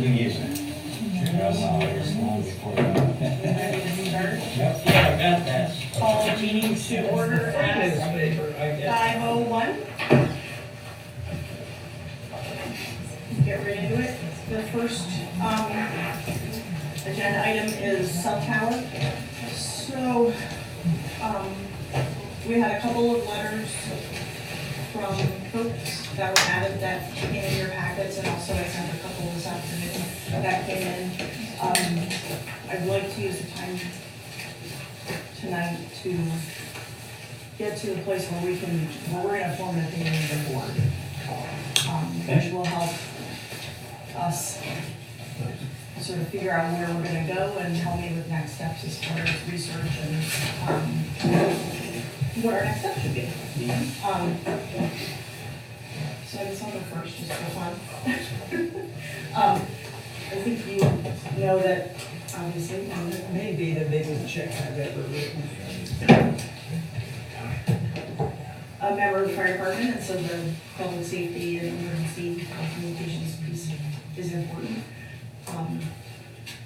You use it. It's long before that. Ready to start? Yep, yeah, I got that. Call the meeting to order at 5:01. Get right into it. The first agenda item is cell tower. So we had a couple of letters from folks that were added that came in your packets, and also I sent a couple this afternoon that came in. I'd like to use the time tonight to get to the place where we're gonna form an opinion of the board. Which will help us sort of figure out where we're gonna go and help me with next steps as far as research and what our next steps should be. So I guess I'll go first, just for fun. I think you know that, obviously, It may be the biggest check I've ever written. a member of the fire department, and so the public safety and emergency communications piece is important.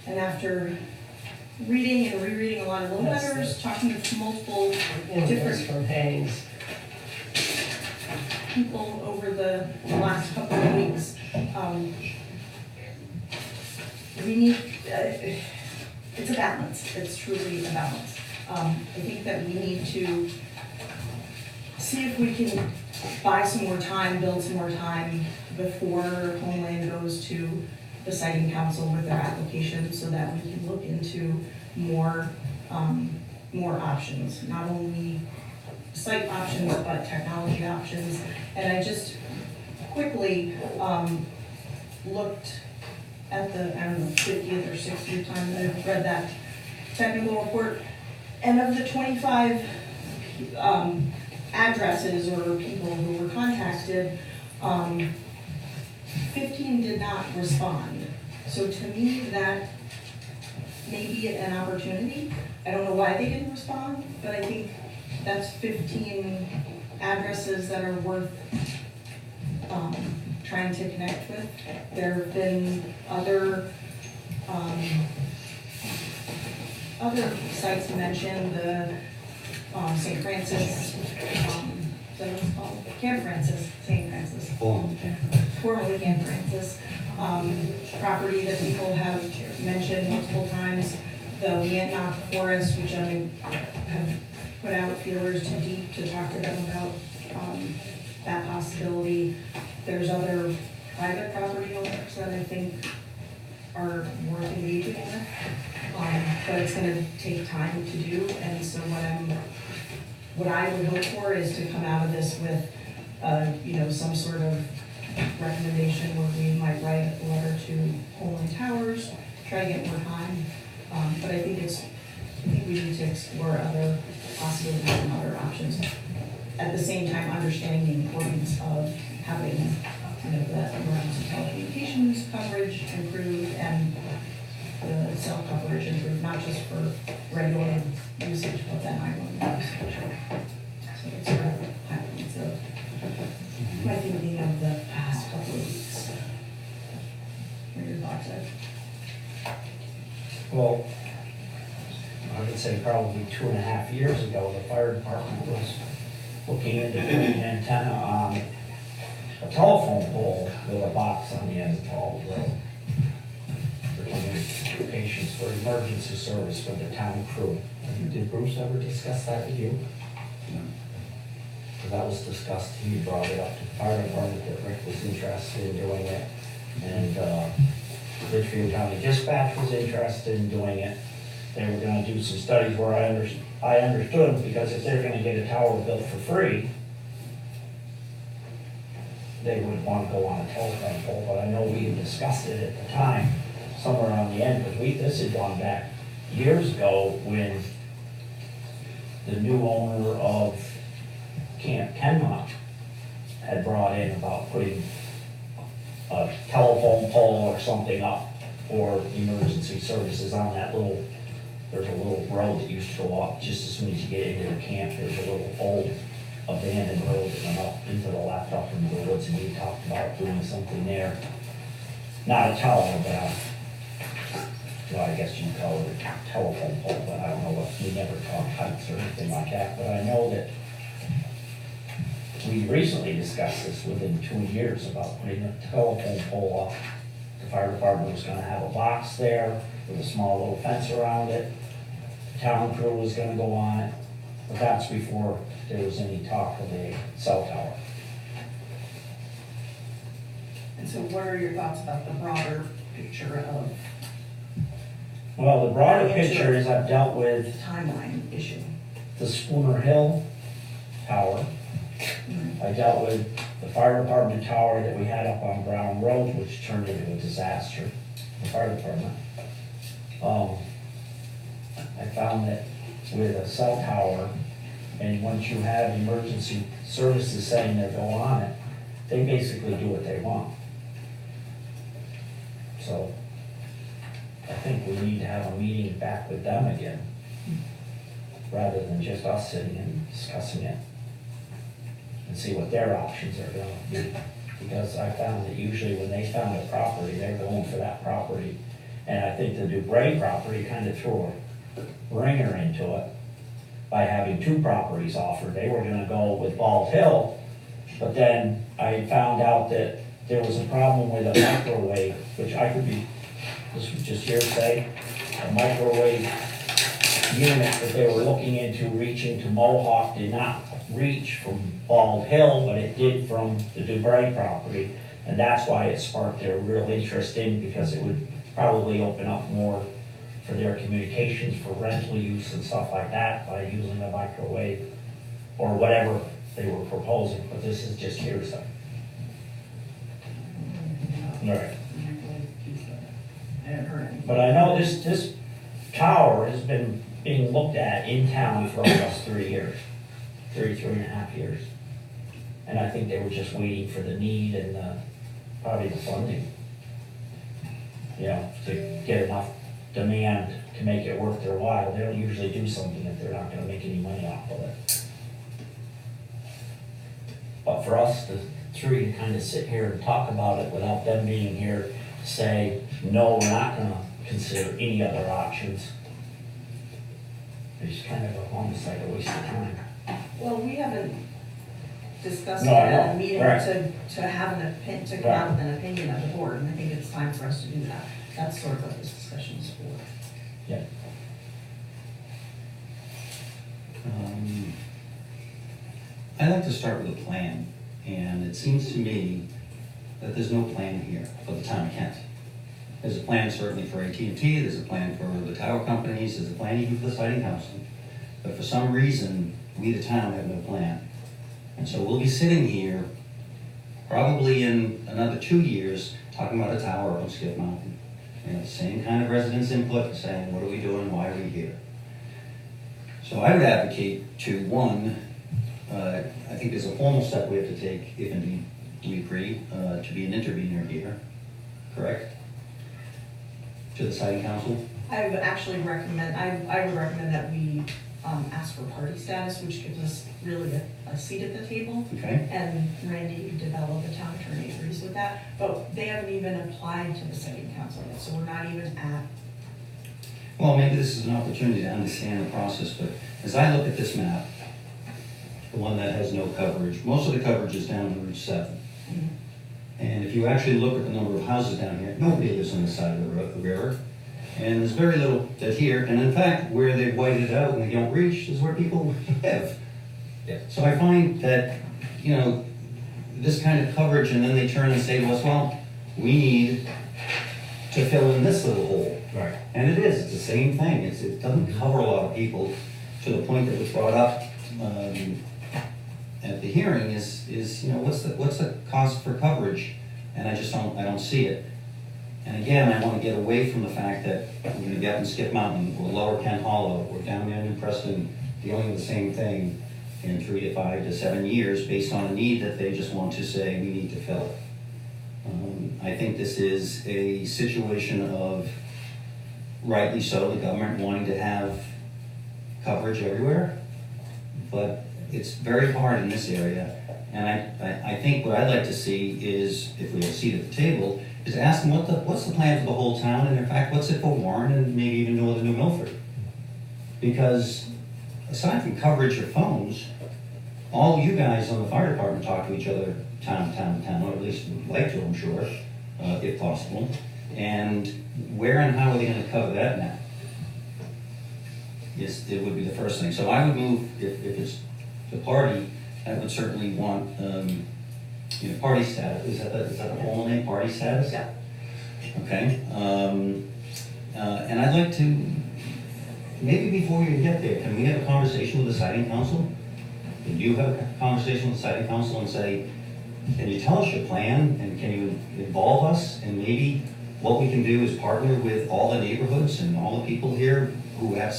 And after reading and rereading a lot of old letters, talking to multiple different from Haynes. people over the last couple of weeks, we need, it's a balance, it's truly a balance. I think that we need to see if we can buy some more time, build some more time before Homeland goes to the siting council with their application, so that we can look into more options, not only site options, but technology options. And I just quickly looked at the, 50th or 60th time that I've read that technical report. And of the 25 addresses or people who were contacted, 15 did not respond. So to me, that may be an opportunity. I don't know why they didn't respond, but I think that's 15 addresses that are worth trying to connect with. There have been other sites mentioned, the St. Francis, is that what it's called? Camp Francis, St. Francis. Formerly Camp Francis. Property that people have mentioned multiple times. The Leannock Forest, which I have put out feelers to deep to talk to them about that possibility. There's other private property owners that I think are worth engaging with, but it's going to take time to do. And so what I would hope for is to come out of this with, some sort of recommendation where we might write a letter to Homeland Towers, try to get more time. But I think we need to explore other possibilities and other options. At the same time, understanding the importance of having, the emergency telecommunications coverage improved and the cell coverage improved, not just for regular usage, but that 911 usage. So it's sort of happening. So my thinking of the past couple of weeks. What are your thoughts, Ed? Well, I would say probably 2.5 years ago, the fire department was looking into putting an antenna on a telephone pole with a box on the end called for communications for emergency service for the town crew. Did Bruce ever discuss that with you? No. That was discussed, he brought it up to the fire department that Rick was interested in doing it. And Litchfield County Dispatch was interested in doing it. They were gonna do some studies where I understood, because if they're gonna get a tower built for free, they would want to go on a telephone pole, but I know we had discussed it at the time, somewhere on the end, because this had gone back years ago when the new owner of Camp Kenmont had brought in about putting a telephone pole or something up for emergency services on that there's a little road that used to go up just as soon as you get into the camp. There's a little old abandoned road that went up into the left up into the woods, and we talked about doing something there. not a tower, but well, I guess you'd call it a telephone pole, but I don't know what, we never talked heights or anything like that, but I know that we recently discussed this within 2 years about putting a telephone pole up. The fire department was gonna have a box there with a small little fence around it. The town crew was gonna go on it, but that's before there was any talk of a cell tower. And so what are your thoughts about the broader picture of Well, the broader Getting into picture it. is I've dealt with timeline issue? the Spooner Hill Tower. I dealt with the fire department tower that we had up on Brown Road, which turned into a disaster, the fire department. I found that with a cell tower, and once you have emergency services saying they'll go on it, they basically do what they want. So I think we need to have a meeting back with them again, rather than just us sitting and discussing it, and see what their options are gonna be. Because I found that usually when they found a property, they're going for that property. And I think the DuBray property kind of threw a ringer into it by having 2 properties offered. They were gonna go with Bald Hill, but then I found out that there was a problem with a microwave, which I could be, this was just hearsay, a microwave unit that they were looking into reaching to Mohawk did not reach from Bald Hill, but it did from the DuBray property. And that's why it sparked their real interest in, because it would probably open up more for their communications for rental use and stuff like that by using a microwave or whatever they were proposing, but this is just hearsay. Right. I haven't heard anything. But I know this tower has been being looked at in town for almost 3 years, 3.5 years. And I think they were just waiting for the need and probably the funding, you know, to get enough demand to make it worth their while. They don't usually do something if they're not gonna make any money off of it. But for us, the 3 to kind of sit here and talk about it without them being here to say, no, we're not gonna consider any other options, it's kind of almost like a waste of time. Well, we haven't discussed it No, I at a know. meeting Right. to have an opinion, to come out with an opinion of the board, and I think it's time for us to do that. That's sort of what this discussion is for. Yeah. I'd like to start with a plan, and it seems to me that there's no plan here for the town of Kent. There's a plan certainly for AT&T, there's a plan for the tower companies, there's a plan even for the siding housing. But for some reason, we the town have no plan. And so we'll be sitting here, probably in another 2 years, talking about a tower on Skip Mountain. You know, same kind of residents' input, saying, what are we doing, why are we here? So I would advocate to, one, I think there's a formal step we have to take, if indeed we agree, to be an intervener here, correct? To the siding council? I would actually recommend, I would recommend that we ask for party status, which gives us really a seat at the table. Okay. And Randy developed, the town attorney agrees with that, but they haven't even applied to the city council yet, so we're not even at. Well, maybe this is an opportunity to understand the process, but as I look at this map, the one that has no coverage, most of the coverage is down on Route 7. And if you actually look at the number of houses down here, nobody lives on the side of the river. And there's very little that here, and in fact, where they've whited it out and they don't reach is where people live. Yeah. So I find that, you know, this kind of coverage, and then they turn and say to us, well, we need to fill in this little hole. Right. And it is, it's the same thing, it doesn't cover a lot of people, to the point that was brought up at the hearing is, you know, what's the cost for coverage? And I don't see it. And again, I want to get away from the fact that we're going to be up in Skip Mountain, or Lower Kent Hollow, or down there in Preston, dealing with the same thing in 3 to 5 to 7 years, based on a need that they just want to say, we need to fill it. I think this is a situation of, rightly so, the government wanting to have coverage everywhere, but it's very hard in this area, And I think what I'd like to see is, if we have a seat at the table, is ask them what's the plan for the whole town, and in fact, what's it for Warren and maybe even northern New Milford? Because aside from coverage or phones, all you guys on the fire department talk to each other town to town to town, or at least would like to, I'm sure, if possible. And where and how are they gonna cover that now? Yes, it would be the first thing. So I would move, if it's the party, I would certainly want, party status. Is that the formal name, party status? Yeah. Okay. And I'd like to, maybe before you get there, can we have a conversation with the siting council? Can you have a conversation with the siting council and say, can you tell us your plan, and can you involve us, and maybe what we can do is partner with all the neighborhoods and all the people here who have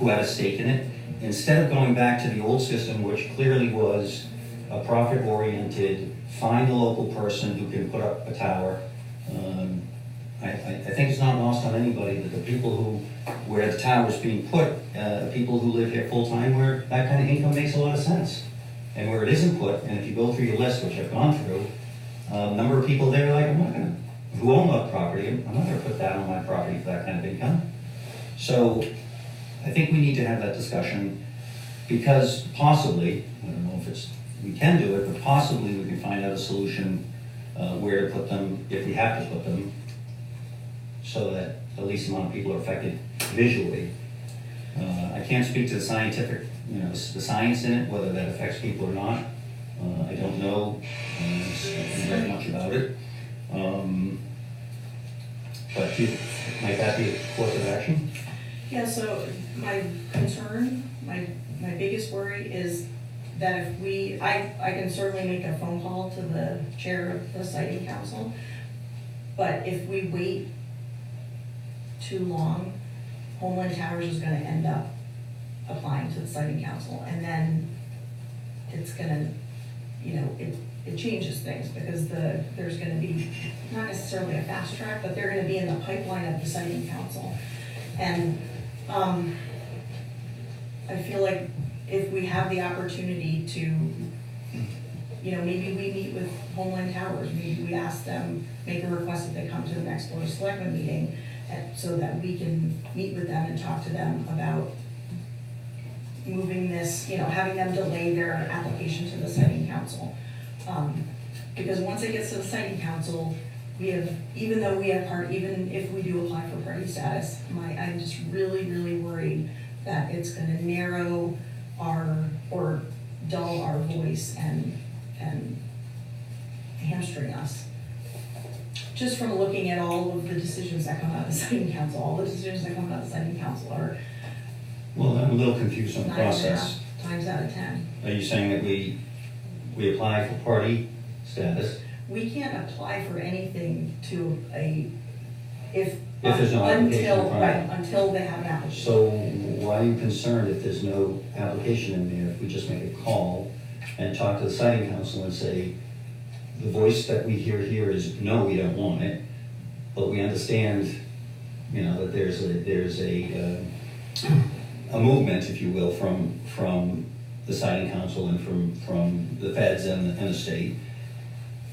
a stake in it, instead of going back to the old system, which clearly was a profit-oriented, find a local person who can put up a tower. I think it's not lost on anybody that the people where the tower is being put, people who live here full-time, where that kind of income makes a lot of sense. And where it isn't put, and if you go through your list, which I've gone through, a number of people there are like, who own that property, I'm not gonna put that on my property for that kind of income. So I think we need to have that discussion, because possibly, I don't know if we can do it, but possibly we can find out a solution where to put them, if we have to put them, so that the least amount of people are affected visually. I can't speak to the scientific, the science in it, whether that affects people or not. I don't know very much about it. But might that be a course of action? Yeah, so my concern, my biggest worry is that if I can certainly make a phone call to the chair of the siting council, but if we wait too long, Homeland Towers is gonna end up applying to the siting council, and then it's gonna, it changes things, because there's gonna be, not necessarily a fast track, but they're gonna be in the pipeline of the siting council. And I feel like if we have the opportunity to, maybe we meet with Homeland Towers, maybe we ask them, make a request that they come to the next Board of Selectmen meeting, so that we can meet with them and talk to them about moving this, having them delay their application to the siting council. Because once it gets to the siting council, even if we do apply for party status, I'm just really, really worried that it's gonna narrow or dull our voice and hamstring us. Just from looking at all of the decisions that come out of the siting council, all the decisions that come out of the siting council are Well, I'm a little confused on the 9.5 process. times out of 10. Are you saying that we apply for party status? We can't apply for anything if there's no application in front of it. until they have an application. So why are you concerned if there's no application in there, if we just make a call and talk to the siting council and say, the voice that we hear here is, no, we don't want it, but we understand, that there's a movement, if you will, from the siting council and from the feds and the state.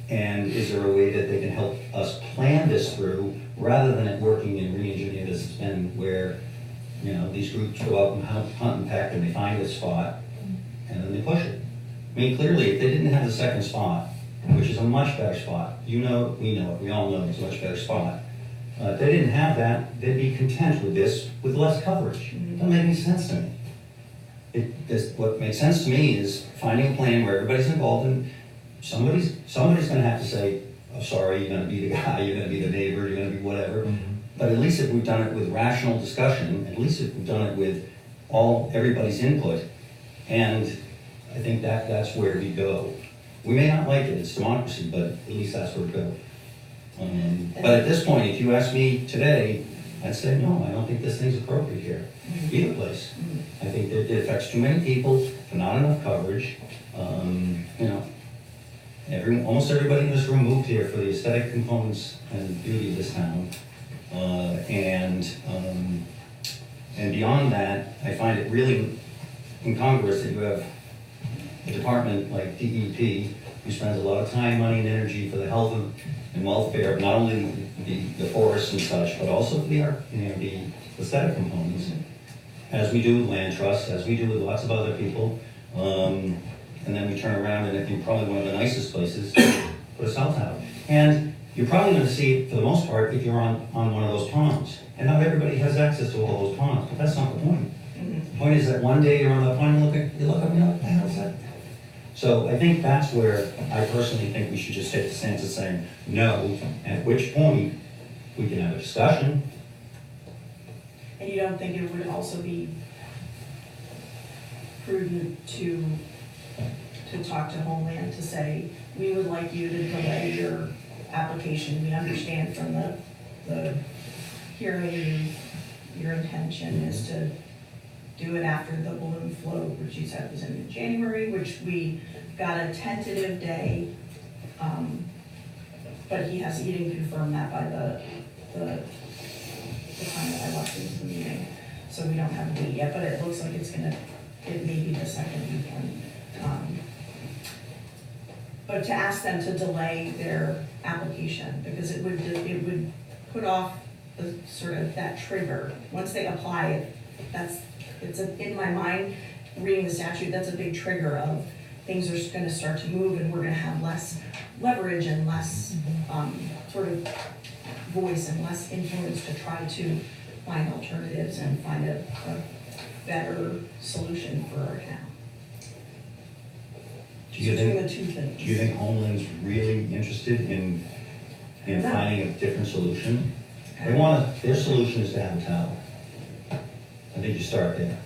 And is there a way that they can help us plan this through, rather than it working in re-engineered as it's been, where, these groups go out and hunt and peck and they find a spot and then they push it. I mean, clearly, if they didn't have the second spot, which is a much better spot, we know it, we all know it's a much better spot. If they didn't have that, they'd be content with this, with less coverage. Doesn't make any sense to me. What makes sense to me is finding a plan where everybody's involved, and somebody's gonna have to say, oh, sorry, you're gonna be the guy, you're gonna be the neighbor, you're gonna be whatever. But at least if we've done it with rational discussion, at least if we've done it with everybody's input, and I think that's where we go. We may not like it, it's democracy, but at least that's where we go. But at this point, if you ask me today, I'd say, no, I don't think this thing's appropriate here, either place. I think that it affects too many people for not enough coverage. Almost everybody in this room moved here for the aesthetic components and beauty of this town. And beyond that, I find it really incongruous that you have a department like DEP who spends a lot of time, money, and energy for the health and welfare of not only the forests and such, but also the art, the aesthetic components, as we do with land trusts, as we do with lots of other people. And then we turn around and I think probably one of the nicest places, put a cell tower. And you're probably going to see it for the most part if you're on one of those ponds. And not everybody has access to all those ponds, but that's not the point. The point is that one day you're on the pond and you look up and you're like, what the hell is that? So I think that's where I personally think we should just take the stance of saying no, at which point we can have a discussion. And you don't think it would also be prudent to talk to Homeland to say, we would like you to delay your application. We understand from the hearing, your intention is to do it after the balloon float, which you said was in January, which we got a tentative day. But he didn't confirm that by the time that I walked into the meeting. So we don't have a date yet, but it looks like it may be the second weekend. But to ask them to delay their application, because it would put off the sort of that trigger. Once they apply, in my mind, reading the statute, that's a big trigger of things are gonna start to move and we're gonna have less leverage and less sort of voice and less influence to try to find alternatives and find a better solution for our town. Do you Between the two things. Do you think Homeland's really interested in finding a different solution? Their solution is to have a tower. I think you start there.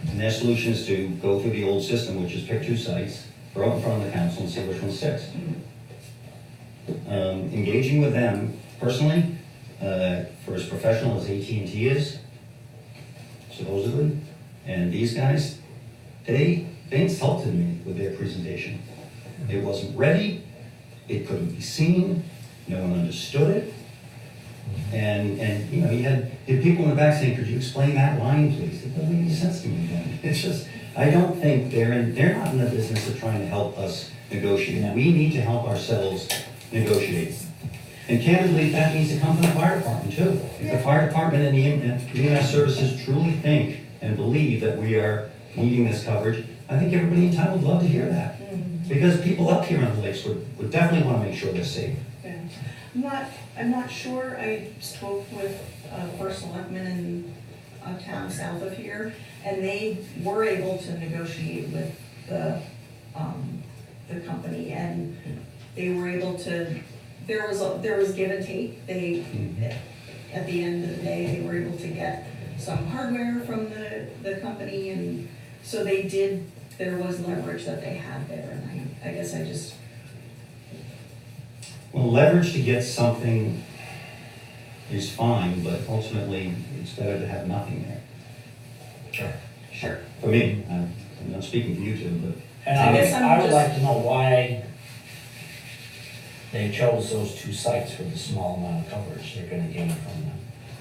And their solution is to go through the old system, which is pick 2 sites, throw it in front of the council and see which one sticks. Engaging with them personally, for as professional as AT&T is, supposedly, and these guys, they insulted me with their presentation. It wasn't ready, it couldn't be seen, no one understood it. And you had people in the back saying, could you explain that line, please? It doesn't make any sense to me then. It's just, I don't think they're not in the business of trying to help us negotiate. We need to help ourselves negotiate. And candidly, that needs to come from the fire department too. If the fire department and the EMS services truly think and believe that we are needing this coverage, I think everybody in town would love to hear that. Because people up here on the lakes would definitely want to make sure they're safe. Yeah. I'm not sure. I spoke with first selectman in a town south of here, and they were able to negotiate with the company, and they were able to. There was give and take. At the end of the day, they were able to get some hardware from the company, and so they did. There was leverage that they had there, and I guess I just. Well, leverage to get something is fine, but ultimately, it's better to have nothing there. Sure. For me, I'm not speaking for you two, but. And I would like to know why they chose those 2 sites for the small amount of coverage they're gonna gain from them.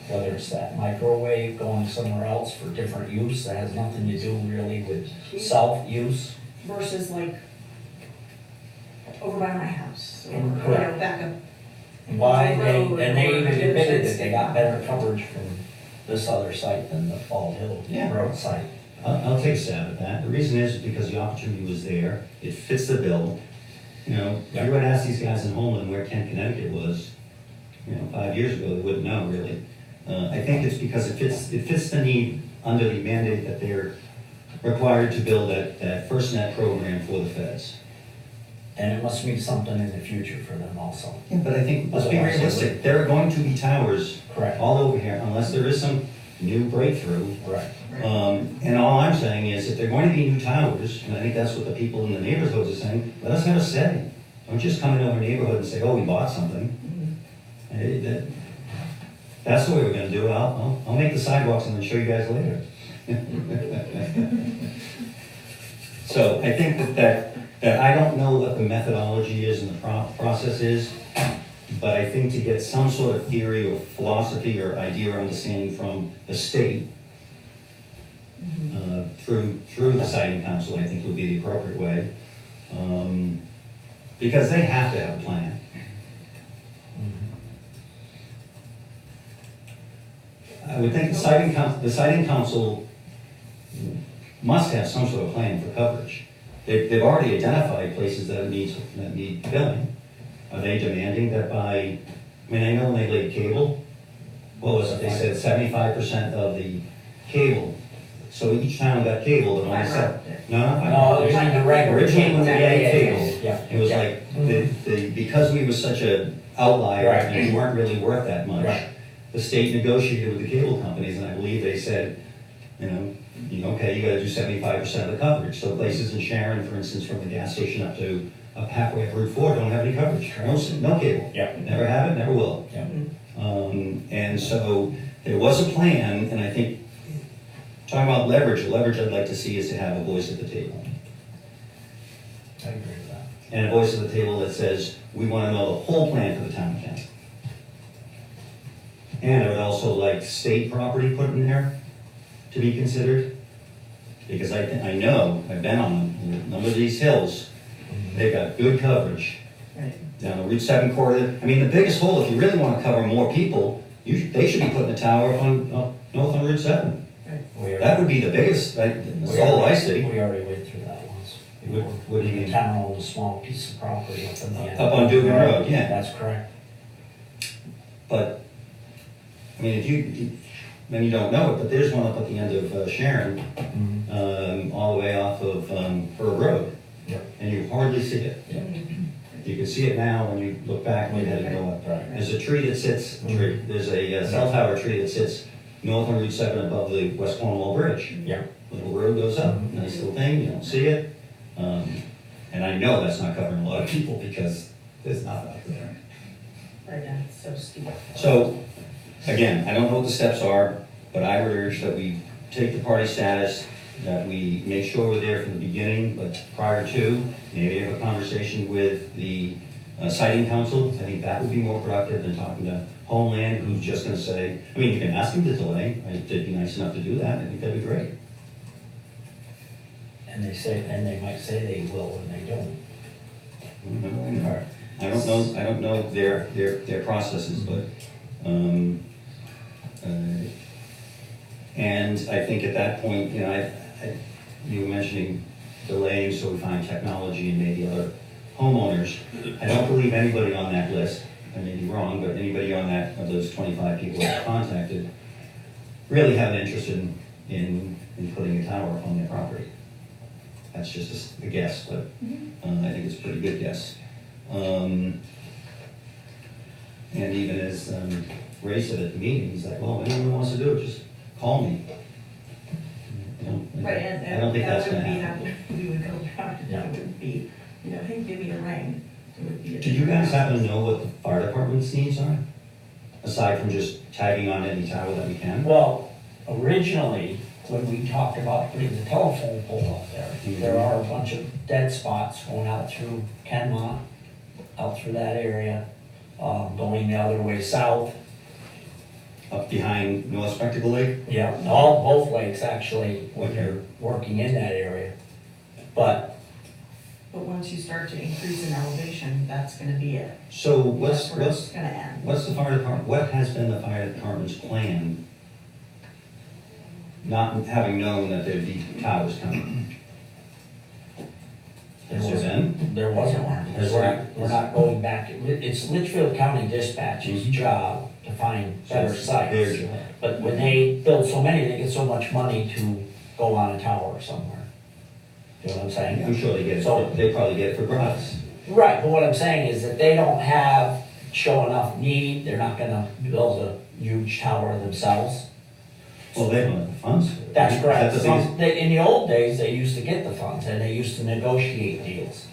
Whether it's that microwave going somewhere else for different use that has nothing to do really with self-use. Versus like over by my house, or Correct. back up. Why the they, road, and they or even the admitted fence that they got better coverage from this other site than the Fall Hill Road site. I'll take a stab at that. The reason is because the opportunity was there. It fits the bill. If you would ask these guys in Homeland where Kent, Connecticut was, 5 years ago, they wouldn't know really. I think it's because it fits the need under the mandate that they're required to build that FirstNet program for the feds. And it must mean something in the future for them also. Yeah, but I think, let's be realistic, there are going to be towers Correct. all over here, unless there is some new breakthrough. Right. And all I'm saying is, if there are going to be new towers, and I think that's what the people in the neighborhoods are saying, let us have a say. Don't just come into our neighborhood and say, oh, we bought something. That's the way we're gonna do it. I'll make the sidewalks and then show you guys later. So I think that I don't know what the methodology is and the process is, but I think to get some sort of theory or philosophy or idea or understanding from the state through the siting council, I think would be the appropriate way. Because they have to have a plan. I would think the siting council must have some sort of plan for coverage. They've already identified places that need filling. Are they demanding that I know when they laid cable, what was it, they said 75% of the cable. So each town got cable, and I said, No, there's even regular. Originally when they laid Yeah. cable, it was like, because we were such an outlier Right. and we weren't really worth that much, Right. the state negotiated with the cable companies, and I believe they said, okay, you gotta do 75% of the coverage. So places in Sharon, for instance, from the gas station up to halfway up Route 4 don't have any coverage, no cable. Yeah. Never have it, never will. Yeah. And so there was a plan, and I think, talking about leverage I'd like to see is to have a voice at the table. I agree with that. And a voice at the table that says, we want to know the whole plan for the town of Kent. And I would also like state property put in there to be considered. Because I know, I've been on a number of these hills, they've got good coverage. Right. Down the Route 7 corridor, the biggest hole, if you really want to cover more people, they should be putting a tower up north on Route 7. That would be the biggest, that's all I see. We already went through that once. What do you The mean? town owned a small piece of property up in the end. Up on Dugan Road, yeah. That's correct. But, if you don't know it, but there's one up at the end of Sharon, all the way off of Burr Road. Yep. And you hardly see it. Yep. You can see it now when you look back when you had to go up. Right. There's a tree that sits, there's a cell tower tree that sits north on Route 7 above the West Cornwall Bridge. Yeah. Little road goes up, nice little thing, you don't see it. And I know that's not covering a lot of people because there's not out there. Right now, it's so steep. So, again, I don't know what the steps are, but I would urge that we take the party status, that we make sure we're there from the beginning, but prior to, maybe have a conversation with the siting council. I think that would be more productive than talking to Homeland, who's just gonna say, you can ask them to delay, they'd be nice enough to do that, I think that'd be great. And they might say they will and they don't. I don't know their processes, but, and I think at that point, you were mentioning delaying, so we find technology and maybe other homeowners. I don't believe anybody on that list, I may be wrong, but anybody on that, of those 25 people that contacted, really have an interest in putting a tower up on their property. That's just a guess, but I think it's a pretty good guess. And even as Ray said at the meeting, he's like, well, if anyone wants to do it, just call me. Right, I don't think and that's that would gonna be happen. how we would go about it, that would be, hey, give me a ring. It would be a- Do you guys happen to know what the fire department's needs are? Aside from just tagging on any tower that we can? Well, originally, when we talked about putting the telephone pole up there, there are a bunch of dead spots going out through Kenmont, out through that area, going the other way south. Up behind North Spectacle Lake? Yeah, both lakes actually, when they're working in that area. But But once you start to increase in elevation, that's gonna be it. So That's where it's gonna end. what's the fire department, what has been the fire department's plan? Not having known that there'd be towers coming. Has there been? there wasn't one, because we're not going back. It's Litchfield County Dispatch's job to find better Their sites. job. But when they build so many, they get so much money to go on a tower somewhere. You know what I'm saying? I'm sure they get So- it, they probably get it for gratis. Right, but what I'm saying is that they don't show enough need, they're not gonna build a huge tower themselves. Well, they don't have the funds for it. That's correct. That's the thing. In the old days, they used to get the funds and they used to negotiate deals.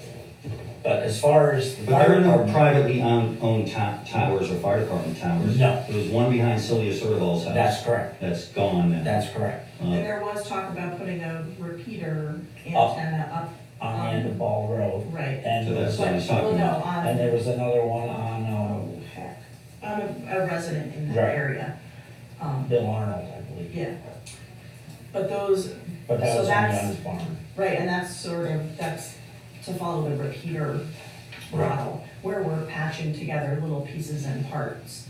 But as far as the But there fire are no department, privately owned towers or fire department towers. No. There was one behind Sylvia Sodervall's house. that's correct, That's gone now. that's correct. And there was talk about putting a repeater Up. antenna up. On the end of Ball Road. Right. And, So that's what he's Well, talking no, about. on. and there was another one on, Oh, heck. I'm a resident in that Right. area. Bill Arnold, I believe. Yeah. But those, But that So was on that's- Young's Barn. right, and that's sort of, that's to follow the repeater model, where we're patching together little pieces and parts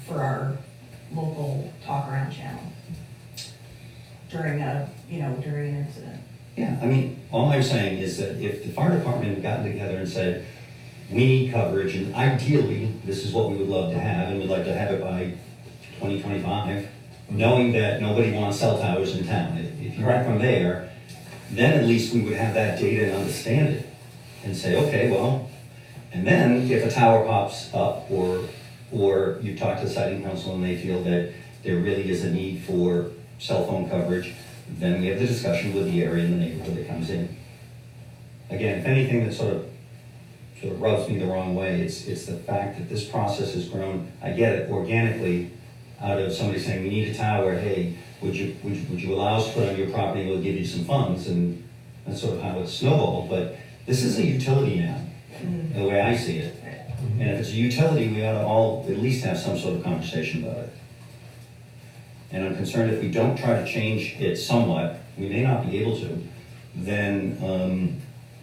for our local talk around channel during during an incident. Yeah, I mean, all I'm saying is that if the fire department had gotten together and said, we need coverage, and ideally, this is what we would love to have, and we'd like to have it by 2025, knowing that nobody wants cell towers in town. If you went from there, then at least we would have that data and understand it, and say, okay, well, and then if a tower pops up, or you talk to the siting council and they feel that there really is a need for cell phone coverage, then we have the discussion with the area and the neighborhood that comes in. Again, if anything that sort of rubs me the wrong way, it's the fact that this process has grown, I get it, organically, out of somebody saying, we need a tower, hey, would you allow us to put on your property, we'll give you some funds, and that's sort of how it snowballed, but this is a utility now, the way I see it. And if it's a utility, we ought to all at least have some sort of conversation about it. And I'm concerned if we don't try to change it somewhat, we may not be able to, then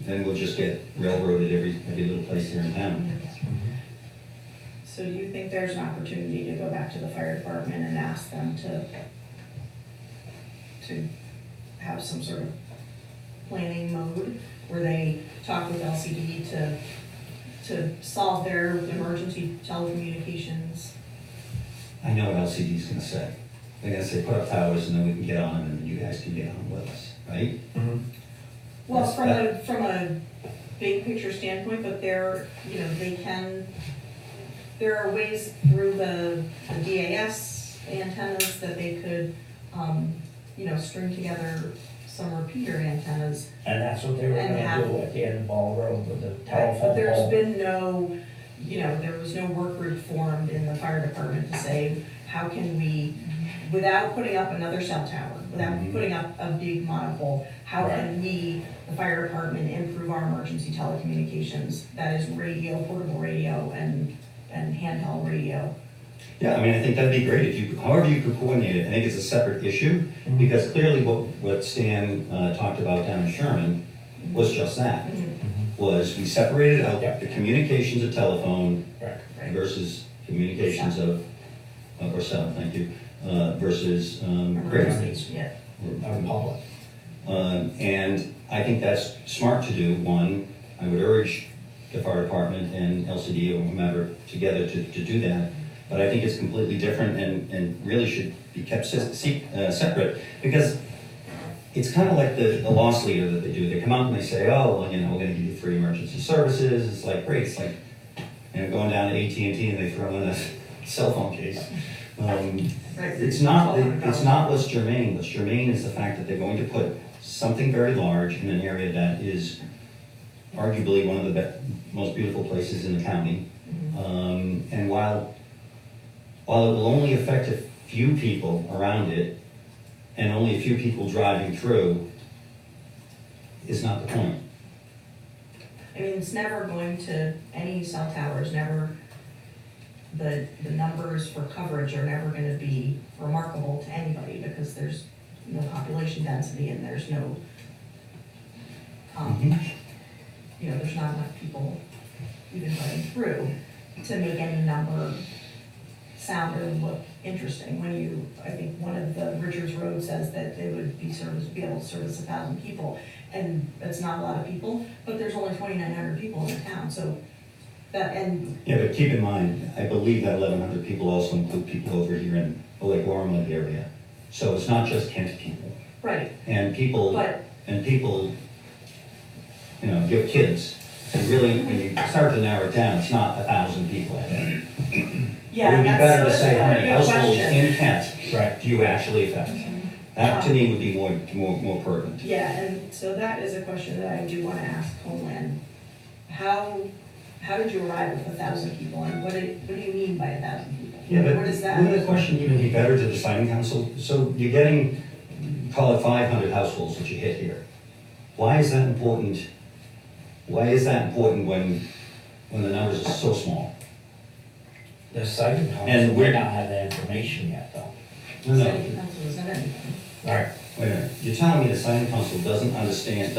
we'll just get railroaded every little place here in town. So do you think there's an opportunity to go back to the fire department and ask them to have some sort of planning mode where they talk with LCD to solve their emergency telecommunications? I know what LCD's gonna say. They're gonna say, put up towers and then we can get on them and you guys can get on with us, right? Well, That's- from a big picture standpoint, but there are ways through the DAS antennas that they could, string together some repeater antennas. And that's what they were And gonna have- do at the end of Ball Road with the But telephone there's pole. been no, there was no work group formed in the fire department to say, how can we, without putting up another cell tower, without putting up a big monopole, how can we, the fire department, improve our emergency telecommunications? That is radio, portable radio, and handheld radio. Yeah, I mean, I think that'd be great if you, however you could coordinate it. I think it's a separate issue, because clearly what Stan talked about down in Sherman was just that. Was we separated out the communications of telephone Right. versus communications of, or cell, thank you, versus radio. Emergency, yeah. Out in public. And I think that's smart to do. One, I would urge the fire department and LCD or whomever together to do that. But I think it's completely different and really should be kept separate, because it's kind of like the loss leader that they do. They come out and they say, oh, well, we're gonna give you 3 emergency services. It's like, great, it's like, going down to AT&T and they throw in a cell phone case. It's not what's germane. What's germane is the fact that they're going to put something very large in an area that is arguably one of the most beautiful places in the county. And while it will only affect a few people around it, and only a few people driving through, is not the point. I mean, it's never going to, any cell towers, never, the numbers for coverage are never gonna be remarkable to anybody, because there's no population density and there's no, there's not enough people even running through to make any number sound or look interesting. I think one of the Richards Road says that they would be able to service 1,000 people, and that's not a lot of people, but there's only 2,900 people in the town, so Yeah, but keep in mind, I believe that 1,100 people also include people over here in the Lake Ormond area. So it's not just Kent people. right, And people, you have kids. And really, when you start to narrow it down, it's not 1,000 people. yeah. It would be better to say how many that's a households good in Kent do you actually affect? That to me would be more pertinent. Yeah, and so that is a question that I do want to ask Homeland. How did you arrive at 1,000 people, and what do you mean by 1,000 people? Yeah, but What is that? wouldn't the question even be better to the siting council? So you're getting, call it 500 households that you hit here. Why is that important? Why is that important when the numbers are so small? The siting And council we're- may not have that information yet, though. No, City council isn't anything. Right. Wait a minute, you're telling me the siting council doesn't understand,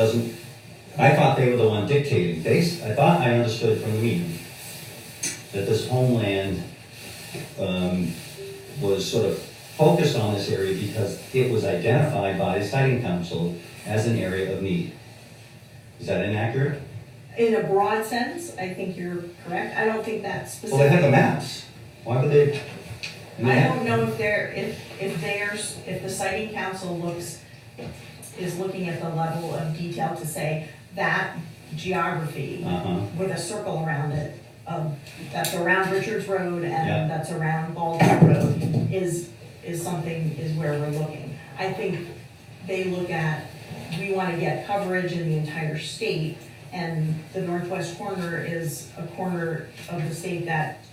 I thought they were the one dictating. I thought I understood from the meeting that this homeland was sort of focused on this area because it was identified by the siting council as an area of need. Is that inaccurate? In a broad sense, I think you're correct. I don't think that's specific. Well, they had the maps. Why would they? I don't know if the siting council is looking at the level of detail to say that geography with a circle around it, that's around Richards Road and that's around Baldwin Road is where we're looking. I think they look at, we want to get coverage in the entire state, and the northwest corner is a corner of the state that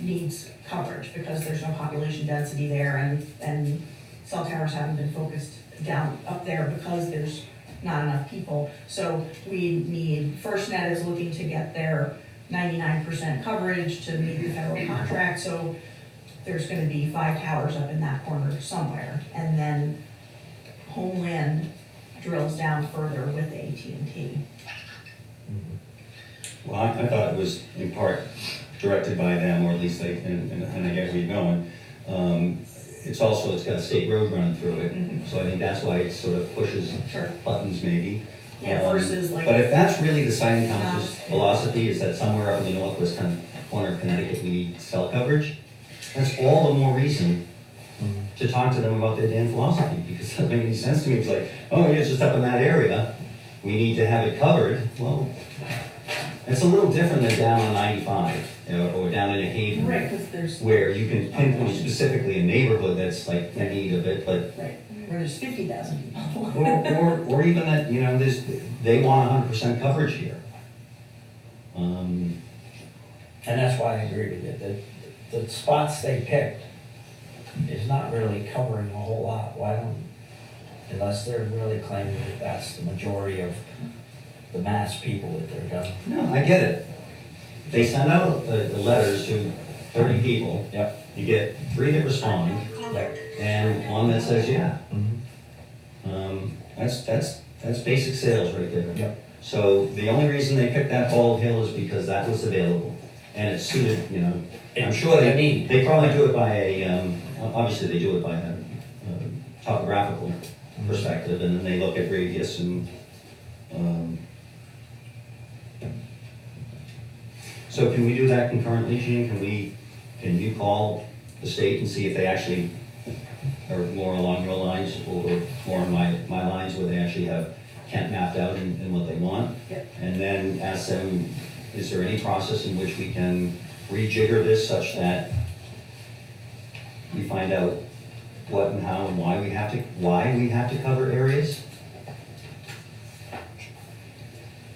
needs coverage because there's no population density there, and cell towers haven't been focused down up there because there's not enough people. So we need, FirstNet is looking to get their 99% coverage to meet the federal contract, so there's gonna be 5 towers up in that corner somewhere, and then Homeland drills down further with AT&T. Well, I thought it was in part directed by them, or at least they, and I get where you're going. It's got a state road running through it, so I think that's why it sort of pushes buttons maybe. Yeah, versus like. But if that's really the siting council's philosophy, is that somewhere up in the northwest corner of Connecticut we need cell coverage, that's all the more reason to talk to them about their damn philosophy, because it doesn't make any sense to me. It's like, oh, yeah, it's just up in that area, we need to have it covered. Well, it's a little different than down on 95, or down in a Haven. Right, because there's. Where you can pinpoint specifically a neighborhood that's like in need of it, but. Right, where there's 50,000 people. Or even that, they want 100% coverage here. And that's why I agree with you. The spots they picked is not really covering a whole lot. Why don't, unless they're really claiming that that's the majority of the mass people that they're done. No, I get it. They send out the letters to 30 people. Yep. You get 3 that respond, and 1 that says yeah. That's basic sales right there. Yep. So the only reason they picked that Bald Hill is because that was available, and it suited, I'm sure they probably do it by obviously they do it by a topographical perspective, and then they look at radius and, so can we do that concurrently, Gene? Can you call the state and see if they actually are more along your lines, or more on my lines, where they actually have Kent mapped out in what they want? Yep. And then ask them, is there any process in which we can rejigger this such that we find out what and how and why we have to cover areas?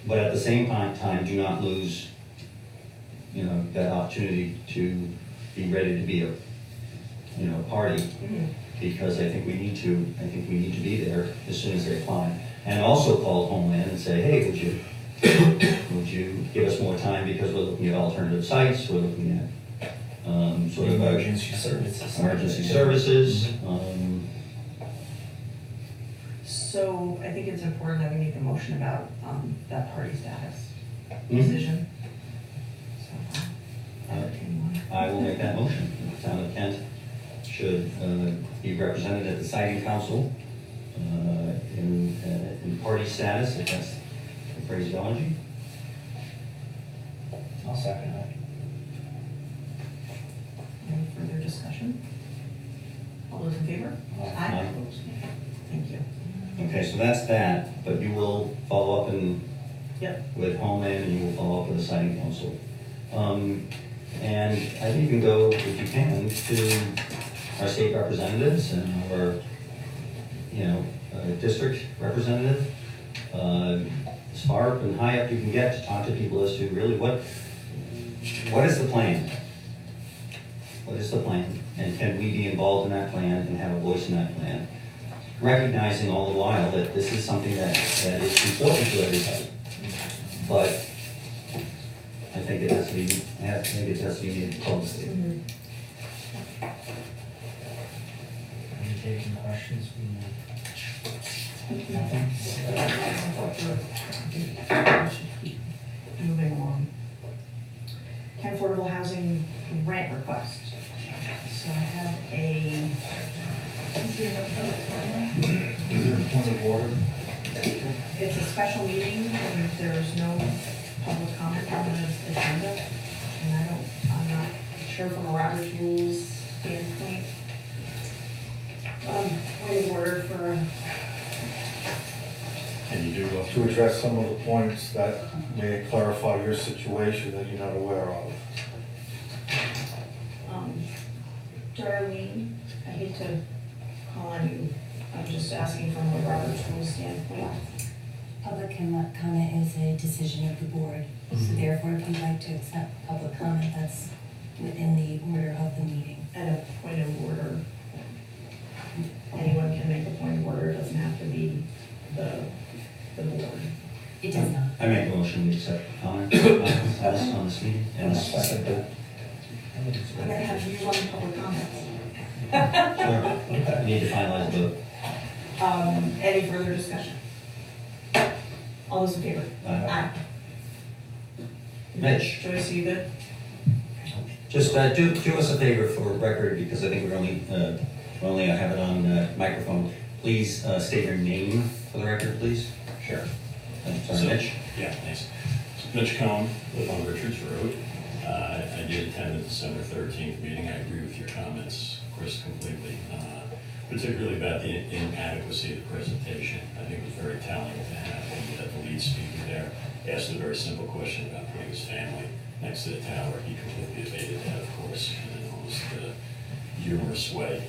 But at the same time, do not lose, that opportunity to be ready to be a party, because I think we need to be there as soon as they apply. And also call Homeland and say, hey, would you give us more time, because we're looking at alternative sites, we're looking at sort of Emergency services. emergency services. So I think it's important that we make a motion about that party status decision. So, I will make that motion. The town of Kent should be represented at the siting council in party status, if that's the phraseology. I'll second that. Any further discussion? All those in favor? Aye. Thank you. Okay, so that's that, but you will follow up Yep. with Homeland, and you will follow up with the siting council. And I think you can go, if you can, to our state representatives and our, district representative, as far and high up you can get, to talk to people as to really what is the plan? What is the plan? And can we be involved in that plan and have a voice in that plan? Recognizing all the while that this is something that is important to everybody. But I think it has to be made publicly. Are you taking questions from the Moving along. Can affordable housing rent request. So I have a, Is there a point of order? it's a special meeting and there's no public comment on the agenda. And I'm not sure from a Robert's rules standpoint. Point of order for, Can you do to address some of the points that may clarify your situation that you're not aware of? Darlene, I hate to call on you, I'm just asking from a Robert's rules standpoint. Public comment is a decision of the board, so therefore if you'd like to accept public comment, that's within the order of the meeting. At a point of order, anyone can make a point of order, it doesn't have to be the board. It does not. I make a motion to accept comments on this meeting. And second. I'm gonna have you on public comments. Sure. We need to finalize the. Any further discussion? All those in favor? Aye. Mitch, Joyce, you good? just do us a favor for record, because I think we only have it on microphone. Please state your name for the record, please. Sure. I'm sorry, So- Mitch. Yeah, thanks. Mitch Cohn, live on Richards Road. I did attend the December 13th meeting. I agree with your comments, Chris, completely, particularly about the inadequacy of the presentation. I think it was very telling to have the lead speaker there asked a very simple question about putting his family next to the tower. He completely evaded that, of course, in an almost humorous way.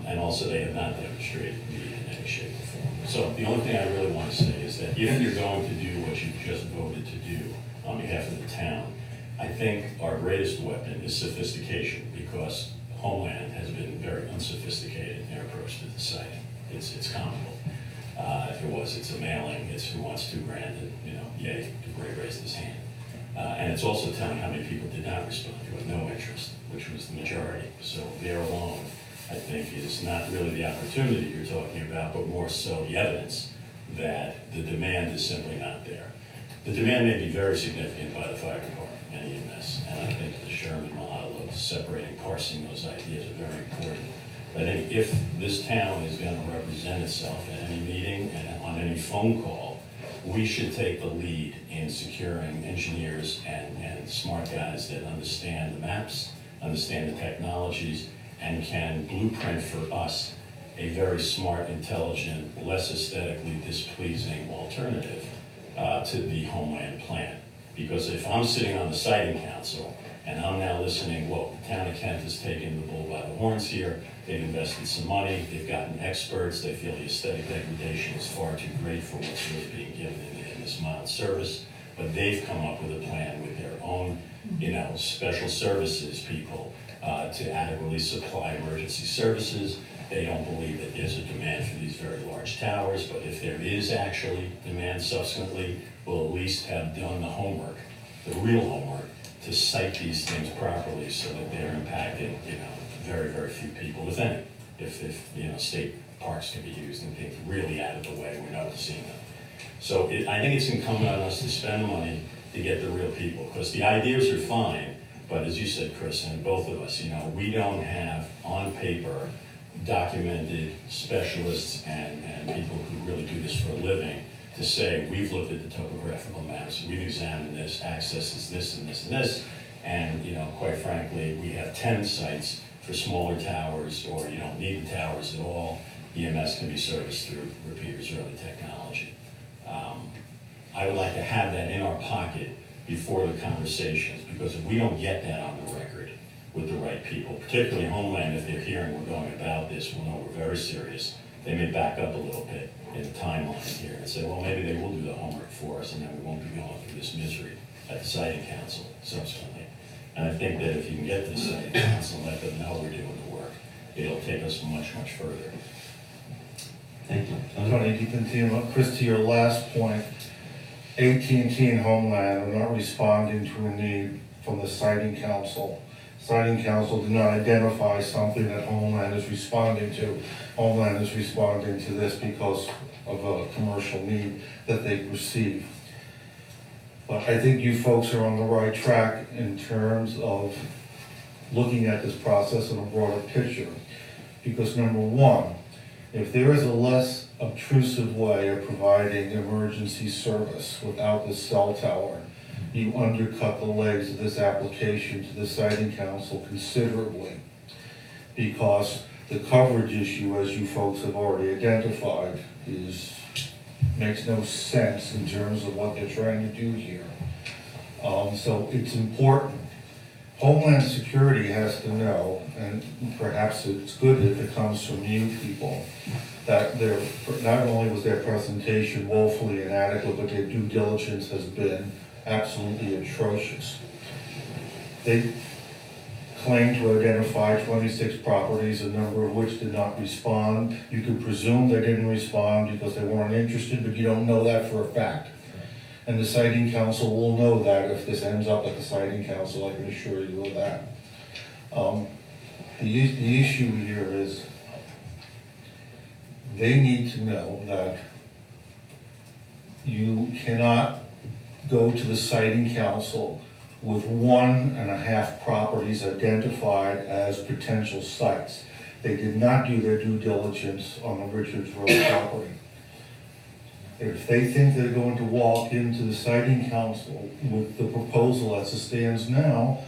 And also, they have not demonstrated need in any shape or form. So the only thing I really want to say is that if you're going to do what you just voted to do on behalf of the town, I think our greatest weapon is sophistication, because Homeland has been very unsophisticated in their approach to the siting. It's comical. It's a mailing, it's who wants $2,000, and, yay, DeBray raised his hand. And it's also telling how many people did not respond, who had no interest, which was the majority. So there alone, I think, is not really the opportunity you're talking about, but more so the evidence that the demand is simply not there. The demand may be very significant by the fire department and EMS, and I think the Sherman model of separating, parsing those ideas are very important. But I think if this town is going to represent itself at any meeting and on any phone call, we should take the lead in securing engineers and smart guys that understand the maps, understand the technologies, and can blueprint for us a very smart, intelligent, less aesthetically displeasing alternative to the Homeland plan. Because if I'm sitting on the siting council and I'm now listening, well, the town of Kent has taken the bull by the horns here, they've invested some money, they've gotten experts, they feel the aesthetic degradation is far too great for what's really being given in this mild service, but they've come up with a plan with their own, special services people to adequately supply emergency services. They don't believe that there's a demand for these very large towers, but if there is actually demand subsequently, we'll at least have done the homework, the real homework, to site these things properly so that they're impacting, very, very few people, if any. If state parks can be used and things really out of the way, we're noticing them. So I think it's incumbent on us to spend money to get the real people, because the ideas are fine, but as you said, Chris, and both of us, we don't have on paper documented specialists and people who really do this for a living to say, we've looked at the topographical maps, we've examined this, access is this and this and this, and quite frankly, we have 10 sites for smaller towers, or you don't need the towers at all. EMS can be serviced through repeaters or other technology. I would like to have that in our pocket before the conversations, because if we don't get that on the record with the right people, particularly Homeland, if they're hearing we're going about this, will know we're very serious. They may back up a little bit in the timeline here and say, well, maybe they will do the homework for us, and then we won't be going through this misery at the siting council subsequently. And I think that if you can get to the siting council and let them know we're doing the work, it'll take us much, much further. Thank you. Tony, to continue, Chris, to your last point, AT&T and Homeland are not responding to a need from the siting council Siting Council did not identify something that Homeland is responding to. Homeland is responding to this because of a commercial need that they perceive. But I think you folks are on the right track in terms of looking at this process in a broader picture. Because number one, if there is a less obtrusive way of providing emergency service without the cell tower, you undercut the legs of this application to the Siting Council considerably. Because the coverage issue, as you folks have already identified, makes no sense in terms of what they're trying to do here. So it's important. Homeland Security has to know, and perhaps it's good if it comes from you people, that not only was their presentation woefully inadequate, but their due diligence has been absolutely atrocious. They claim to identify 26 properties, a number of which did not respond. You could presume they didn't respond because they weren't interested, but you don't know that for a fact. And the Siting Council will know that if this ends up at the Siting Council, I can assure you of that. The issue here is they need to know that you cannot go to the Siting Council with 1.5 properties identified as potential sites. They did not do their due diligence on the Richards Road property. If they think they're going to walk into the Siting Council with the proposal as it stands now,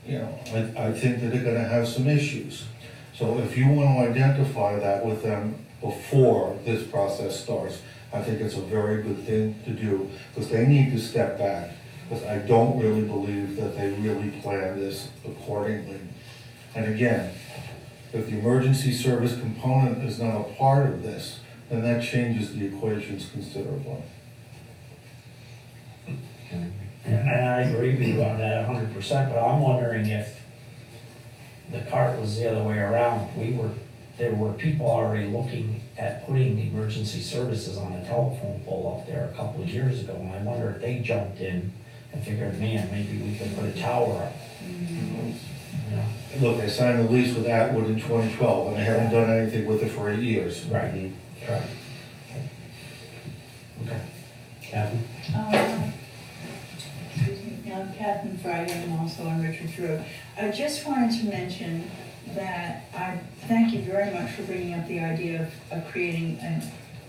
I think that they're gonna have some issues. So if you want to identify that with them before this process starts, I think it's a very good thing to do, because they need to step back, because I don't really believe that they really planned this accordingly. And again, if the emergency service component is not a part of this, then that changes the equations considerably. And I agree with you on that 100%, but I'm wondering if the cart was the other way around. There were people already looking at putting emergency services on a telephone pole up there a couple of years ago, and I wonder if they jumped in and figured, man, maybe we could put a tower up. Look, I signed a lease with Atwood in 2012, and I haven't done anything with it for 8 years. Right. Right. Okay. Kathy? I'm Catherine Friday, I'm also on Richards Road. I just wanted to mention that I thank you very much for bringing up the idea of creating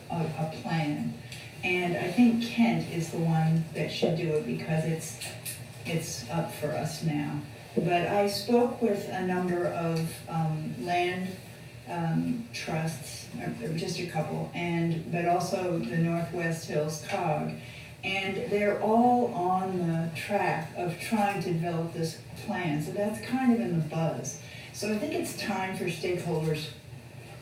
a plan. And I think Kent is the one that should do it because it's up for us now. But I spoke with a number of land trusts, just a couple, but also the Northwest Hills COG. And they're all on the track of trying to develop this plan. So that's kind of in the buzz. So I think it's time for stakeholders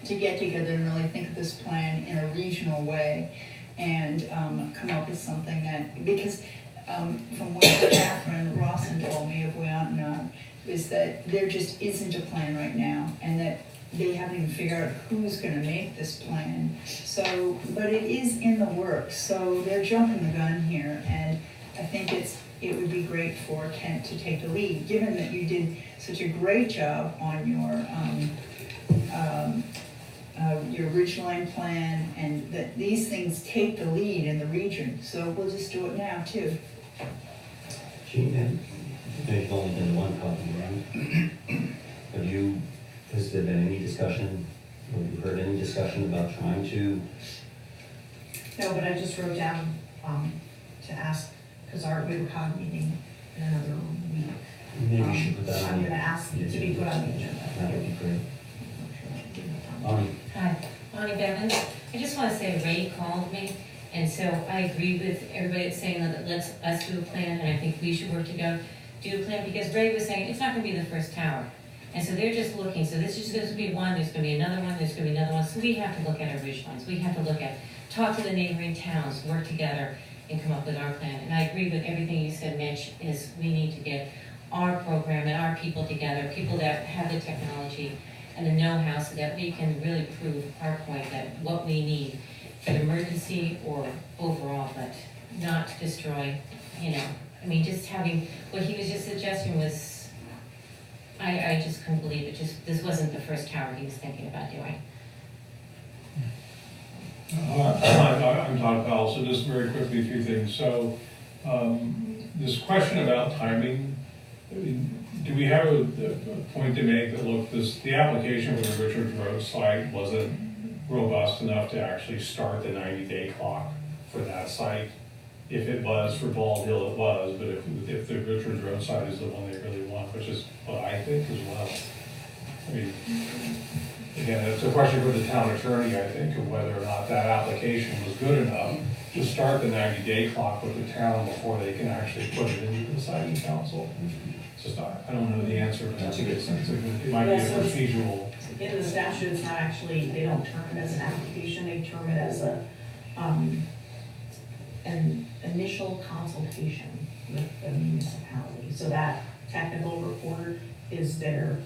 to get together and really think of this plan in a regional way and come up with something that, because from what Catherine Rawson told me of Weontenot, is that there just isn't a plan right now, and that they haven't even figured out who's gonna make this plan. So, but it is in the works, so they're jumping the gun here, and I think it would be great for Kent to take the lead, given that you did such a great job on your ridgeline plan, and that these things take the lead in the region. So we'll just do it now too. Gene? There's only been one copy, right? Has there been any discussion, or have you heard any discussion about trying to? No, but I just wrote down to ask, because our WIPCOG meeting in another week. Maybe we should put that on. I'm gonna ask to be put on the agenda. That would be great. Bonnie? Hi, Bonnie Bevins. I just want to say Ray called me, and so I agree with everybody that's saying that let's do a plan, and I think we should work together, do a plan, because Ray was saying it's not going to be the first tower. And so they're just looking, so this is just going to be one, there's going to be another one, there's going to be another one. So we have to look at our ridge lines. We have to talk to the neighboring towns, work together, and come up with our plan. And I agree with everything you said, Mitch, is we need to get our program and our people together, people that have the technology and the know-how, so that we can really prove our point that what we need for the emergency or overall, but not to destroy, I mean, just having, what he was just suggesting was I just couldn't believe it, this wasn't the first tower he was thinking about doing. I'm Todd Powell, so just very quickly, a few things. So, this question about timing, I mean, do we have a point to make that, look, the application for the Richards Road site wasn't robust enough to actually start the 90-day clock for that site? If it was for Bald Hill, it was, but if the Richards Road site is the one they really want, which is what I think as well. I mean, again, it's a question for the town attorney, I think, of whether or not that application was good enough to start the 90-day clock with the town before they can actually put it into the siting council. It's just, I don't know the answer. That's a good sense. It might be a Yeah, so it's- procedural. In the statute, it's not actually, they don't term it as an application, they term it as an initial consultation with the municipality. So that technical report is their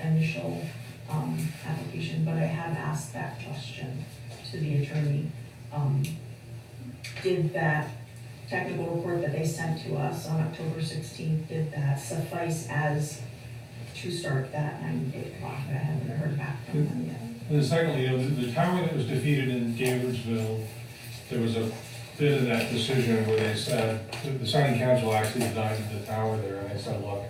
initial application, but I have asked that question to the attorney. Did that technical report that they sent to us on October 16th, did that suffice as to start that 90-day clock? I haven't heard back from them yet. And then secondly, the tower that was defeated in Gaithersville, there was a bit in that decision where they said, the siting council actually denied the tower there, and they said, look,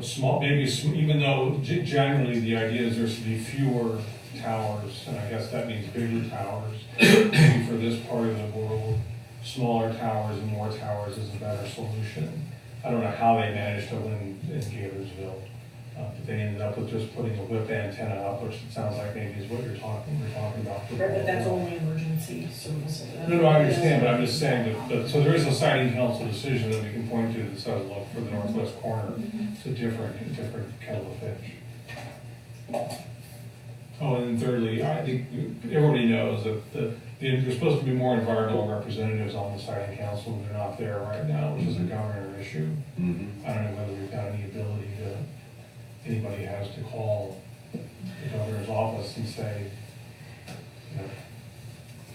small, even though generally the idea is there should be fewer towers, and I guess that means bigger towers, maybe for this part of the world, smaller towers and more towers is a better solution. I don't know how they managed to win in Gaithersville, but they ended up with just putting a whip antenna up, which it sounds like maybe is what you're talking about. Right, but that's only emergency services. No, I understand, but I'm just saying that, so there is a siting council decision that we can point to that says, look, for the northwest corner, it's a different kettle of fish. Oh, and then thirdly, I think everybody knows that there's supposed to be more environmental representatives on the siting council. They're not there right now, which is a governor issue. I don't know whether we've got any ability anybody has to call the governor's office and say, you know,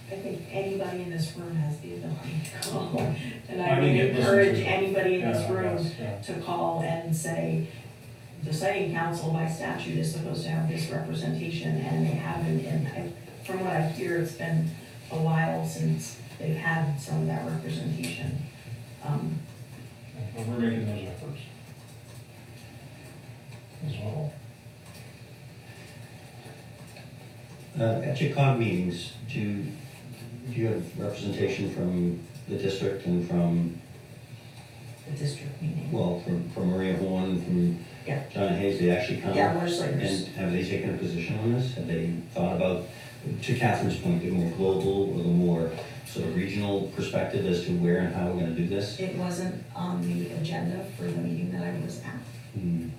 I think anybody in this room has the ability to call. And I I would mean, it encourage listens to- anybody in this yeah, room yes, yeah. to call and say, the siting council by statute is supposed to have this representation, and they haven't, and from what I hear, it's been a while since they've had some of that representation. But we're making those efforts as well. At your COG meetings, do you have representation from the district and from, The district meeting. well, from Maria Horn, from Yeah. John Hayes, they actually come? Yeah, legislators. And have they taken a position on this? Have they thought about, to Catherine's point, the more global or the more sort of regional perspective as to where and how we're gonna do this? It wasn't on the agenda for the meeting that I was at,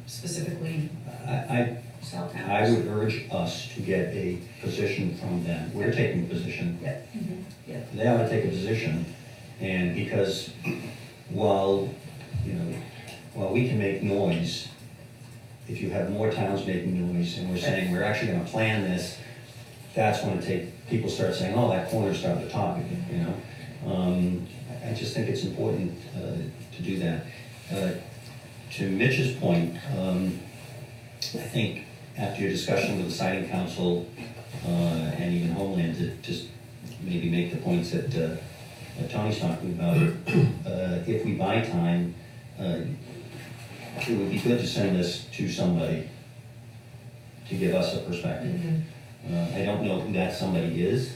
specifically I cell towers. I would urge us to get a position from them. We're taking a position. Yeah. Yeah. They ought to take a position, and because while, you know, while we can make noise, if you have more towns making noise, and we're saying, we're actually gonna plan this, that's when people start saying, oh, that corner's starting to talk again, you know? I just think it's important to do that. To Mitch's point, I think after your discussion with the siting council and even Homeland, to just maybe make the points that Tony's talking about, if we buy time, it would be good to send this to somebody to give us a perspective. I don't know who that somebody is,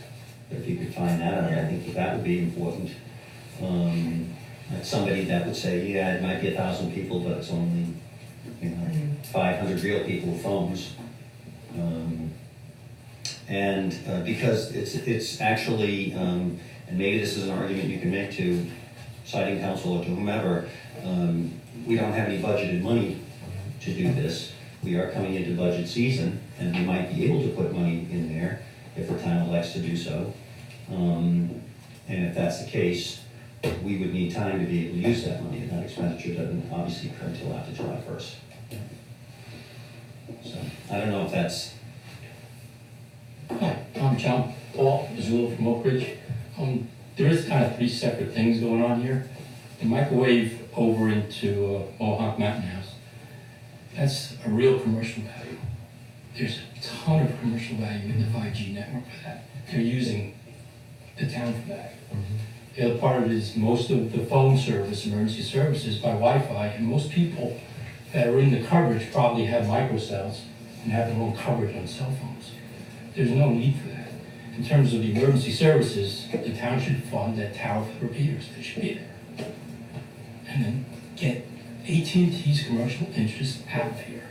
but if you could find that out, I think that would be important. Somebody that would say, yeah, it might be 1,000 people, but it's only, 500 real people with phones. And because it's actually, and maybe this is an argument you can make to siting council or to whomever, we don't have any budgeted money to do this. We are coming into budget season, and we might be able to put money in there if the town elects to do so. And if that's the case, we would need time to be able to use that money, and that expenditure doesn't obviously occur until after July 1st. So, I don't know if that's, Hi, I'm John Paul Zulu from Oak Ridge. There is kind of three separate things going on here. The microwave over into Mohawk Mountain House. That's a real commercial value. There's a ton of commercial value in the 5G network for that. They're using the town for that. The other part of it is most of the phone service, emergency services by Wi-Fi, and most people that are in the coverage probably have microcells and have their own coverage on cell phones. There's no need for that. In terms of the emergency services, the town should fund that tower for the repeaters. They should be there. And then get AT&T's commercial interests out of here.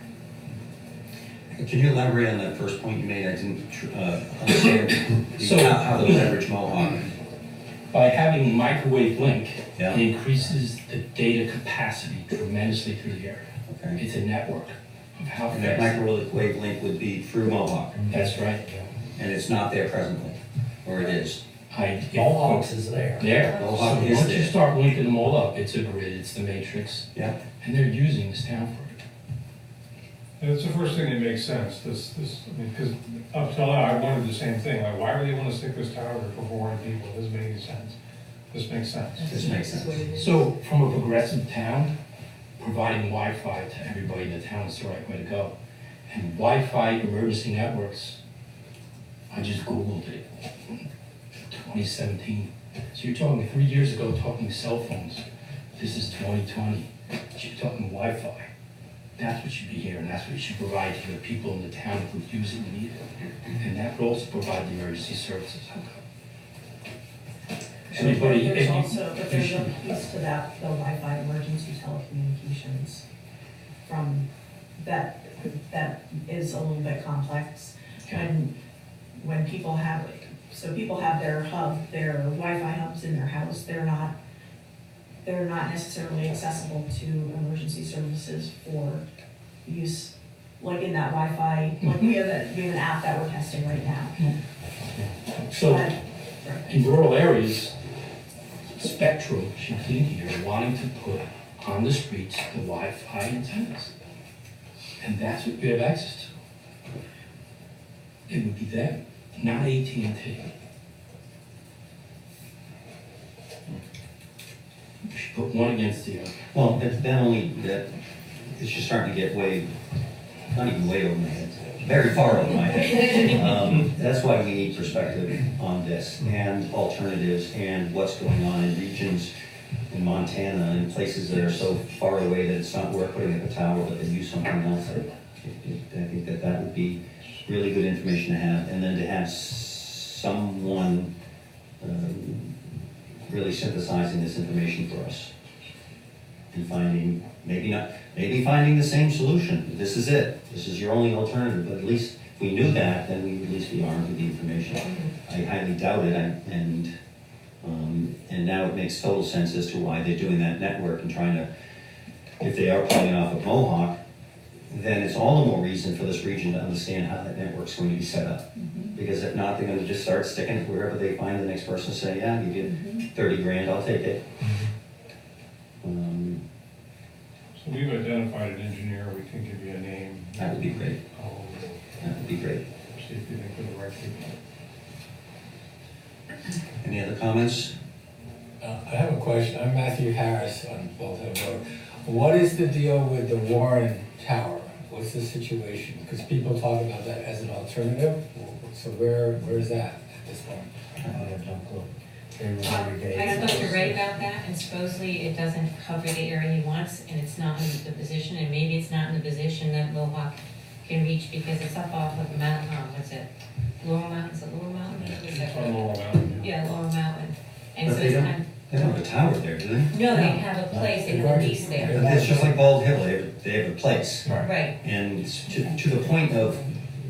Can you elaborate on that first point you made? I didn't understand So- how they leverage Mohawk. By having microwave link, Yeah. it increases the data capacity tremendously through the area. Okay. It's a network of how And that fast. microwave link would be through Mohawk, That's right. and it's not there presently, or it is. Mohawks is there. There. Mohawk So is once you there. start linking them all up, it's a grid, it's the matrix, Yeah. and they're using this town for it. And it's the first thing that makes sense, I mean, because up till now, I wondered the same thing, like, why would they want to stick this tower there for 400 people? It doesn't make any sense. This makes sense. This makes sense. So from a progressive town, providing Wi-Fi to everybody in the town is the right way to go. And Wi-Fi emergency networks, I just Googled it, 2017. So you're talking 3 years ago, talking cell phones. This is 2020. You're talking Wi-Fi. That's what should be here, and that's what you should provide to the people in the town who use it and need it. And that would also provide the emergency services. Anybody, There's if you- also, but there's a piece to that, the Wi-Fi emergency telecommunications from, that is a little bit complex. When people have, so people have their their Wi-Fi hubs in their house, they're not necessarily accessible to emergency services for use, like in that Wi-Fi, like we have an app that we're testing right now. So But- in rural areas, Spectrum should be in here wanting to put on the streets the Wi-Fi antennas. And that's what we have access to. It would be them, not AT&T. You should put one against the other. Well, it's just starting to get way, not even way over my head, very far over my head. That's why we need perspective on this, and alternatives, and what's going on in regions in Montana, and places that are so far away that it's not worth putting up a tower, but they use something else. I think that would be really good information to have, and then to have someone really synthesizing this information for us and finding, maybe finding the same solution. This is it. This is your only alternative. But at least if we knew that, then we would at least be armed with the information. I highly doubt it, and now it makes total sense as to why they're doing that network and trying to, if they are pulling off of Mohawk, then it's all the more reason for this region to understand how that network's going to be set up. Because if not, they're going to just start sticking it wherever they find the next person, say, yeah, I'll give you 30 grand, I'll take it. So we've identified an engineer, we can give you a name. That would be great. That would be great. See if you think we're the right people. Any other comments? I have a question. I'm Matthew Harris on Bald Hill Road. What is the deal with the Warren Tower? What's the situation? Because people talk about that as an alternative. So where's that at this point? I spoke to Ray about that, and supposedly it doesn't cover the area he wants, and it's not in the position, and maybe it's not in the position that Mohawk can reach, because it's up off of the mountain, what's it? Laurel Mountain, is it Laurel Mountain? What's It's that? on Laurel Mountain. Yeah, Laurel Mountain. And But so they it's don't, kind they don't have a tower there, do they? of, no, they have a place, they have a lease there. But it's just like Bald Hill, they have a place. Right, And to the point of,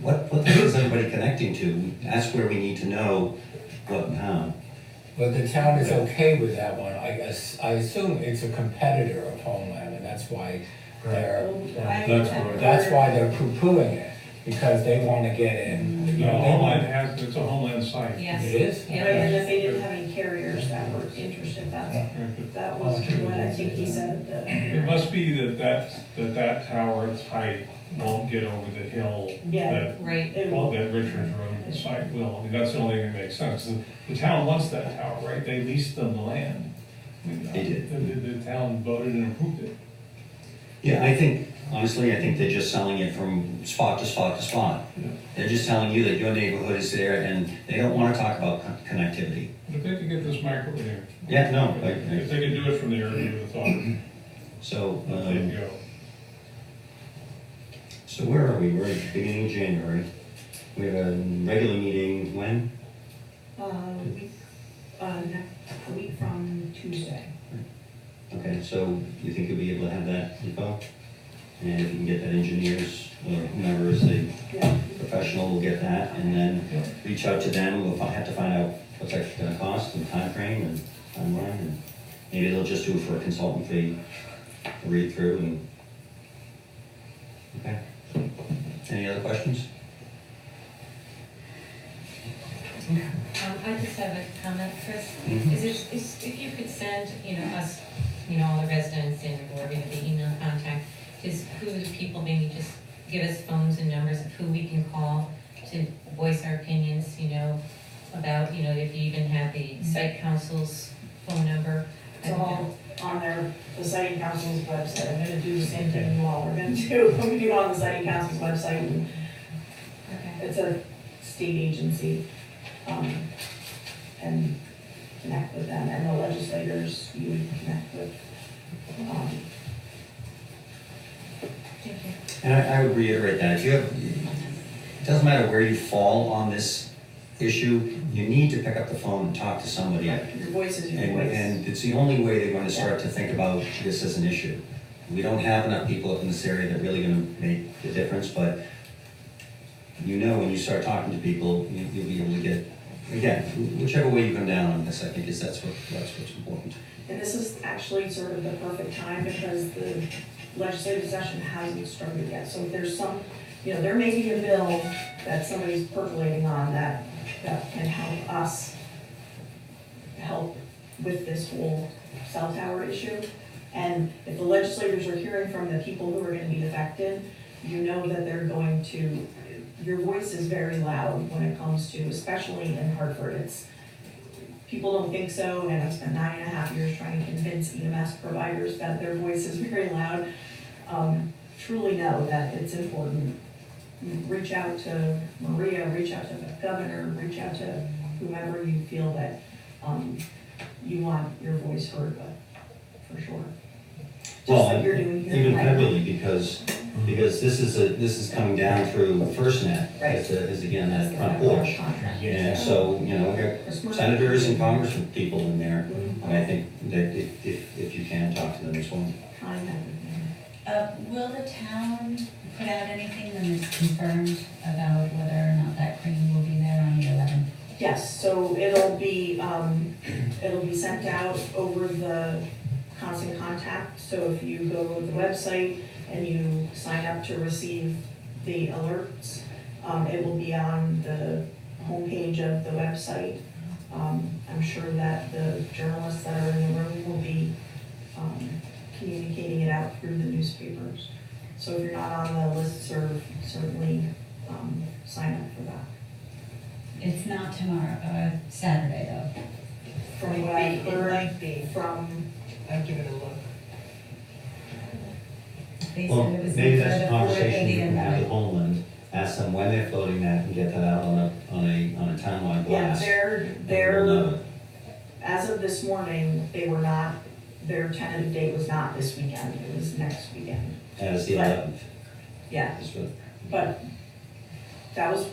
what the heck is everybody connecting to? That's where we need to know what and how. But the town is okay with that one. I assume it's a competitor of Homeland, and that's why they're, that's why they're poo-pooing it, because they want to get in. You No, know, they Homeland want- it's a Homeland site. yes. It is? Yeah. And if they didn't have any carriers that were interested, that was what I think he said. It must be that tower, its height, won't get over the hill. Yeah. That, Right, well, that Richards Road site will. I mean, that's the only thing that makes sense. The town wants that tower, right? They leased them the land. I mean, They did. The town voted and approved it. Yeah, I think honestly, I think they're just selling it from spot to spot to spot. Yeah. They're just telling you that your neighborhood is there, and they don't wanna talk about connectivity. But if they could get this micro there. Yeah, no, If they could do it from there, you would have thought, So, they'd go. so where are we? We're at the beginning of January. We have a regular meeting when? A week from Tuesday. Okay, so you think you'll be able to have that info? And if you can get that engineers, or whomever is the Yeah. professional will get that, and then reach out to them, we'll have to find out what's actually gonna cost, and time frame, and timeline, and maybe they'll just do it for a consultant fee, read through, and, okay. Any other questions? I just have a comment, Chris. Mhm. If you could send, us, all the residents and or maybe the email contact, just who the people, maybe just give us phones and numbers of who we can call to voice our opinions, about, if you even have the site council's phone number. It's all on the siting council's website. I'm gonna do the same thing you all are gonna do. I'm gonna do it on the siting council's website. And Okay. it's a state agency. And connect with them, and the legislators you would connect with. Thank you. And I would reiterate that, if you have, it doesn't matter where you fall on this issue, you need to pick up the phone and talk to somebody. Your voice is your voice. And it's the only way they're going to start to think about this as an issue. We don't have enough people up in this area that are really gonna make the difference, but when you start talking to people, you'll be able to get, again, whichever way you come down on this, I think that's what's important. And this is actually sort of the perfect time because the legislative session hasn't started yet. So if there's some, they're making a bill that somebody's percolating on that can help us help with this whole cell tower issue. And if the legislators are hearing from the people who are gonna be affected, that they're going to, your voice is very loud when it comes to, especially in Hartford. People don't think so, and I've spent 9.5 years trying to convince EMS providers that their voice is very loud. Truly know that it's important. Reach out to Maria, reach out to the governor, reach out to whomever you feel that you want your voice heard, but for sure. Just Well, like you're doing here even tonight. federally, because this is coming down through FirstNet, Right. as again, That's that the front federal porch. contract. And so, we got senators and congressmen people in there, and I think that if you can, talk to them as well. Time everything. Will the town put out anything when it's confirmed about whether or not that crane will be there on the 11th? Yes, so it'll be sent out over the constant contact. So if you go to the website and you sign up to receive the alerts, it will be on the homepage of the website. I'm sure that the journalists that are in the room will be communicating it out through the newspapers. So if you're not on the listserv, certainly sign up for that. It's not tomorrow, Saturday though. From what I've It heard might be. from, I'll give it a look. They Well, said it was maybe for that's the a 4th or conversation the you can have with 11th. Homeland, ask them when they're floating that, and get that out on a townwide yeah, blast. they're, We'll know. as of this morning, they were not, their tentative date was not this weekend, it was next weekend. As the Right. 11th. Yeah, is what- but that was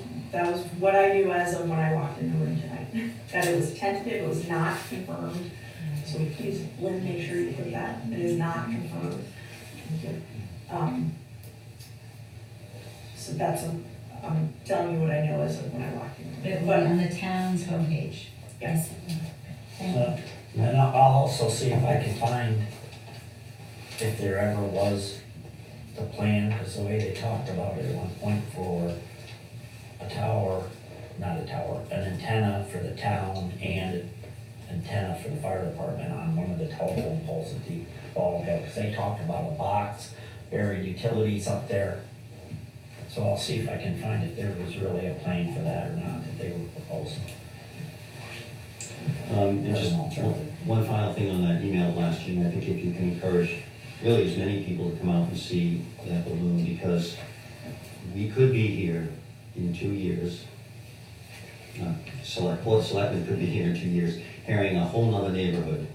what I knew as of when I walked in the room tonight. That it was tentative, it was not confirmed. So please, Lynn, make sure you put that, it is not confirmed. Thank you. So I'm telling you what I know as of when I walked in. But it will But be on the town's homepage. Yes. Thank you. And I'll also see if I can find if there ever was the plan, because the way they talked about it at one point for a tower, not a tower, an antenna for the town and an antenna for the fire department on one of the telephone poles at the ball head, because they talked about a box, buried utilities up there. So I'll see if I can find if there was really a plan for that or not, that they were proposing. And just one final thing on that email last year, I think if you can encourage really as many people to come out and see that balloon, because we could be here in 2 years. Board of Selectmen could be here in 2 years, hearing a whole nother neighborhood.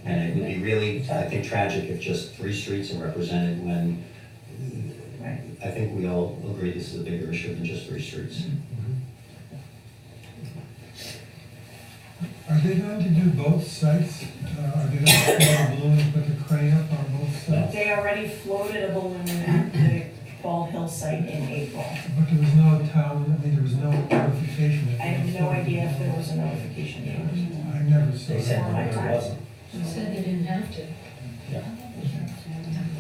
And it would be really, I think, tragic if just 3 streets are represented when Right. I think we all agree this is a bigger issue than just 3 streets. Are they going to do both sites? Are they going to float a balloon and put the crane up on both sites? They already floated a balloon at the Ball Hill site in April. But there was no town, I mean, there was no notification. that I have they no floated. idea if there was a notification yet. I never saw They said that. there wasn't. He said they didn't have to.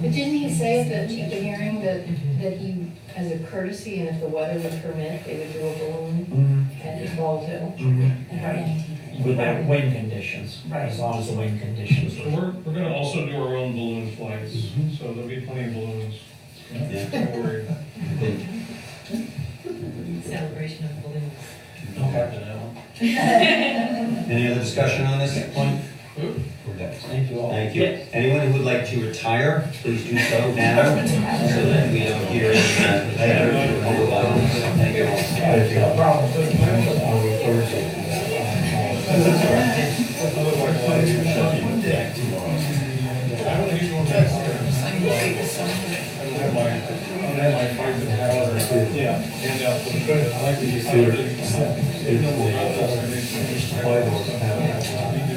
But didn't he say at the hearing that he, as a courtesy, and if the weather would permit, they would do a balloon at his Ball Hill? Right. With the wind conditions, as long as the wind conditions So were. we're gonna also do our own balloon flights, so there'll be plenty of balloons. Yeah. Don't worry. Celebration of balloons. Any other discussion on this point? Thank you all. Thank you. Anyone who would like to retire, please do so now, so that we don't hear any Thank you all. No problem.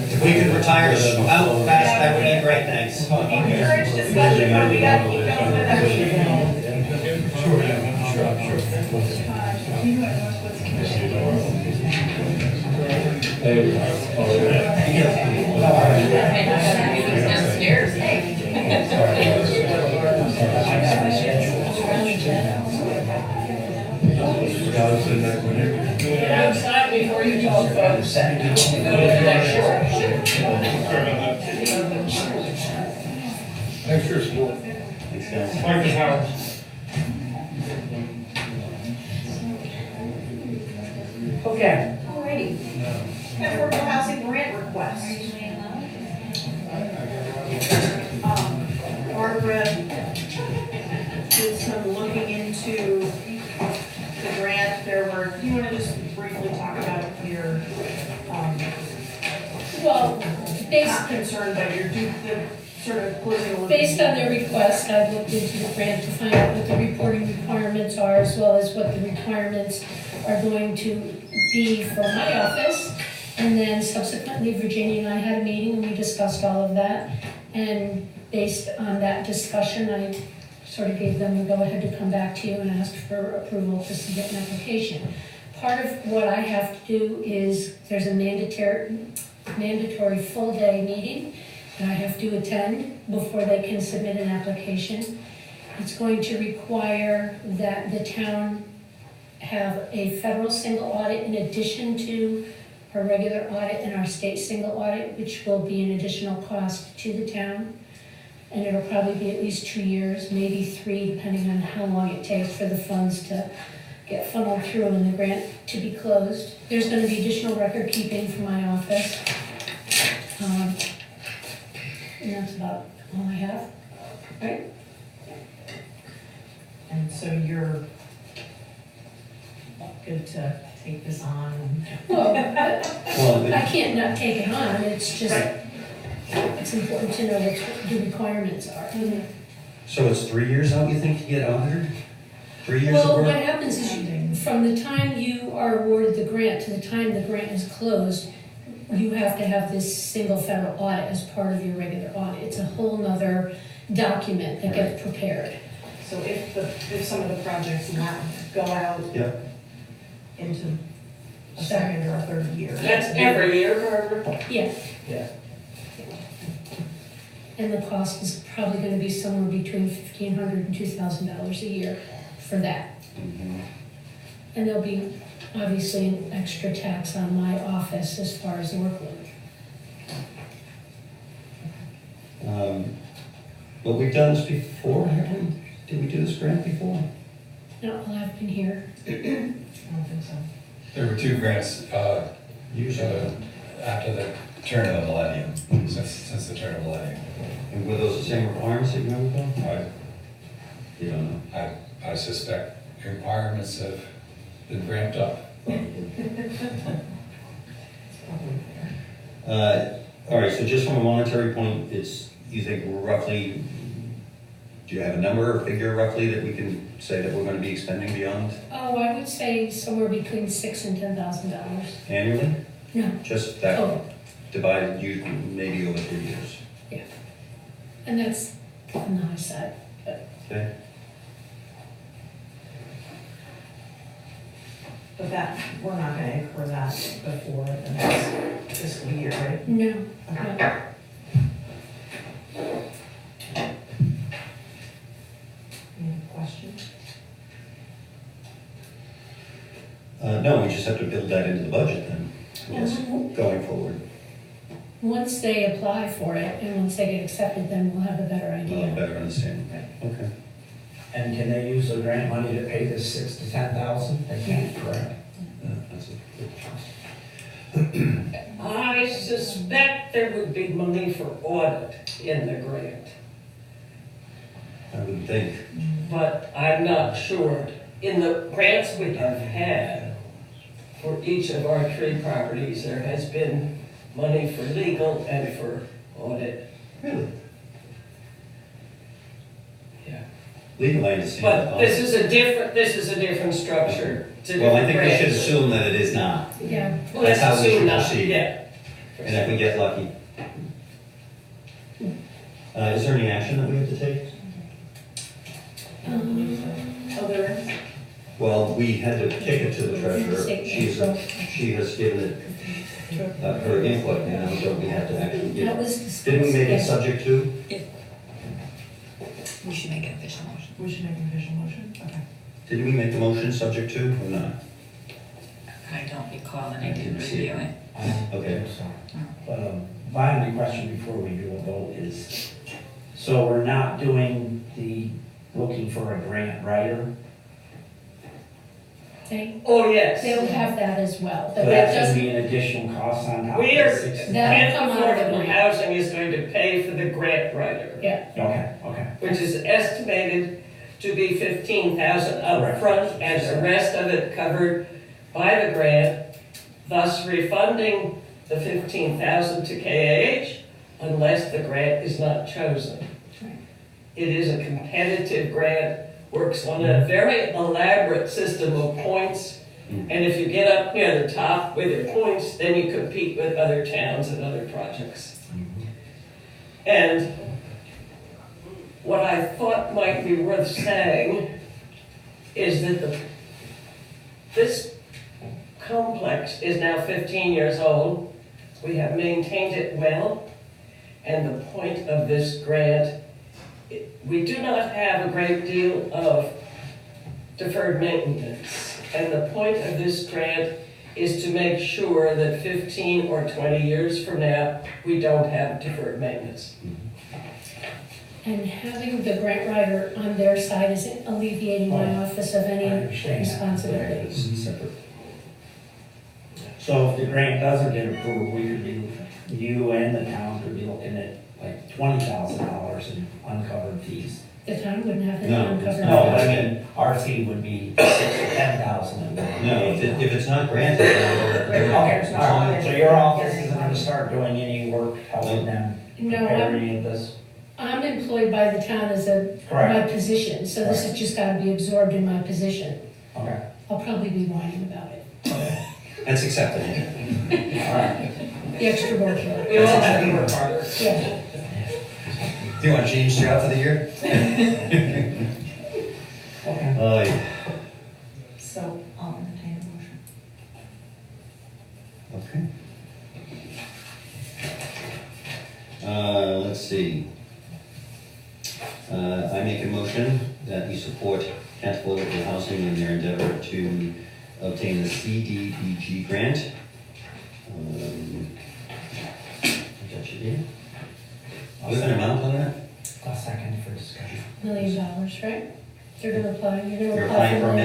If we could retire out fast, that would be great, thanks. Encourage discussion, but we gotta keep going with everything. Downstairs, Outside before you talk, folks. Thanks for your support. Thanks, guys. Mike is Howard. Okay. Alrighty. Affordable housing grant request. Barbara did some looking into the grant. Do you want to just briefly talk about your, Well, not based, concerned, but the sort of closing a loop? based on their request, I've looked into the grant to find out what the reporting requirements are, as well as what the requirements are going to be for my office. And then subsequently, Virginia and I had a meeting and we discussed all of that. And based on that discussion, I sort of gave them the go-ahead to come back to you and ask for approval to submit an application. Part of what I have to do is, there's a mandatory full-day meeting that I have to attend before they can submit an application. It's going to require that the town have a federal single audit in addition to our regular audit and our state single audit, which will be an additional cost to the town. And it'll probably be at least 2 years, maybe 3, depending on how long it takes for the funds to get funneled through and the grant to be closed. There's gonna be additional record keeping for my office. And that's about all I have, right? And so you're good to take this on? Well, Well, I can't not take it on, it's just, it's important to know what the requirements are. so it's 3 years out, you think, to get audited? 3 years of Well, what work? happens is from the time you are awarded the grant to the time the grant is closed, you have to have this single federal audit as part of your regular audit. It's a whole nother document that gets prepared. So if some of the projects not go out Yep. into a second or a third year? That's every year, Barbara? Yeah. Yeah. And the cost is probably gonna be somewhere between $1,500 and $2,000 a year for that. And there'll be obviously an extra tax on my office as far as the workload. But we've done this before, haven't we? Did we do this grant before? Not while I've been here. I don't think so. There were 2 grants, Usually. after the turn of the millennium, since the turn of the millennium. And were those the same requirements that you remember, Bill? You don't know? I suspect requirements have been ramped up. All right, so just from a monetary point, you think roughly, do you have a number or figure roughly that we can say that we're gonna be expending beyond Oh, I would say somewhere between $6,000 and $10,000. annually? No, Just that oh, divided maybe over 3 years, and that's on the high side. okay? But that, we're not gonna incur that before the next fiscal year, right? No, Okay. no. Any questions? No, we just have to build that into the budget then, yes, going forward. Once they apply for it and once they get accepted, then we'll have a better I'll idea. better understand. Okay. And can they use the grant money to pay this 6,000 to 10,000? They can't, correct? That's a good question. I suspect there would be money for audit in the grant, I would think. but I'm not sure. In the grants we have had for each of our 3 properties, there has been money for legal and for audit. Really? Yeah. Legal, I understand. But this is a different structure. It's a Well, I different think we should grant. assume that it is not, Yeah. Well, that's how we assume should not, proceed. yeah. and if we get lucky. Is there any action that we have to take? Other, Well, we had to kick it to the treasurer. She has given it her input, and so we had to actually That give. was. Didn't we make it yeah. subject to? We should make an official motion. we should make an official motion, okay. Did we make the motion subject to or not? I don't recall, and I I didn't didn't see review it. I don't Okay. think so. My only question before we do a vote is, so we're not doing looking for a grant writer? Oh, yes. They'll have that as well. So But that that's gonna doesn't, be an additional cost on top of We the are, 6,000? That'll come out of the Affordable grant. Housing is going to pay for the grant writer, Okay. which is estimated to be 15,000 up Correct. front and the rest of it covered by the grant, thus refunding the 15,000 to KAH unless the grant is not chosen. Right. It is a competitive grant, works on a very elaborate system of points. And if you get up near the top with your points, then you compete with other towns and other projects. And what I thought might be worth saying is that this complex is now 15 years old. We have maintained it well. And the point of this grant, we do not have a great deal of deferred maintenance. And the point of this grant is to make sure that 15 or 20 years from now, we don't have deferred maintenance. and having the grant writer on their side is alleviating my office of I any understand that. responsibility. It's separate. So if the grant doesn't get approved, we could be, you and the town could be looking at like $20,000 in uncovered fees. The town wouldn't have any No, uncovered. No, costs. I mean, our fee would be 6,000 to 10,000. No, if it's not granted, then Okay, all right, so your office isn't gonna start doing any work helping them No, prepare I'm- any of this? I'm employed by the town as my Correct. position, so this has just gotta be absorbed in my position. Okay, I'll probably be whining about it. that's acceptable. all right. The extra workload. We all have to work harder. Yeah. Do you want to change throughout for the year? Okay. Yeah. So I'll entertain a motion. Okay. Let's see. I make a motion that we support Kent Affordable Housing in their endeavor to obtain the CDBG grant. That should be it. What's the amount on that? A second for discussion. $1 million, right? They're gonna apply, you're You're gonna apply applying for for $1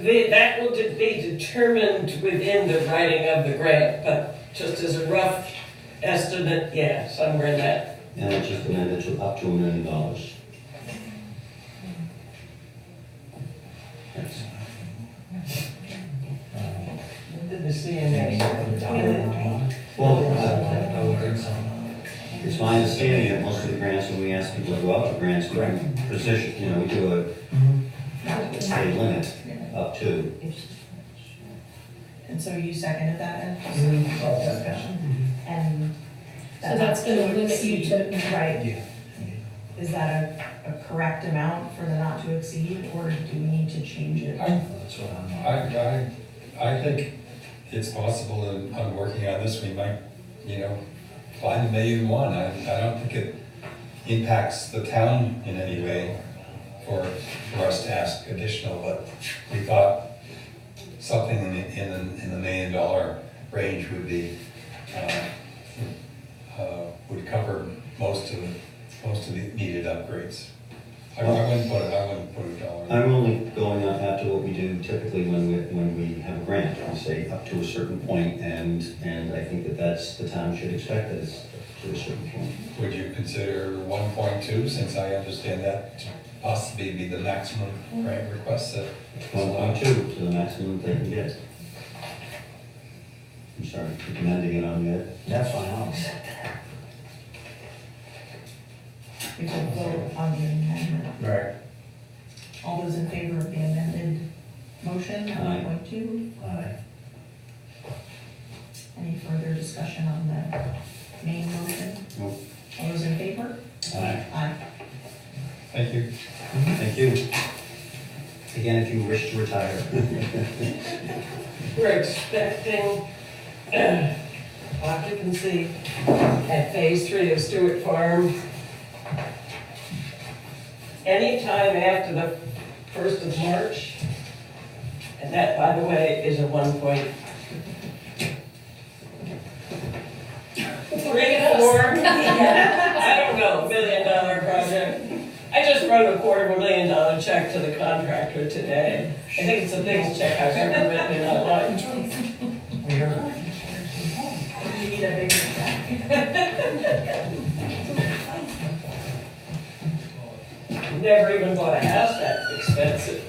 million? That will be determined within the writing of the grant, but just as a rough estimate, yeah, somewhere in that. And it's just amended to up to $1 million. Yes. Did the CNA? Well, it's my understanding that most of the grants, when we ask people to go out for grants, we can position, we do a limit up to. And so you seconded that, and discussion, and. So that's gonna limit you to. Right. Is that a correct amount for the not to exceed, or do we need to change it? I think it's possible, and I'm working on this, we might, find $1.1 million. I don't think it impacts the town in any way for us to ask additional, but we thought something in the $1 million range would be, would cover most of the needed upgrades. I wouldn't put a dollar. I'm only going on after what we do typically when we have a grant. We say up to a certain point, and I think that's the town should expect it is to a certain point. Would you consider 1.2, since I understand that to possibly be the maximum grant request that? 1.2 to the maximum they can get. I'm sorry, recommending it on yet. That's fine, I'll accept that. We can vote on the amendment. Right. All those in favor of the amended motion, Aye. 1.2? Aye. Any further discussion on the main motion? No. All those in favor? Aye. Aye. Thank you. Thank you. Again, if you wish to retire. We're expecting occupancy at phase 3 of Stewart Farm anytime after the 1st of March. And that, by the way, is a 1.34. I don't know, $1 million project. I just wrote a $250,000 check to the contractor today. I think it's the biggest check I've ever written in my life. You need a bigger check. Never even bought a house that expensive.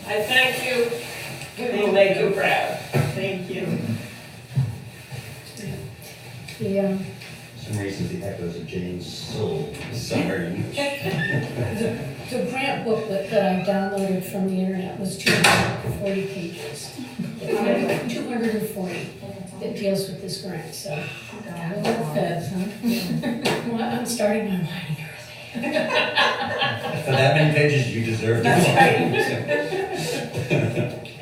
I thank you. We'll make you proud. Thank you. The, For some reason, the echoes of Jane's soul somewhere in the grant booklet that I downloaded from the internet was 240 pages. 240 that deals with this grant, so. Well, I'm starting my writing early. For that many pages, you deserve to. That's right.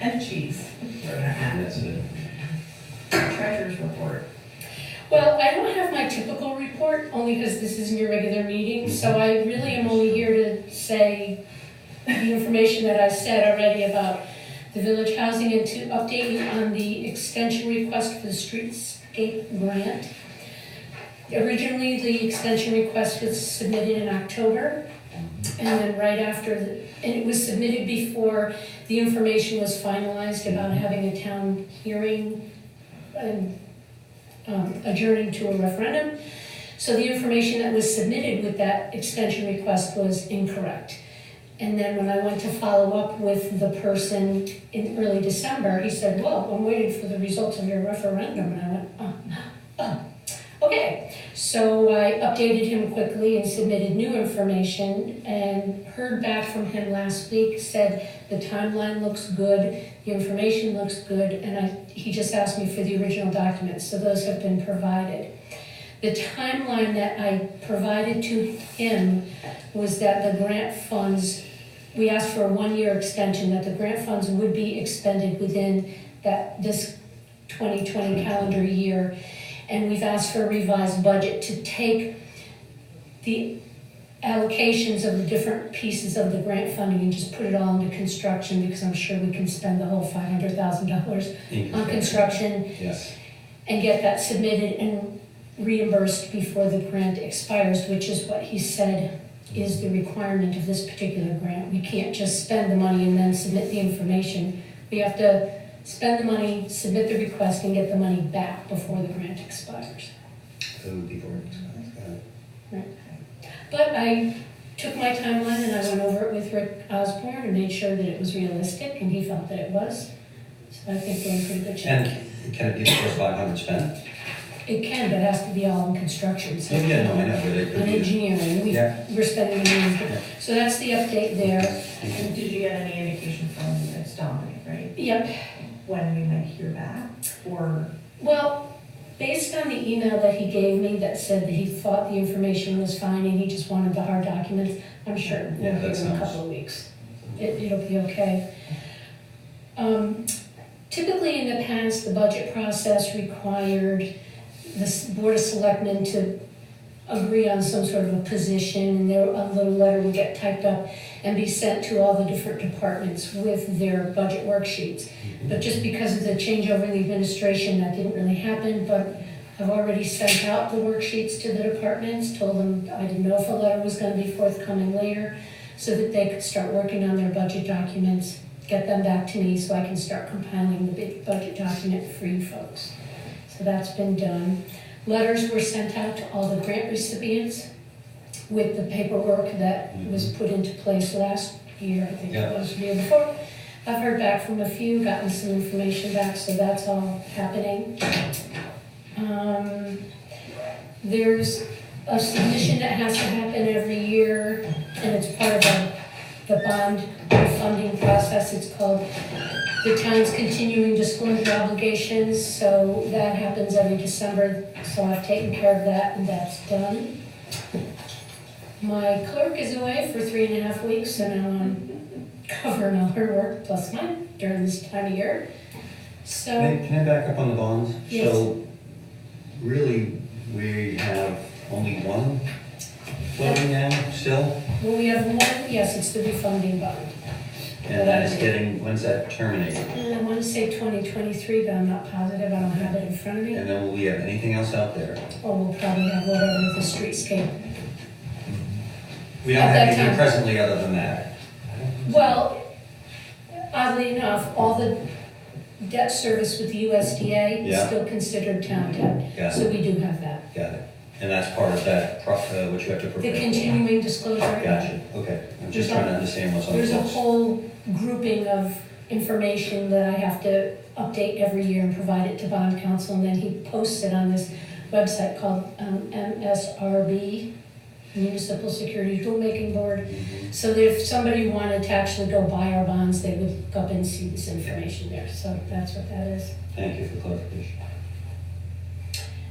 And cheese. That's it. Treasurer's report. Well, I don't have my typical report, only because this isn't your regular meeting, so I really am only here to say the information that I said already about the village housing and to update you on the extension request for the streetscape grant. Originally, the extension request was submitted in October, and then right after, and it was submitted before the information was finalized about having a town hearing and adjourning to a referendum. So the information that was submitted with that extension request was incorrect. And then when I went to follow up with the person in early December, he said, well, I'm waiting for the results of your referendum. And I went, oh. Okay. So I updated him quickly and submitted new information and heard back from him last week, said the timeline looks good, the information looks good, and he just asked me for the original documents, so those have been provided. The timeline that I provided to him was that the grant funds, we asked for a 1-year extension, that the grant funds would be expended within this 2020 calendar year. And we've asked for a revised budget to take the allocations of the different pieces of the grant funding and just put it all into construction, because I'm sure we can spend the whole $500,000 on construction. Yes. And get that submitted and reimbursed before the grant expires, which is what he said is the requirement of this particular grant. We can't just spend the money and then submit the information. We have to spend the money, submit the request, and get the money back before the grant expires. Before it expires, got it. Right. But I took my timeline and I went over it with Rick Osborne and made sure that it was realistic, and he felt that it was. So I think we're in pretty good shape. And can it be the first 500 spent? It can, but it has to be all in construction, so. Yeah, no, I know, but it could And be. engineering, Yeah. we're spending money. So that's the update there. And did you get any indication from, it's Dominic, right? Yep. When we might hear back, or? Well, based on the email that he gave me that said that he thought the information was fine and he just wanted the hard documents, I'm sure we'll Yeah, hear that in a sounds- couple of weeks. It'll be okay. Typically in the past, the budget process required the Board of Selectmen to agree on some sort of a position, and there, a little letter would get typed up and be sent to all the different departments with their budget worksheets. But just because of the changeover in the administration, that didn't really happen, but I've already sent out the worksheets to the departments, told them I didn't know if a letter was gonna be forthcoming later, so that they could start working on their budget documents, get them back to me so I can start compiling the big budget document for you folks. So that's been done. Letters were sent out to all the grant recipients with the paperwork that was put into place last year, I think it was the year before. I've heard back from a few, gotten some information back, so that's all happening. There's a submission that has to happen every year, and it's part of the bond funding process. It's called the town's continuing disclosure obligations, so that happens every December, so I've taken care of that, and that's done. My clerk is away for 3.5 weeks, so now I'm covering all her work plus mine during this time of year. So, Can I back up on the bonds? Yes. So really, we have only one floating now still? well, we have one, yes, it's the refunding bond. And that is getting, when's that terminated? I want to say 2023, but I'm not positive, I don't have it in front of me. And then will we have anything else out there? Or we'll probably have whatever the streetscape. We don't At have that anything time. presently other than that. Well, oddly enough, all the debt service with the USDA is Yeah. still considered town debt. Got So it. we do have that. Got it. And that's part of that, what you have to The prepare for? continuing disclosure. Gotcha, okay. I'm just trying to understand what's on the There's a books. whole grouping of information that I have to update every year and provide it to bond counsel, and then he posts it on this website called MSRB, Municipal Securities Rulemaking Board. So that if somebody wanted to actually go buy our bonds, they would look up and see this information there. So that's what that is. Thank you for clarification.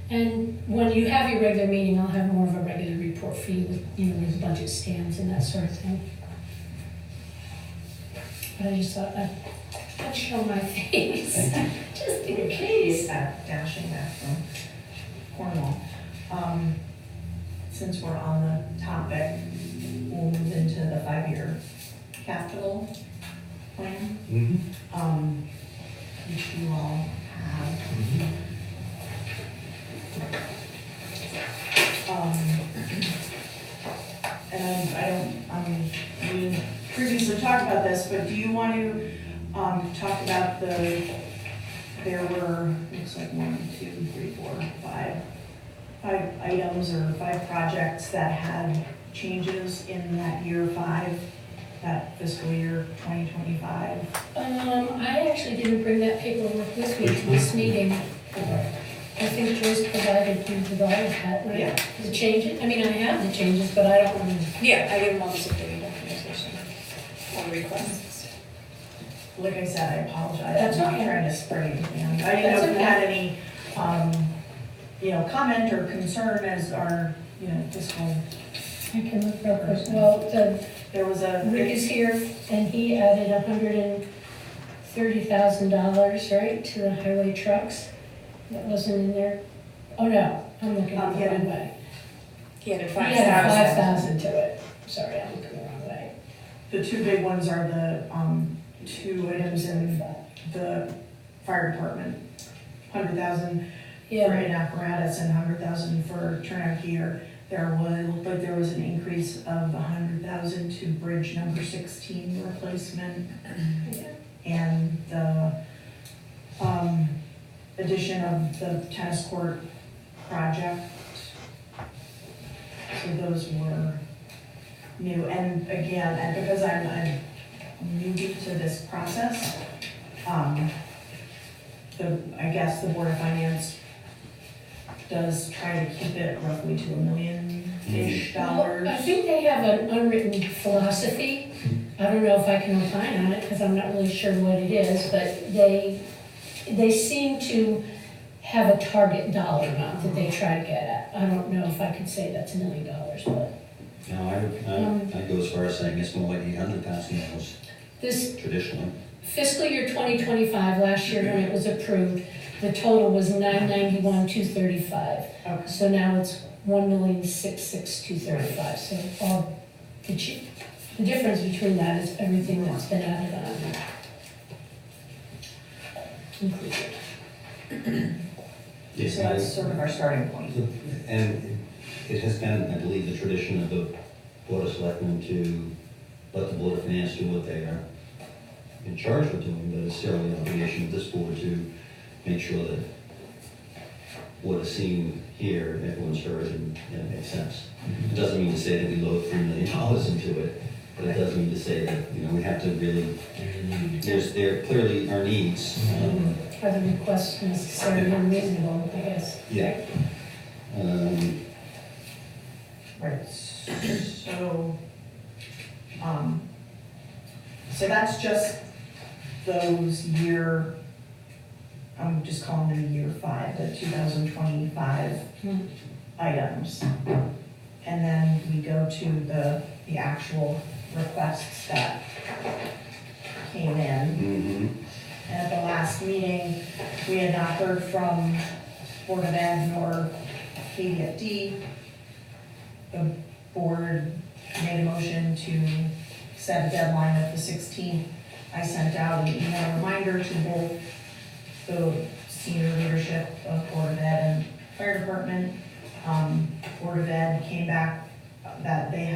And when you have your regular meeting, I'll have more of a regular report for you with, where the budget stands and that sort of thing. But I just thought I'd show my face, just in case. Dashing back from Cornwall. Since we're on the topic, we'll move into the 5-year capital plan, which you all have. And we previously talked about this, but do you want to, talk about there were, looks like 1, 2, 3, 4, 5 items or 5 projects that had changes in that year 5, that fiscal year 2025? I actually didn't bring that paperwork with me to this meeting. I think Joyce provided you with all of that, right? Yeah. The changes, I mean, I have the changes, but I don't remember. Yeah, I gave them all the supporting documentation, all the requests. Like I said, I apologize. That's I'm not okay. trying to spray anything. I didn't know if you had any, comment or concern as our, fiscal. I can look real quick. Well, There was a. Rick is here, and he added $130,000, right, to the highway trucks. That wasn't in there. Oh, no, I'm looking at the Yeah. wrong way. He added He 5,000. added 5,000 to it. Sorry, I'm looking the wrong way. The 2 big ones are the, 2 items in the fire department. 100,000 Yeah. an apparatus and 100,000 for turnout gear. Looked like there was an increase of 100,000 to bridge number 16 replacement. And the addition of the tennis court project. So those were new, and again, and because I'm newbie to this process, I guess the Board of Finance does try to keep it roughly to $1 million-ish dollars. I think they have an unwritten philosophy. I don't know if I can opine on it, because I'm not really sure what it is, but they seem to have a target dollar amount that they try to get at. I don't know if I could say that's $1 million, but. No, I'd go as far as saying it's more like $800,000 This traditionally. fiscal year 2025, last year when it was approved, the total was $991,235. Okay. So now it's $1,662,35. So all the difference between that is everything that's been added on. Included. Yes, So that's sort of our starting point. And it has been, I believe, the tradition of the Board of Selectmen to let the Board of Finance do what they are in charge of doing, but it's still the obligation of this board to make sure that what is seen here, everyone's heard, and it makes sense. It doesn't mean to say that we load $3 million into it, but it does mean to say that, we have to really, there clearly are needs. Are the requests necessarily unreasonable, I guess? Yeah. Right, so, so that's just those I'm just calling them year 5, the 2025 items. And then we go to the actual requests that came in. And at the last meeting, we had not heard from Board of Ed nor KDFD. The board made a motion to set a deadline of the 16th. I sent out an email reminder to both the senior leadership of Board of Ed and Fire Department. Board of Ed came back that they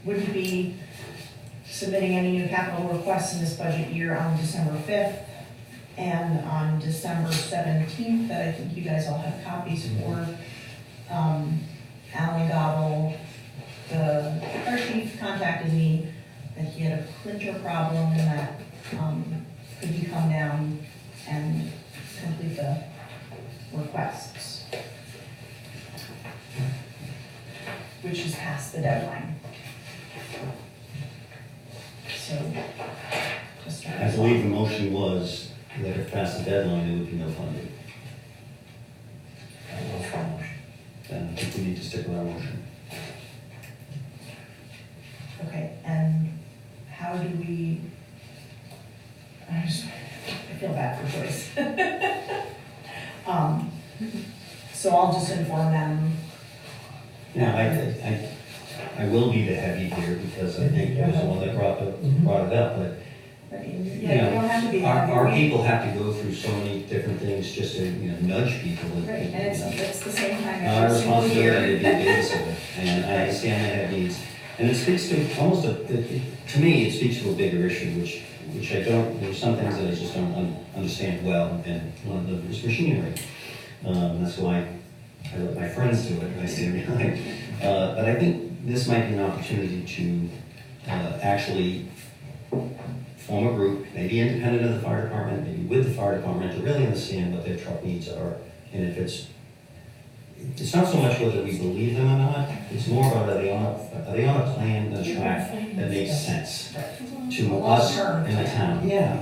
wouldn't be submitting any new capital requests in this budget year on December 5th. And on December 17th, that I think you guys all have copies for, Alan Gobble, the fire chief, contacted me that he had a printer problem and that could he come down and complete the requests, which is past the deadline. So, just I believe the motion was that if past the deadline, there would be no funding. Then I think we need to stick with our motion. Okay, and how do we, I feel bad for Joyce. So I'll just inform them. Yeah, I will be the heavy here because I think it was the one that brought it up, but I mean, you don't have to be. our people have to go through so many different things just to, nudge people. Right, and it's the same time Our every single responsibility to year. be a babysitter, and I understand they have needs. And it speaks to almost to me, it speaks to a bigger issue, which I don't, there's some things that I just don't understand well, and one of them is machinery. That's why I let my friends do it, and I stand behind. But I think this might be an opportunity to actually form a group, maybe independent of the fire department, maybe with the fire department, to really understand what their truck needs are, and if it's not so much whether we believe them or not, it's more about are they on a plan, a track that makes sense to us in the town. Yeah,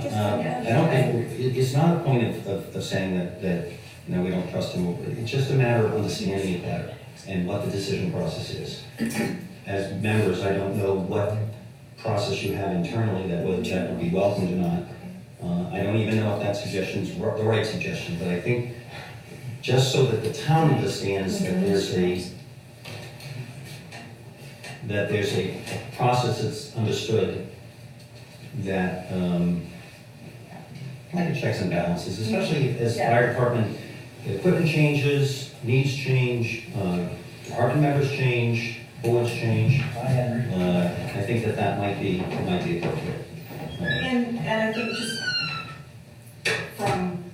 I don't think, it's not a point of saying that we don't trust them. It's just a matter of understanding it better and what the decision process is. As members, I don't know what process you have internally that would be welcomed or not. I don't even know if that suggestion's the right suggestion, but I think just so that the town understands that there's a process that's understood, that like checks and balances, especially as fire department the equipment changes, needs change, department members change, boards change. I think that might be appropriate. And I think just from,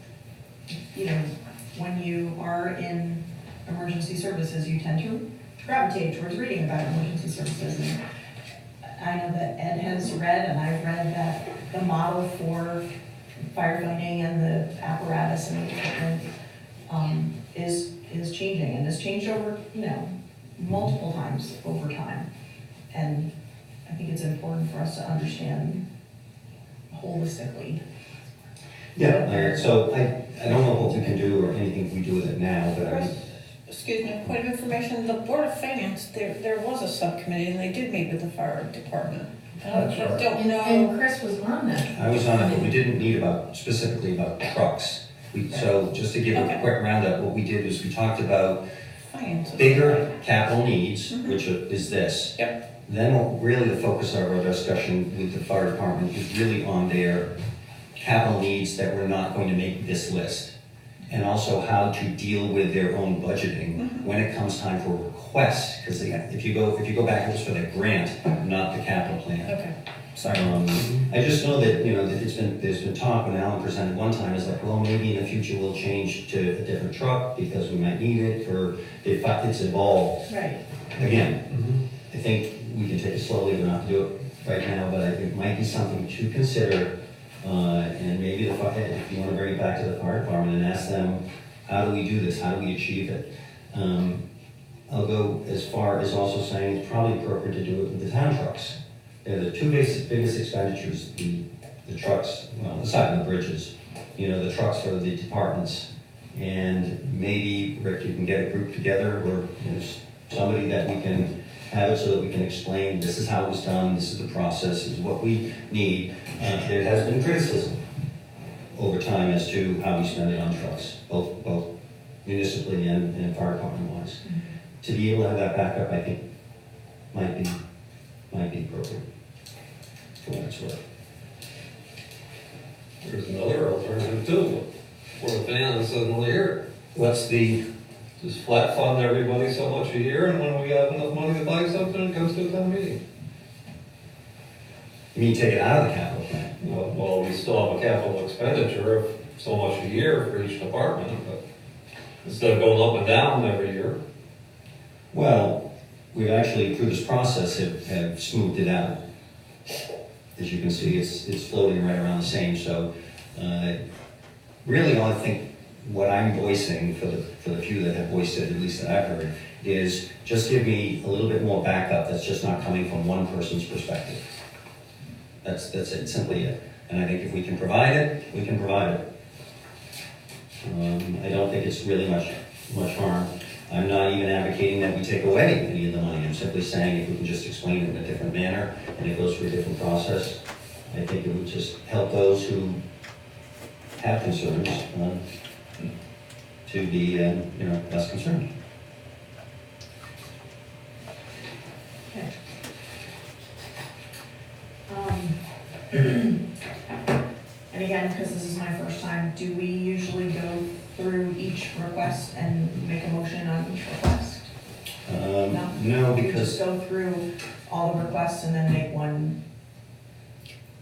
when you are in emergency services, you tend to gravitate towards reading about emergency services. And I know that Ed has read, and I've read, that the model for firefighting and the apparatus and the equipment is changing, and has changed over, multiple times over time. And I think it's important for us to understand holistically. Yeah, so I don't know what we can do or anything we do with it now, but Excuse me, point of information, the Board of Finance, there was a subcommittee and they did meet with the fire department. That's right. Don't know. And Chris was on that. I was on it, but we didn't meet specifically about trucks. So just to give a quick roundup, what we did was we talked about Finance. bigger capital needs, which is this. Yep. Then really the focus of our discussion with the fire department is really on their capital needs that we're not going to make this list. And also how to deal with their own budgeting when it comes time for requests. Because if you go back, it was for the grant, not the capital plan. Okay, sorry. I just know that, that there's been talk, when Alan presented one time, is like, well, maybe in the future we'll change to a different truck because we might need it, or it's evolved. Right. Again, I think we can take it slowly, we don't have to do it right now, but I think it might be something to consider. And maybe if you want to bring it back to the fire department and ask them, how do we do this? How do we achieve it? I'll go as far as also saying it's probably appropriate to do it with the town trucks. They're the two biggest expenditures, the trucks, well, aside from the bridges, the trucks for the departments. And maybe, Rick, you can get a group together, or somebody that we can have it so that we can explain, this is how it was done, this is the process, this is what we need. There has been criticism over time as to how we spend it on trucks, both municipally and fire department wise. To be able to have that backup, I think, might be appropriate for what it's worth. There's another alternative too, for the finance doesn't really hear it. What's the? Just flat fund everybody so much a year, and when we have enough money to buy something, it goes to a town meeting. You mean take it out of the capital plan? Well, we still have a capital expenditure of so much a year for each department, but instead of going up and down every year. Well, we've actually, through this process, have smoothed it out. As you can see, it's floating right around the same. So, really, I think what I'm voicing for the few that have voiced it, at least that I've heard, is just give me a little bit more backup that's just not coming from one person's perspective. That's it, simply it. And I think if we can provide it, we can provide it. I don't think it's really much harm. I'm not even advocating that we take away any of the money. I'm simply saying if we can just explain it in a different manner and it goes through a different process, I think it would just help those who have concerns to be less concerned. Okay. And again, because this is my first time, do we usually go through each request and make a motion on each request? No, We because just go through all the requests and then make one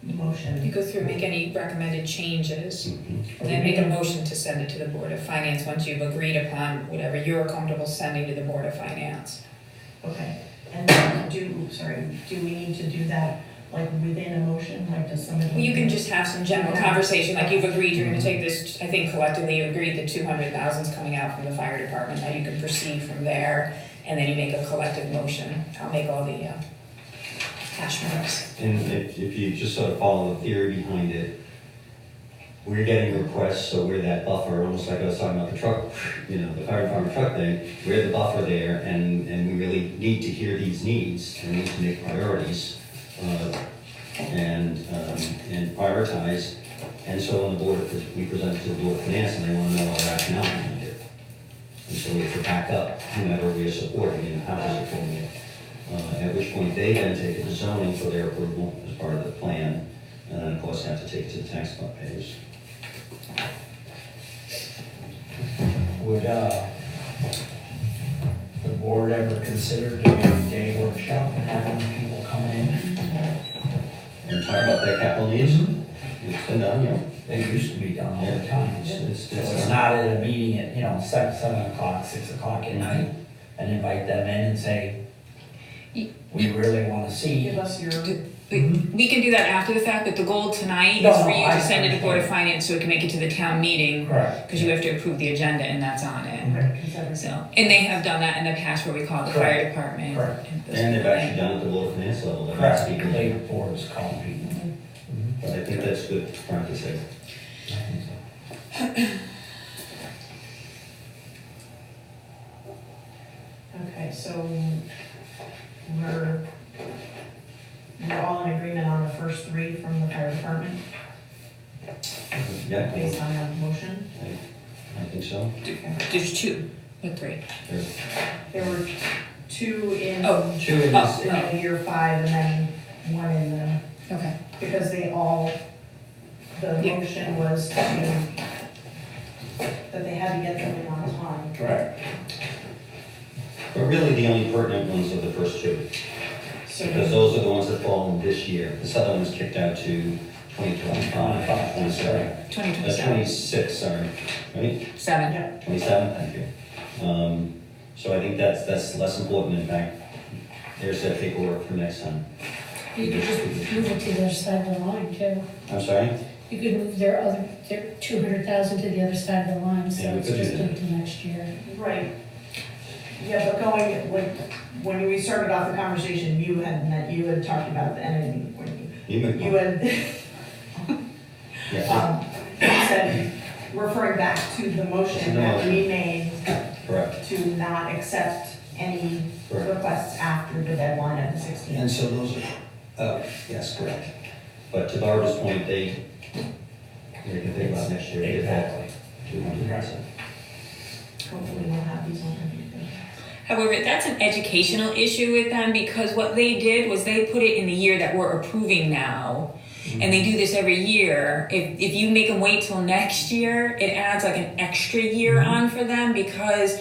motion? You go through, make any recommended changes, and then make a motion to send it to the Board of Finance once you've agreed upon whatever you're comfortable sending to the Board of Finance. Okay, and then do we need to do that like within a motion, like does somebody? Well, you can just have some general conversation, like you've agreed you're gonna take this, I think collectively you agreed that 200,000 is coming out from the fire department, now you can proceed from there, and then you make a collective motion. I'll make all the hash marks. And if you just sort of follow the theory behind it, we're getting requests, so we're that buffer, almost like I was talking about the truck, the fire department truck thing, we're the buffer there, and we really need to hear these needs, and need to make priorities, and prioritize. And so on the board, we present it to the Board of Finance, and they want to know our rationale behind it. And so we have to back up whomever we are supporting and how we're supporting it. At which point they then take it to zoning for their approval as part of the plan, and then of course have to take it to the tax payers. Would, the board ever consider doing a day workshop and having people come in? And talk about their capital needs. It's been done, you know. It used to be done all the time. It's not at a meeting at, 7 o'clock, 6 o'clock at night, and invite them in and say, we really want to see. Give us your. We can do that after the fact, but the goal tonight No, is for no, you I to send it to Board of understand. Finance so it can make it to the town meeting. Correct. Because you have to approve the agenda and that's on it. Right. So, and they have done that in the past where we call the fire Correct. department. Correct. And they've actually done it at the Board of Finance level. They've Correct, asked people. labor boards call people. But I think that's good practice. Okay, so we're all in agreement on the first three from the fire department Yeah, based on that motion? I think so. There's two, or three. There were two in. Oh, two in this- In the year 5 and then one in the, Okay. because they all, the Yeah. motion was that they had to get them in on time. Correct. But really, the only pertinent ones are the first two, So because those are the ones that fall in this year. This other one's kicked out to 2025, 27. 2027. 26, sorry, right? 7. Yeah. 27, thank you. So I think that's less important, in fact. There's that paperwork for next time. You could just move it to the other side of the line too. I'm sorry? You could move their 200,000 to the other side of the line, so Yeah, we it's could do just that. into next year. Right. Yeah, but when we started off the conversation, you had talked about the entity, You make you one. had, Yeah, you said, referring back to the motion that we made correct. to not accept any Correct. requests after the deadline of the 16th. And so those are, yes, correct. But to Barbara's point, they can think about next year, get that 200%. Hopefully we'll have these on review. However, that's an educational issue with them because what they did was they put it in the year that we're approving now. And they do this every year. If you make them wait till next year, it adds like an extra year on for them because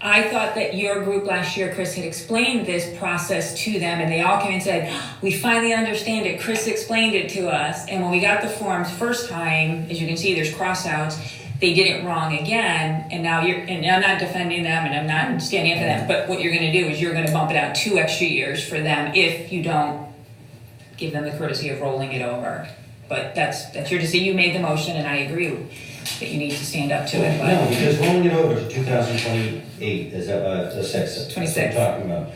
I thought that your group last year, Chris, had explained this process to them and they all came and said, we finally understand it. Chris explained it to us. And when we got the forms first time, as you can see, there's crossouts. They did it wrong again, and now and I'm not defending them and I'm not standing up for them, but what you're gonna do is you're gonna bump it out 2 extra years for them if you don't give them the courtesy of rolling it over. But that's your decision, you made the motion and I agree that you need to stand up to it, No, but. because rolling it over to 2028, is that, the 6th? 26. I'm talking about.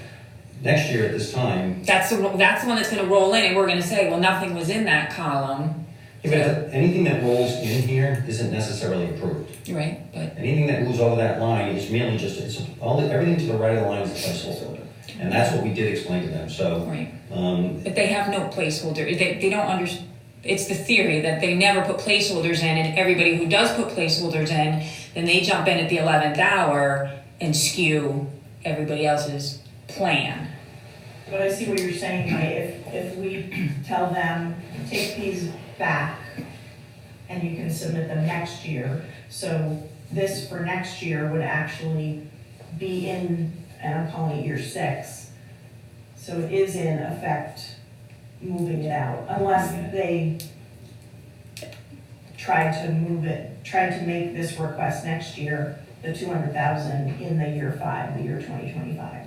Next year at this time, That's the one that's gonna roll in and we're gonna say, well, nothing was in that column. because anything that rolls in here isn't necessarily approved. Right, but, Anything that moves over that line is merely just, everything to the right of the line is a placeholder. And that's what we did explain to them, so. right, But they have no placeholder, they don't it's the theory that they never put placeholders in and everybody who does put placeholders in, then they jump in at the 11th hour and skew everybody else's plan. But I see what you're saying, Mike, if we tell them, take these back and you can submit them next year. So this for next year would actually be in, and I'm calling it year 6. So it is in effect moving it out, unless they try to make this request next year, the 200,000 in the year 5, the year 2025.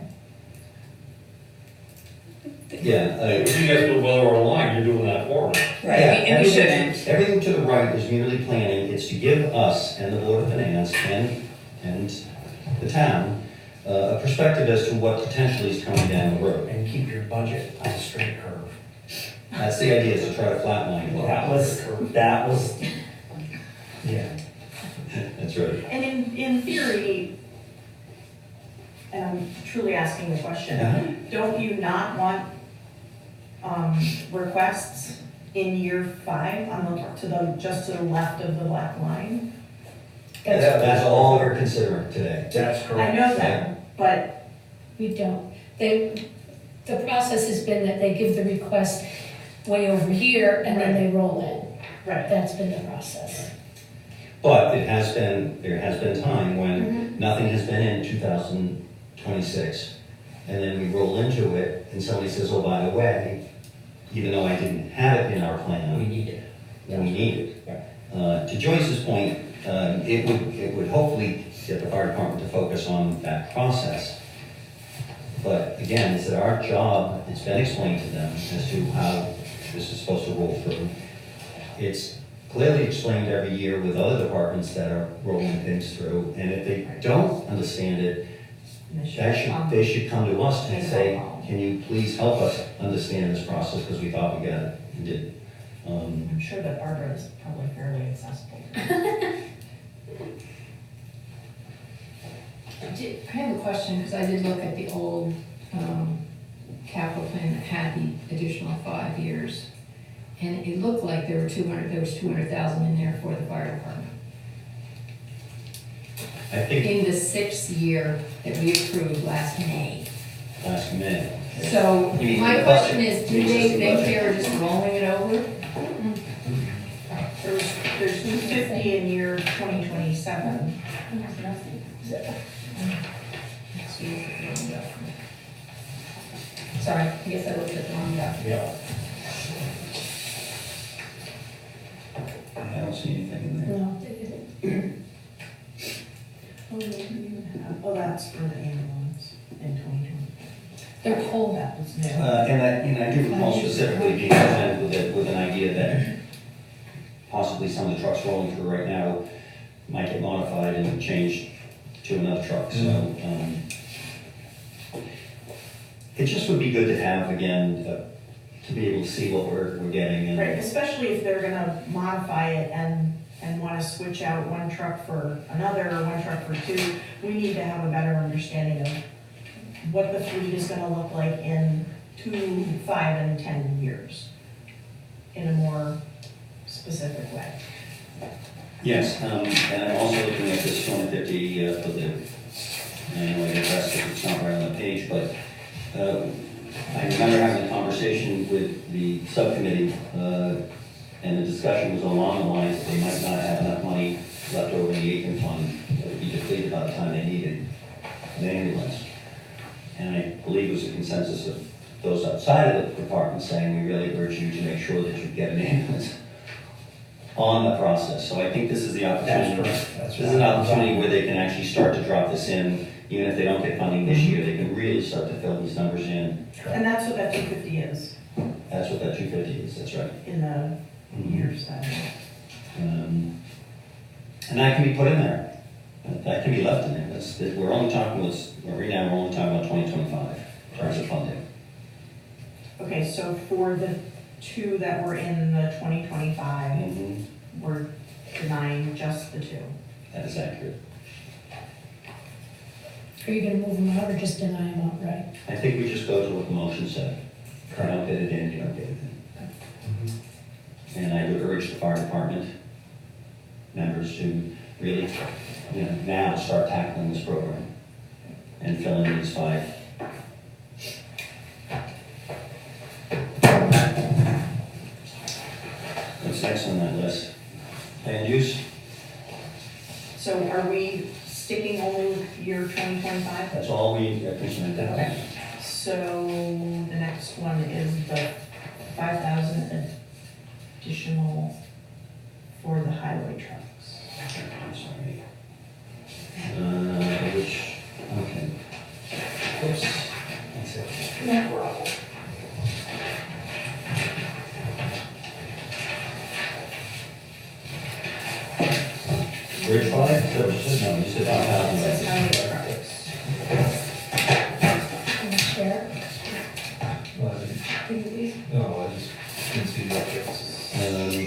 yeah, If you guys move over a line, you're doing that for them. Right, yeah, and we shouldn't. everything to the right is merely planning. It's to give us and the Board of Finance and the town a perspective as to what potentially is coming down the road. And keep your budget on a straight curve. That's the idea, is to try to flatline it. That was, yeah. That's right. And in theory, and I'm truly asking the question, don't you not want requests in year 5 just to the left of the black line? That's all we're considering today. That's correct. I know that, but We don't. The process has been that they give the request way over here and then they roll in. right. That's been the process. But there has been time when nothing has been in 2026. And then we roll into it and somebody says, oh, by the way, even though I didn't have it in our plan. We need it. We need it. To Joyce's point, it would hopefully get the fire department to focus on that process. But again, it's our job, it's been explained to them as to how this is supposed to roll through. It's clearly explained every year with other departments that are rolling things through, and if they don't understand it, they should come to us and say, can you please help us understand this process, because we thought we got it and didn't. I'm sure that Barbara is probably fairly accessible. I have a question, because I did look at the old capital plan that had the additional 5 years. And it looked like there was 200,000 in there for the fire department. I think In the 6th year that we approved last May. last minute. So You mean my the question budget? is, do they think they were just rolling it over? There's 250 in year 2027. Sorry, I guess I looked at the wrong document. Yeah. I don't see anything in there. Oh, that's for the ambulance in 2020. They're whole. That was new. And I do recall specifically being presented with an idea that possibly some of the trucks rolling through right now might get modified and changed to another truck, so, it just would be good to have, again, to be able to see what we're getting. And Right, especially if they're gonna modify it and wanna switch out one truck for another, or one truck for two. We need to have a better understanding of what the fleet is gonna look like in 2, 5, and 10 years in a more specific way. Yes, and I'm also looking at this 250 for the, I know I get rest if it's not right on the page, but I remember having a conversation with the subcommittee, and the discussion was along the lines that they might not have enough money left over in the Aiken fund that would be depleted by the time they needed an ambulance. And I believe it was a consensus of those outside of the department saying, we really urge you to make sure that you get an ambulance on the process. So I think this is the opportunity. This is an opportunity where they can actually start to drop this in, even if they don't get funding this year, they can really start to fill these numbers in. And that's what that 250 is That's what that 250 is, that's right. in the years that. And that can be put in there. That can be left in there. We're only talking, right now, we're only talking about 2025 in terms of funding. Okay, so for the two that were in the 2025, we're denying just the two. That is accurate. Are you gonna move them out or just deny them outright? I think we just go to what the motion said. You don't get it in, you don't get it in. And I would urge the fire department members to really, now start tackling this program and fill in these 5. What's next on that list? Land use? So are we sticking only with year 2025? That's all we are concerned about. Okay. So the next one is the 5,000 additional for the highway trucks. I'm sorry. Okay. Oops. That's it. No problem. Bridge 5? No, you said 5,000. Says highway trucks. Share? No, I just didn't see that.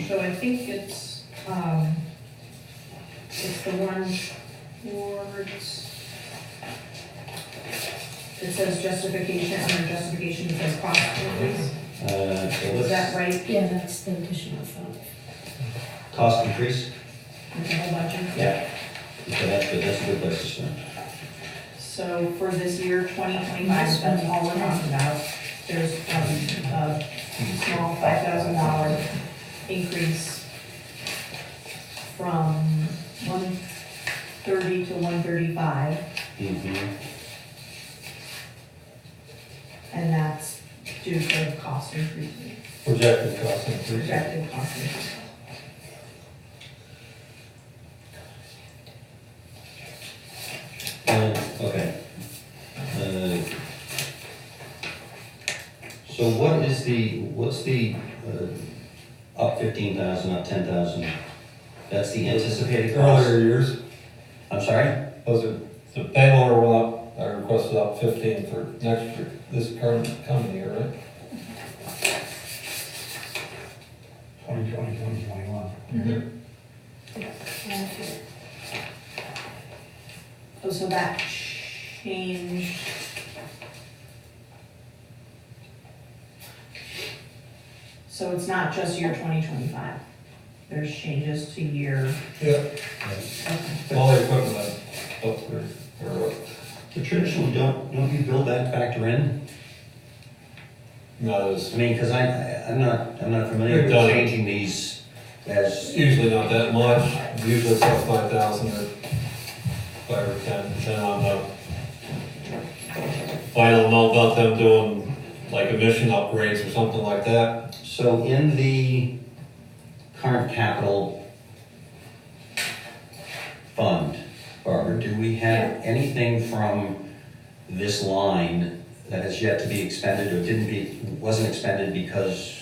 So I think it's the one towards, it says justification, under justification, it says cost increase. Is that right? Yeah, that's the additional fund. Cost increase? With the whole budget? Yeah. So that's good, that's a good place to start. So for this year, 2025, that's all we're talking about. There's a small $5,000 increase from 130 to 135, Mhm. and that's due to cost increases, Projected cost increase. projected cost increases. Okay. So what's the, up 15,000, up 10,000? That's the anticipated cost? Earlier years, I'm sorry? those are, the payloader went up, I requested up 15 for next year, this current coming year, right? 2020, 2021. Oh, so that changed. So it's not just year 2025, there's changes to year, Yeah. okay. All the equipment upgrade, or, But traditionally, don't you build that factor in? no, it's I mean, because I'm not familiar We've with done it. changing these as, usually not that much, usually it's like 5,000 or 5 or 10, depending on the final amount about them doing like emission upgrades or something like that. so in the current capital fund, Barbara, do we have anything from this line that has yet to be expended or wasn't expended because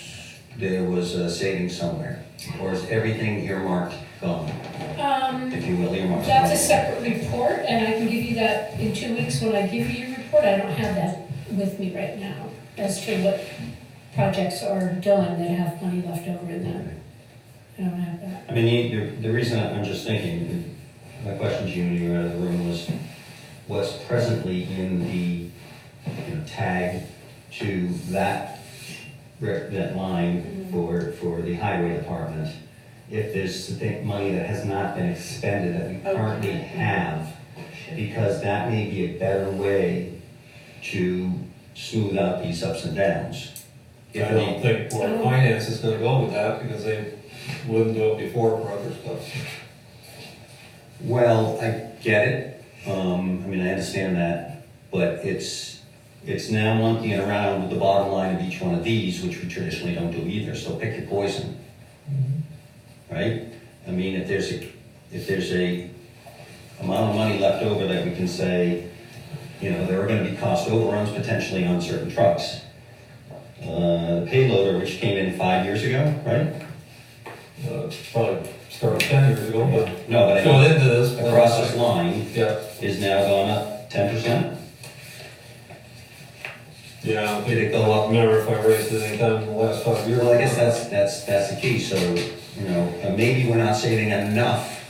there was a savings somewhere? Or is everything earmarked gone, if you will, earmarked? That's a separate report, and I can give you that in 2 weeks when I give you your report. I don't have that with me right now as to what projects are done that have money left over in them. I don't have that. I mean, the reason I'm just thinking, my question to you when you were out of the room was, what's presently in the tag to that line for the highway department, if there's money that has not been expended that we currently have, because that may be a better way to smooth out these ups and downs. I don't think Board of Finance is gonna go with that because they wouldn't do it before for other stuff. Well, I get it, I mean, I understand that, but it's now monkeying around with the bottom line of each one of these, which we traditionally don't do either, so pick your poison. Right? I mean, if there's a amount of money left over that we can say, there are gonna be cost overruns potentially on certain trucks. The payloader, which came in 5 years ago, right? Probably started 10 years ago, but No, but I going mean, into this. the process line Yeah. is now gone up 10%. Yeah, I Did it go up? Remember if I raised it any time in the last 5 years? Well, I guess that's the key, so, maybe we're not saving enough,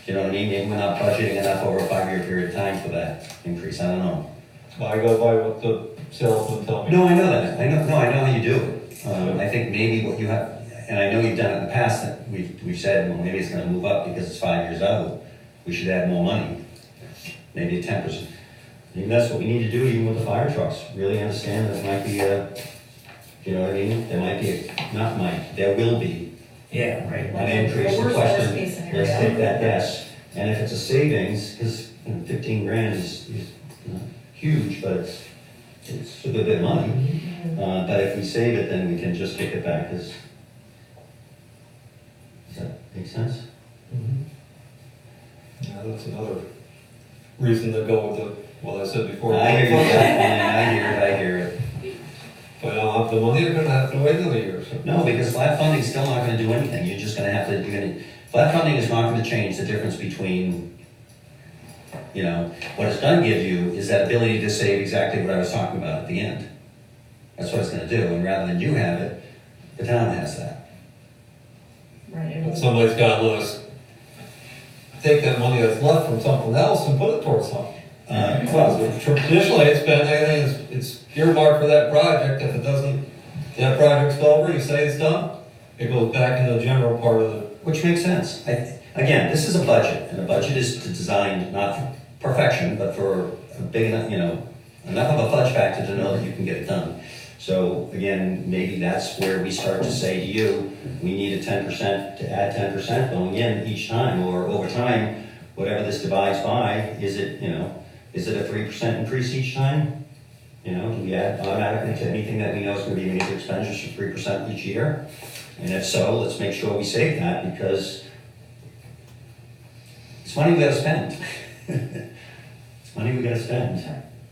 you know what I mean? Maybe we're not budgeting enough over a 5-year period of time for that increase, I don't know. I go by what the salesman tell me. No, I know that, I know how you do it. I think maybe what you have, and I know you've done it in the past, that we've said, well, maybe it's gonna move up because it's 5 years out, we should add more money, maybe 10%. Maybe that's what we need to do even with the fire trucks, really understand that it might be you know what I mean? There will be Yeah, right. an increase. The Worst question, case scenario. let's take that guess, and if it's a savings, because 15 grand is not huge, but it's a good bit of money. But if we save it, then we can just kick it back. Does that make sense? Yeah, that's another reason to go with what I said before. I hear you, I hear it. If I don't have the money, you're gonna have to wait another year. So. No, because flat funding's still not gonna do anything, you're just gonna have to, flat funding is not gonna change the difference between, what it's gonna give you is that ability to save exactly what I was talking about at the end. That's what it's gonna do, and rather than you have it, the town has that. Right. But somebody's got to let us take that money that's left from something else and put it towards something. Well, traditionally, it's earmarked for that project. If it doesn't, that project's over, you say it's done, it goes back in the general part of the. Which makes sense. Again, this is a budget, and a budget is designed not for perfection, but for a big enough, enough of a fudge factor to know that you can get it done. So again, maybe that's where we start to say to you, we need a 10%, to add 10% going in each time, or over time, whatever this divides by, is it, is it a 3% increase each time? Do we add automatically to anything that we know is gonna be major expenditures for 3% each year? And if so, let's make sure we save that, because it's money we gotta spend. It's money we gotta spend.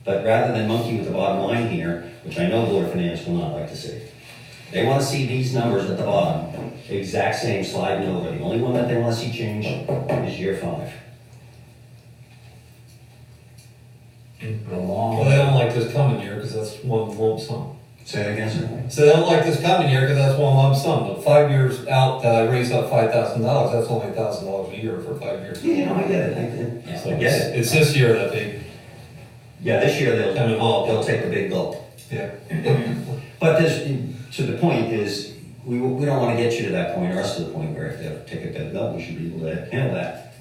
But rather than monkey with the bottom line here, which I know Board of Finance will not like to see, they wanna see these numbers at the bottom, exact same sliding over. The only one that they wanna see change is year 5. Well, they don't like this coming year, because that's one lump sum. Say that again, sir? So they don't like this coming year, because that's one lump sum. But 5 years out, that I raised up $5,000, that's only $1,000 a year for 5 years. Yeah, I get it, So I get it. it's this year that they, Yeah, this year they'll take the big gulp. yeah. But to the point is, we don't want to get you to that point, or us to the point where if they take a big gulp, we should be able to handle that.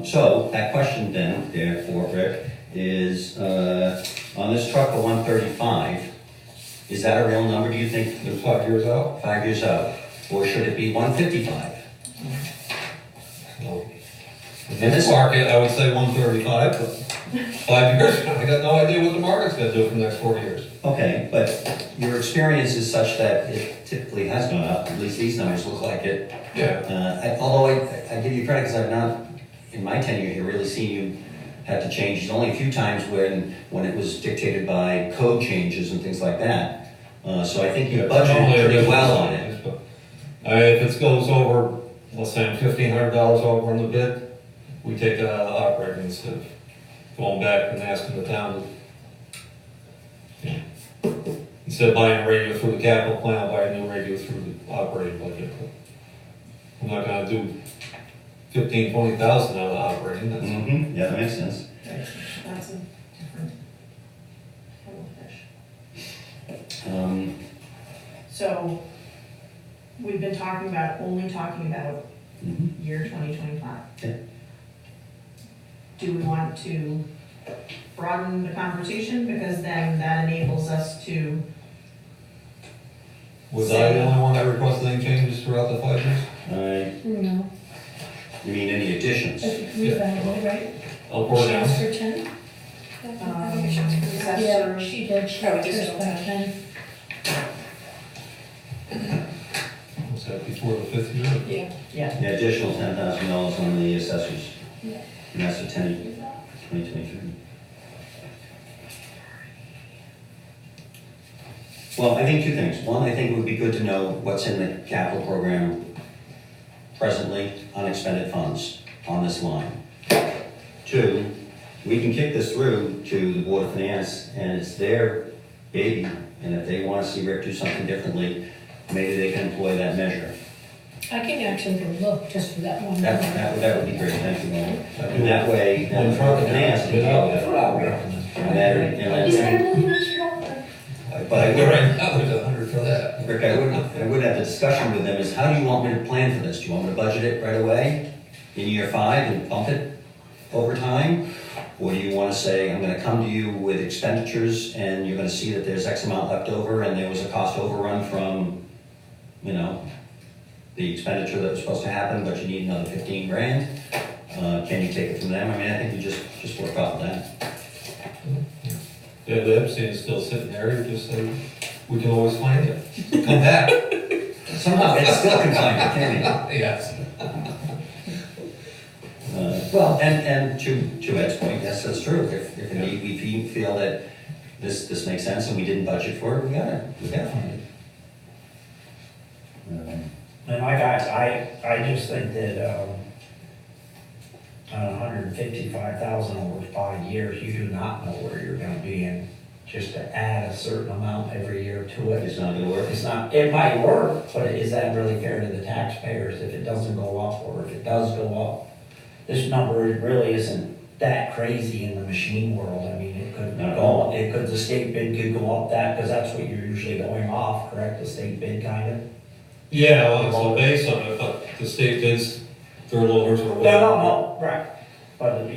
So that question then, therefore, Rick, is on this truck for 135, is that a real number, do you think? It's 5 years out? 5 years out, or should it be 155? Well, in this market, I would say 135, but 5 years, I got no idea what the market's gonna do for the next 4 years. Okay, but your experience is such that it typically has gone up, at least these numbers look like it. Yeah. Although I give you credit, because I've not, in my tenure here, really seen you have to change. There's only a few times when it was dictated by code changes and things like that. So I think you budgeted pretty well on it. If it goes over, let's say $1,500 over on the bid, we take it out of the operating instead of going back and asking the town to, instead of buying a radio through the capital plan, I'll buy a new radio through the operating budget. I'm not gonna do 15,000, 20,000 out of the operating, that's. Yeah, that makes sense. That's a different kettle of fish. So, we've been only talking about year 2025. Yeah. Do we want to broaden the conversation, because then that enables us to Was I the only one that requested any changes throughout the 5 years? No, You mean any additions? revalue, right? Up or She down? asked for 10? Yeah, she did, she Oh, asked just for 10. Was that before the 5th year? Yeah. Yeah. The additional $10,000 on the assessors. Yeah. And that's for 2023. Well, I think 2 things. One, I think it would be good to know what's in the capital program presently, unexpended funds on this line. 2, we can kick this through to the Board of Finance, and it's their baby, and if they want to see Rick do something differently, maybe they can employ that measure. I can actually go look just for that one. That would be great, thank you, Lauren. And that way, then the Board of Finance can deal with it. And then, Is that really much trouble? but I would, That was 100 for that. Rick, I would have the discussion with them is, how do you want me to plan for this? Do you want me to budget it right away in year 5 and bump it over time? Or do you want to say, I'm gonna come to you with expenditures and you're gonna see that there's X amount left over and there was a cost overrun from, the expenditure that was supposed to happen, but you need another 15 grand? Can you take it from them? I mean, I think you just work off of that. Yeah, the Epstein is still sitting there, you just say, we can always find it. Come back. Somehow, it's still confined, can it? Yes. Well, and to Ed's point, yes, that's true. If indeed we feel that this makes sense and we didn't budget for it, we gotta find it. And my guys, I just think that, 155,000 over 5 years, you do not know where you're gonna be, and just to add a certain amount every year to it. It's not gonna work. It might work, but is that really fair to the taxpayers if it doesn't go up, or if it does go up? This number really isn't that crazy in the machine world. I mean, it could go, the state bid could go up that, because that's what you're usually going off, correct? The state bid kind of? Yeah, well, it's all based on it, but the state bids, their lowers or whatever. No, right. But,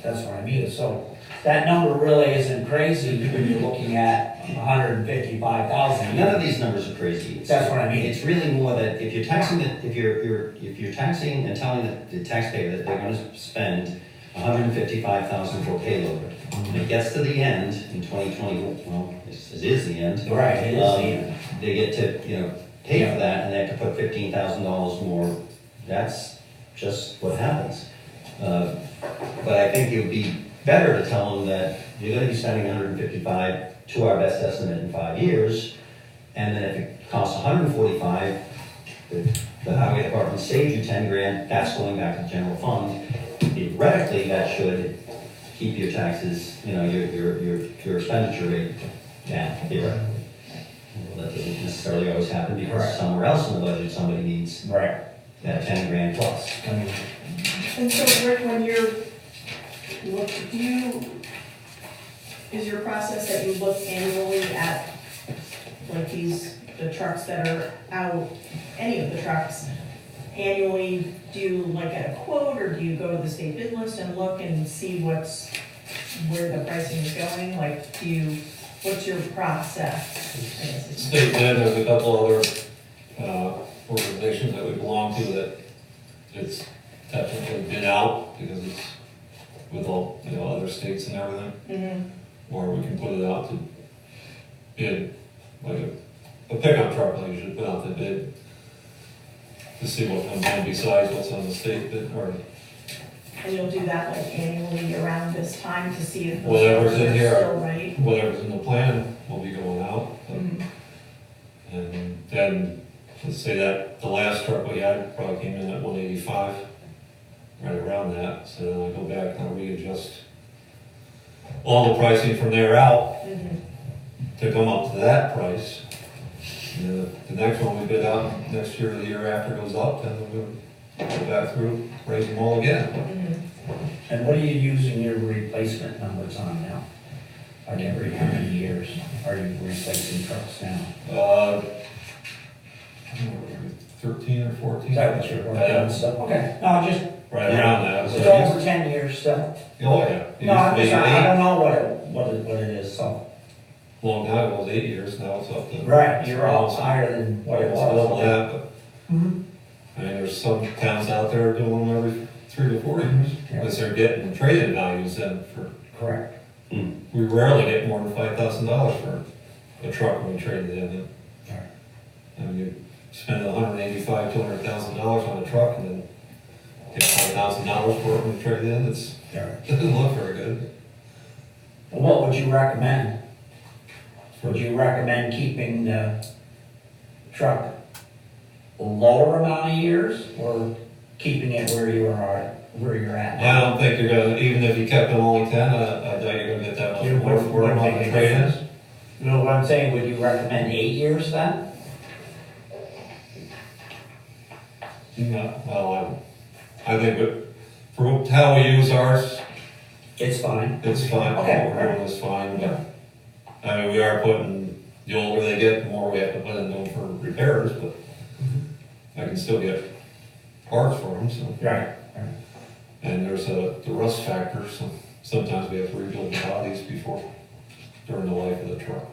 that's what I mean, so that number really isn't crazy when you're looking at 155,000. None of these numbers are crazy. That's what I mean. It's really more that if you're taxing if you're taxing and telling the taxpayer that they're gonna spend 155,000 for a payloader, and it gets to the end in 2020, well, it is the end. Right, it is the end. They get to, pay for that, and they have to put $15,000 more. That's just what happens. But I think it would be better to tell them that you're gonna be spending 155 to our best estimate in 5 years, and then if it costs 145, the highway department saves you 10 grand, that's going back to the general fund. Theoretically, that should keep your taxes, your expenditure rate down, theoretically. Well, that doesn't necessarily always happen because Right. somewhere else in the budget, somebody needs that 10 grand plus. And so Rick, when you're, is your process that you look annually at like the trucks that are out, any of the trucks, annually, do you like get a quote or do you go to the state bid list and look and see where the pricing is going? Like, what's your process? State bid, there's a couple other organizations that we belong to that it's technically bid out because it's with all, other states and everything. Mm-hmm. Or we can put it out to bid, like a pickup truck, like you should put out the bid to see what comes in besides what's on the state bid, or And you'll do that like annually around this time to see if those whatever's numbers in are here, still right? whatever's in the plan will be going out. Mhm. And then, let's say that the last truck we had probably came in at 185, right around that. So then I go back and I readjust all the pricing from there out Mhm. to come up to that price. The next one we bid out next year or the year after goes up, then we'll go back through, raise them all again. Mhm. And what are you using your replacement numbers on now? Like every how many years are you replacing trucks now? I don't know, maybe 13 or 14. Is that what you're working on? So, okay, no, just. Right around that. It's over 10 years still. Oh, yeah. It No, used to be I eight. don't know what it is, so. Long time ago, it was 8 years, now it's up to. Right, you're all higher than what it It's was. double that, but, Mhm. I mean, there's some towns out there doing them every 3 to 4 years. Yeah. Because they're getting trade-in values then for, Correct. we rarely get more than $5,000 for a truck when we trade it in. Right. And you spend $185,000, $200,000 on a truck and then get $5,000 for it when you trade it in, it doesn't look very good. Well, what would you recommend? Would you recommend keeping the truck a lower amount of years or keeping it where you're at I now? don't think you're gonna, even if you kept it only 10, I doubt you're gonna get that much more for it on the trade-ins. You know what I'm saying, would you recommend 8 years then? No, well, I think for how we use ours, It's fine. it's fine, Okay. what we're doing is fine, but, I mean, we are putting, the older they get, the more we have to put in them for repairs, but I can still get parts for them, so. Right. And there's the rust factor, so sometimes we have to rebuild the bodies during the life of the truck.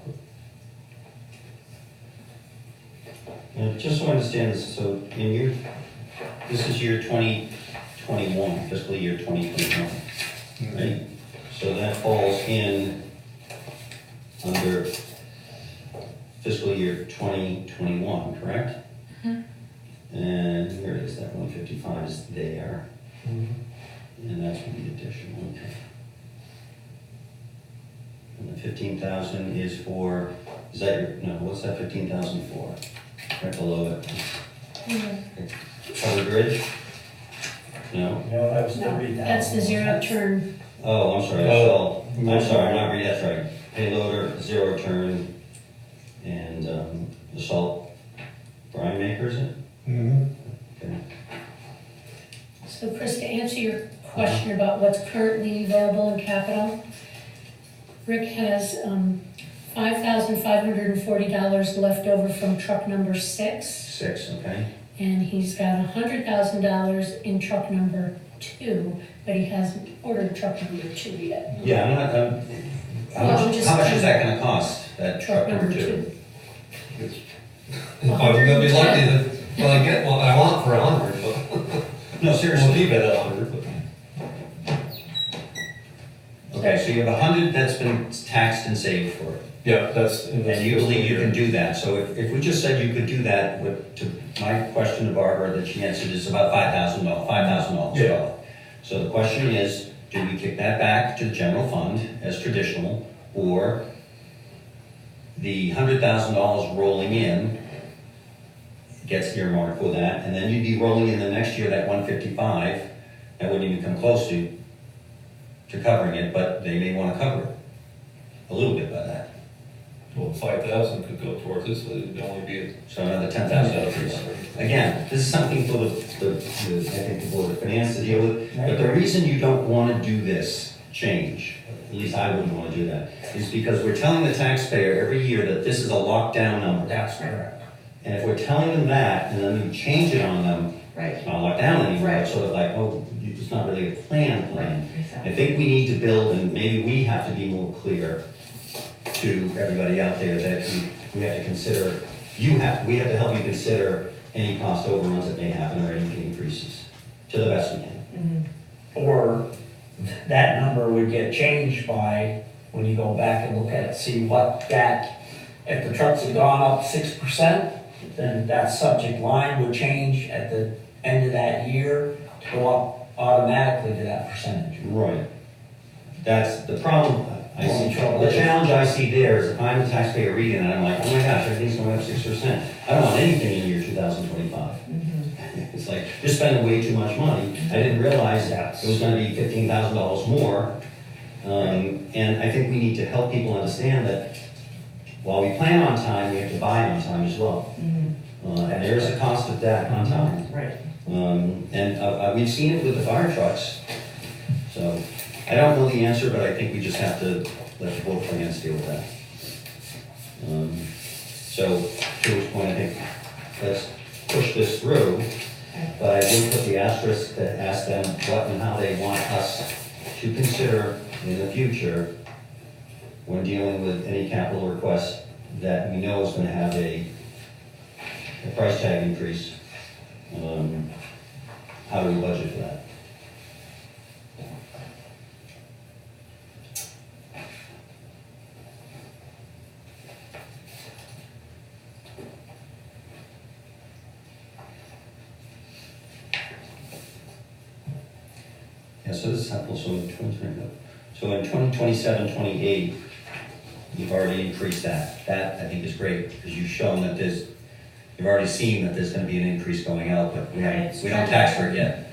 Just so I understand this, so this is year 2021, fiscal year 2021, right? So that falls in under fiscal year 2021, correct? And here it is, that 155 is there. And that's for the addition, okay. And the 15,000 is for, is that your, no, what's that 15,000 for? Right below it. Covered bridge? No? No, that was No, 30,000. that's the zero turn. Oh, I'm sorry, I'm sorry, I'm not reading, that's right. Payloader, zero turn, and assault brine maker, is it? Okay. So Chris, to answer your question about what's currently available in capital, Rick has $5,540 left over from truck number 6. 6, okay. And he's got $100,000 in truck number 2, but he hasn't ordered truck number 2 yet. Yeah, I'm not, how much is that gonna cost, that truck number 2? I'm gonna be lucky to, well, I get what I want for 100, but. No, seriously. We'll keep it at 100, but. Okay, so you have 100 that's been taxed and saved for it. Yeah, that's. And you believe you can do that, so if we just said you could do that, to my question to Barbara that she answered is about $5,000. Yeah. So the question is, do we kick that back to the general fund as traditional, or the $100,000 rolling in gets earmarked for that, and then you'd be rolling in the next year that 155, that wouldn't even come close to covering it, but they may want to cover it a little bit by that. Well, 5,000 could go towards this, but it'd only be. So another $10,000 increase. Again, this is something for I think the Board of Finance to deal with, but the reason you don't want to do this change, at least I wouldn't want to do that, is because we're telling the taxpayer every year that this is a lockdown number. That's correct. And if we're telling them that, and then we change it on them, Right. it's not locked down anymore, Right. it's sort of like, oh, it's not really a plan. I think we need to build, and maybe we have to be more clear to everybody out there that we have to consider, we have to help you consider any cost overruns that may happen or any increases, to the best we can. Or that number would get changed by, when you go back and look at it, see what that, if the trucks have gone up 6%, then that subject line would change at the end of that year to go up automatically to that percentage. Right. That's the problem. I Well, see, the trouble the is- challenge I see there is if I'm a taxpayer reading it, I'm like, oh my gosh, everything's going up 6%. I don't want anything in year 2025. It's like, you're spending way too much money. I didn't realize that it was gonna be $15,000 more. And I think we need to help people understand that while we plan on time, we have to buy on time as well. And there is a cost of that on time. Right. And we've seen it with the fire trucks. So I don't know the answer, but I think we just have to let the Board of Finance deal with that. So to which point, I think let's push this through. But I will put the asterisk to ask them what and how they want us to consider in the future when dealing with any capital request that we know is going to have a price tag increase. How do we budget for that? Yeah, so this is helpful, so in 2027, 28, you've already increased that. That, I think, is great, because you've shown that you've already seen that there's gonna be an increase going out, but we don't tax for it yet.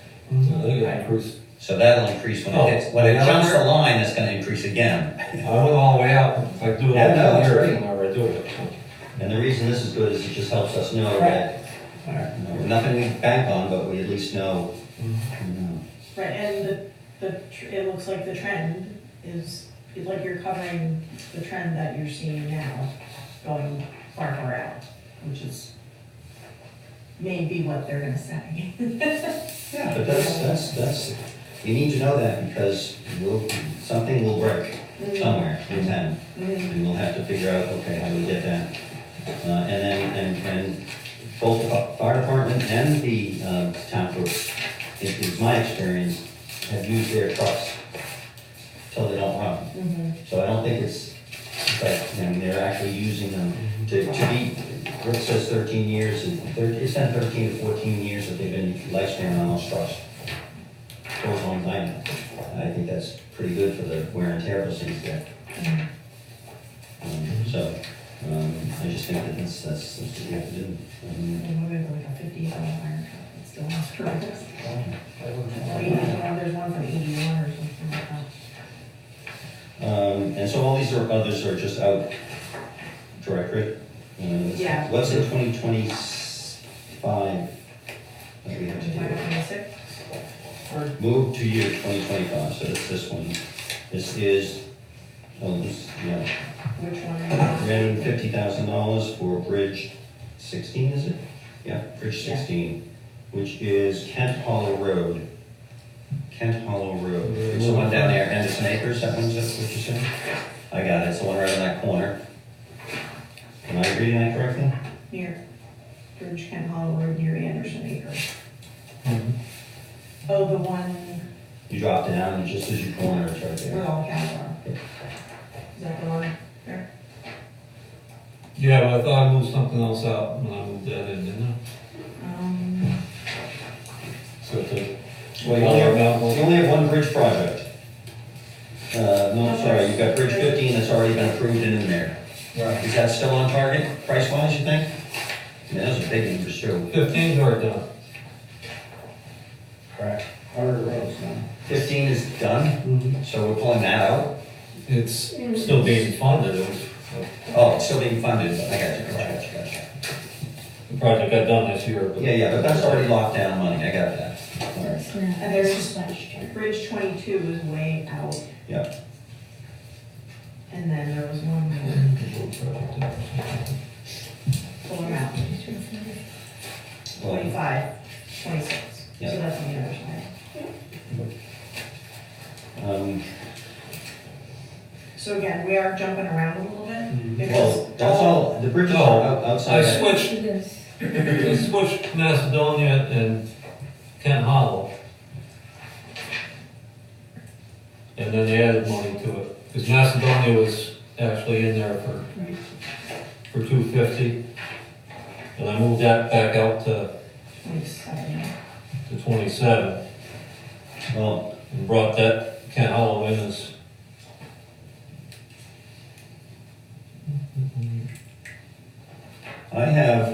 So that'll increase when it jumps the line, it's gonna increase again. I went all the way out, if I do it Yeah, no, all that's year, great. whenever I do it. And the reason this is good is it just helps us know that, nothing we bank on, but we at least know. Right, and it looks like the trend is, like you're covering the trend that you're seeing now, going far out, which is maybe what they're gonna say. Yeah, but that's, you need to know that because something will break somewhere in town. And we'll have to figure out, okay, how do we get that? And both the fire department and the town clerk, it is my experience, have used their trucks till they don't run. So I don't think it's like, they're actually using them to be, Rick says 13 years, it's been 13 to 14 years that they've been lifespan on those trucks. Goes a long time. I think that's pretty good for the wear and tear those things get. I just think that that's what we have to do. Maybe like a 50 iron truck, it still has trucks. There's one from 81 or something like that. And so all these others are just out directory. Yeah. What's the 2025? That we have to do? 26? Or Move to year 2025, so it's this one. This is, yeah. which one? $350,000 for Bridge 16, is it? Yeah, Bridge 16, which is Kent Hollow Road. Kent Hollow Road. It's the one down there, Henderson Acres, that one's just what you're saying? I got it, it's the one right on that corner. Am I reading that correctly? Near Bridge Kent Hollow Road near Anderson Acres. Mm-hmm. Oh, the one You drop down and just as you corner, it's right with there. all cows are. Is that the one there? Yeah, but I thought I moved something else out when I moved that in, didn't I? So the. Well, you only have one bridge project. No, sorry, you've got Bridge 15 that's already been approved and in there. Right. Is that still on target, price-wise, you think? I mean, those are big numbers too. 15's already done. Correct. Harder roads now. 15 is done, so we're pulling that out. It's still being funded. It was, Oh, it's still being funded, I got you. the project got done this year. But Yeah, but that's already locked down money, I got that. And there's Bridge 22 is way out. Yep. And then there was one more. Pull them out. 25, 26. Yeah. So that's on the other side. So again, we are jumping around a little bit. Because Well, that's all, the bridges are outside. I that. switched Macedonia and Kent Hollow. And then they added money to it, because Macedonia was actually in there for 250. And I moved that back out to 27. Well, And brought that Kent Hollow in as. I have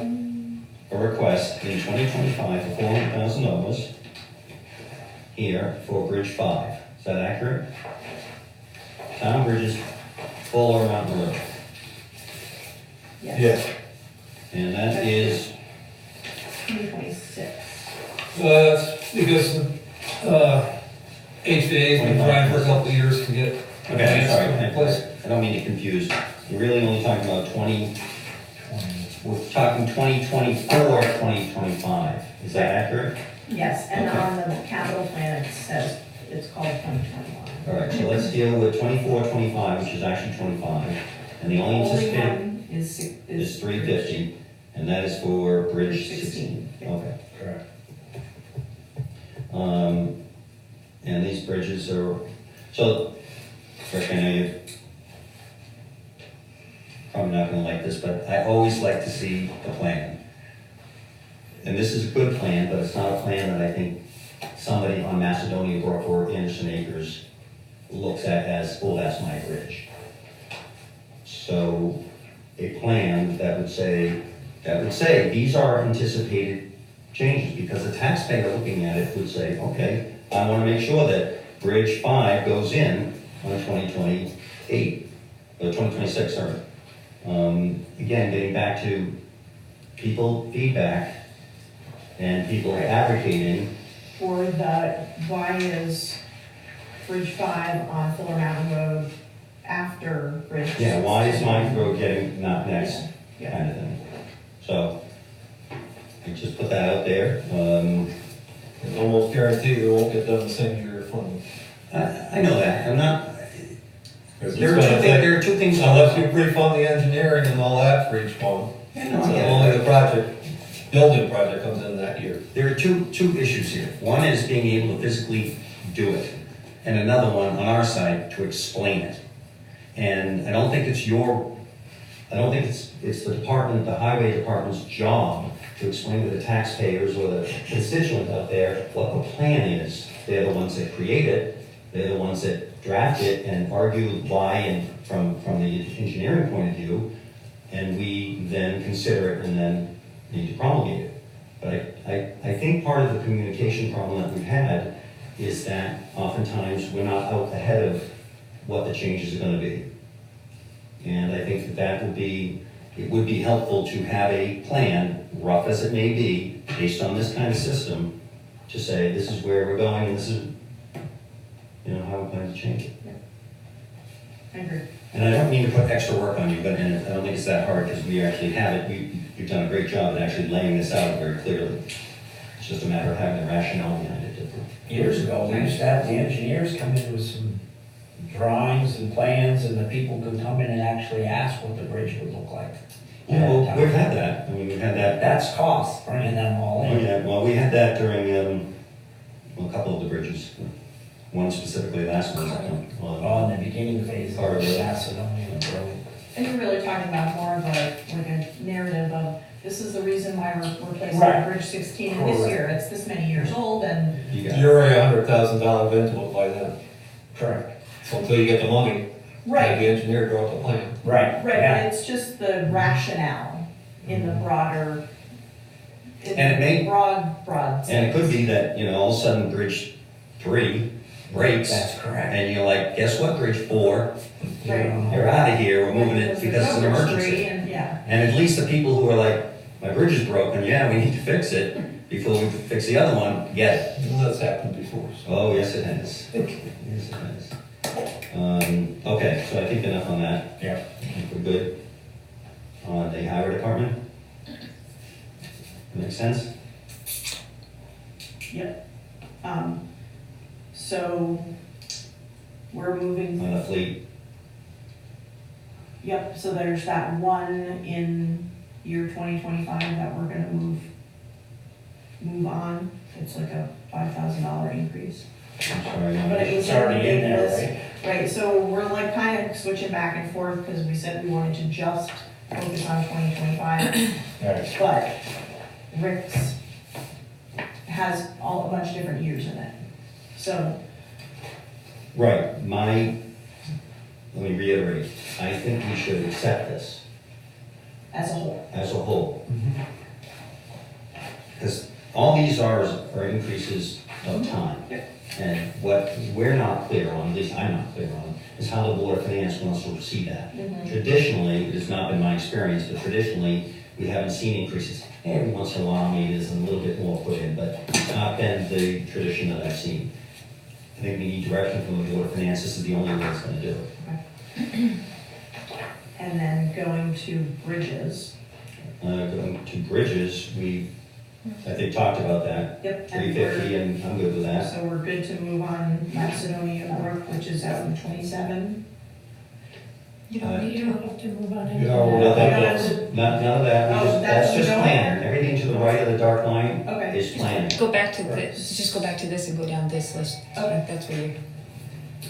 a request in 2025 for $400,000 here for Bridge 5. Is that accurate? Town bridges all around the road. Yes. And that is, 2026. It's because, HVA's been trying for a couple of years to get. okay, sorry, I don't mean to confuse. We're really only talking about we're talking 2024, 2025. Is that accurate? Yes, and Okay. on the capital plan, it says it's called 2021. All right, so let's deal with 24, 25, which is actually 25. And the only anticipated one is 350, and that is for Bridge 16. Okay. Correct. And these bridges are, so, Rick, I know you're probably not gonna like this, but I always like to see the plan. And this is a good plan, but it's not a plan that I think somebody on Macedonia Brook or Anderson Acres looks at as, oh, that's my bridge. So, a plan that would say, these are anticipated changes, because the taxpayer looking at it would say, okay, I want to make sure that Bridge 5 goes in on 2028, or 2026, sorry. Again, getting back to people feedback and people advocating. For the, why is Bridge 5 on Fuller Mountain Road after Bridge 6? Yeah, why is my road getting not next, Yeah. kind of thing. So, I just put that out there. It's almost guaranteed it won't get done the same year funding. I know that, I'm not, It's there gonna take- are two things. Unless you pre-fund the engineering and all that for each one. Yeah, no, I So get it. only the project, building project comes in that year. There are two issues here. One is being able to physically do it, and another one on our side to explain it. And I don't think it's it's the department, the highway department's job to explain to the taxpayers or the constituents out there what the plan is. They're the ones that create it, they're the ones that draft it and argue why and from the engineering point of view, and we then consider it and then need to promulgate it. But I think part of the communication problem that we've had is that oftentimes we're not out ahead of what the changes are gonna be. And I think it would be helpful to have a plan, rough as it may be, based on this kind of system, to say, this is where we're going, and this is, how we plan to change it. I agree. And I don't mean to put extra work on you, but and I don't think it's that hard, because we actually have it, you've done a great job at actually laying this out very clearly. It's just a matter of having the rationale behind it different. Years ago, we used to have the engineers come in with some drawings and plans, and the people could come in and actually ask what the bridge would look like. Yeah, well, we've had that. I mean, we've had that. That's cost, bringing them all Oh, in. yeah, well, we had that during, well, a couple of the bridges. One specifically, last one. Oh, in the beginning phase, Part of it. Macedonia Road. And you're really talking about more of a, like a narrative of, this is the reason why we're placing Right. Bridge 16 in this Correct. year, it's this many years old, and You got it. You're already $100,000 ventilable by then. Correct. So until you get the money, have right, the engineer draw up the plan. Right. right, Yeah. but it's just the rationale in the broader, in And it may- the broad And it could be that, you know, all of a sudden Bridge 3 breaks. That's correct. And you're like, guess what, Bridge 4? Right. You're out of here, we're moving it Because because it's an there's no emergency. Bridge 3 and, yeah, And at least the people who are like, my bridge is broken, yeah, we need to fix it before we fix the other one, get it. Well, that's happened before. So. Oh, yes, it has. Yes, it has. Okay, so I think enough on that. Yeah. I think we're good. On the highway department? Makes sense? yep. So, we're moving. On the fleet? Yep, so there's that one in year 2025 that we're gonna move on. It's like a $5,000 increase. I'm sorry. But it was It's already in there, this- right? Right, so we're like kind of switching back and forth because we said we wanted to just focus on 2025. Right. But Rick's has a bunch of different years in it. So, Right, let me reiterate, I think we should accept this as a whole. as a whole. Because all these are increases of time. And what we're not clear on, at least I'm not clear on, is how the Board of Finance wants to see that. Traditionally, it has not been my experience, but traditionally, we haven't seen increases. Every once in a while, maybe there's a little bit more put in, but it's not been the tradition that I've seen. I think we need direction from the Board of Finance, this is the only way it's gonna do it. And then going to bridges. Going to bridges, we, I think, talked about that. Yep. 350, and I'm good with that. So we're good to move on Macedonia Brook, which is out in 27. You don't have to move on. You know, Nothing, none of that, we Oh, just, that's just no? plan. Everything to the right of the dark line Okay. is plan. Go back to this, just go back to this and go down this list. Okay. That's where you.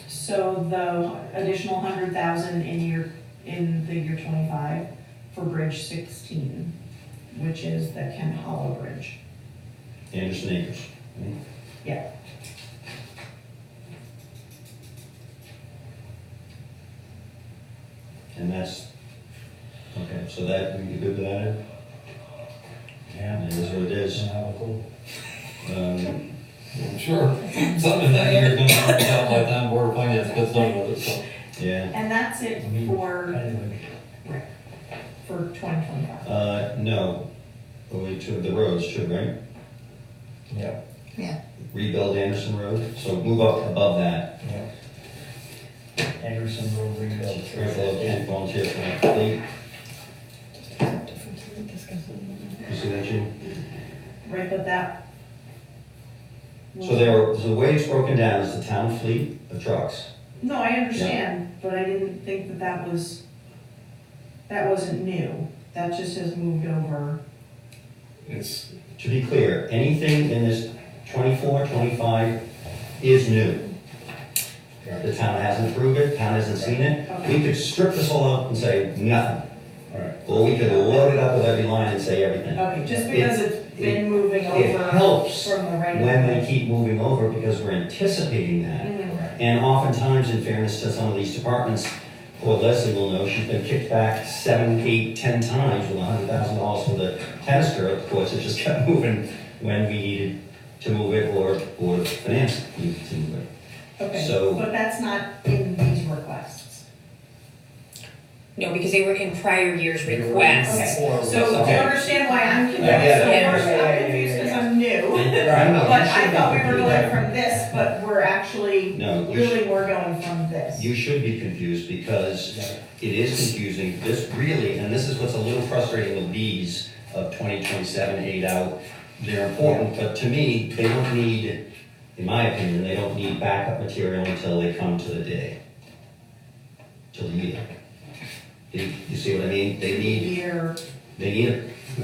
So the additional 100,000 in the year 25 for Bridge 16, which is the Kent Hollow Bridge. Anderson Acres. right? Yeah. And that's, okay, so that, we good with that, Ed? Yeah. It is what it is. Sure. Something that year is going to work out by the time Board of Finance gets done with it, so. Yeah. And that's it for 2025. No, we took the roads too, right? Yeah. Yeah. Rebuild Anderson Road, so move up above that. Yeah. Anderson Road rebuild. Volunteer for that fleet. You see that, Jim? Right, but that. So the way it's broken down is the town fleet of trucks. No, I understand, but I didn't think that wasn't new. That just has moved over. It's, to be clear, anything in this 24, 25 is new. The town hasn't approved it, town hasn't seen it. We could strip this all up and say nothing. Or we could load it up with every line and say everything. Okay, just because it's been moving over. It helps from the right of when way. they keep moving over because we're anticipating that. And oftentimes, in fairness to some of these departments, poor Leslie will know, she's been kicked back 7, 8, 10 times with $100,000 for the tennis courts. It just kept moving when we needed to move it or finance needed to move it. Okay, So- but that's not in these requests. No, because they were in prior years' requests. Okay, so do you Okay. understand why I'm confused? Yeah. So Yeah. first, I'm confused because I'm new. I know, But you I should thought we be were confused. going from this, but we're actually, No, you really we're going from this. You should be confused because it is confusing. This really, and this is what's a little frustrating with these of 2027, 8 out, they're important, but to me, they don't need, in my opinion, they don't need backup material until they come to the day. Till the year. You see what I mean? They need it. The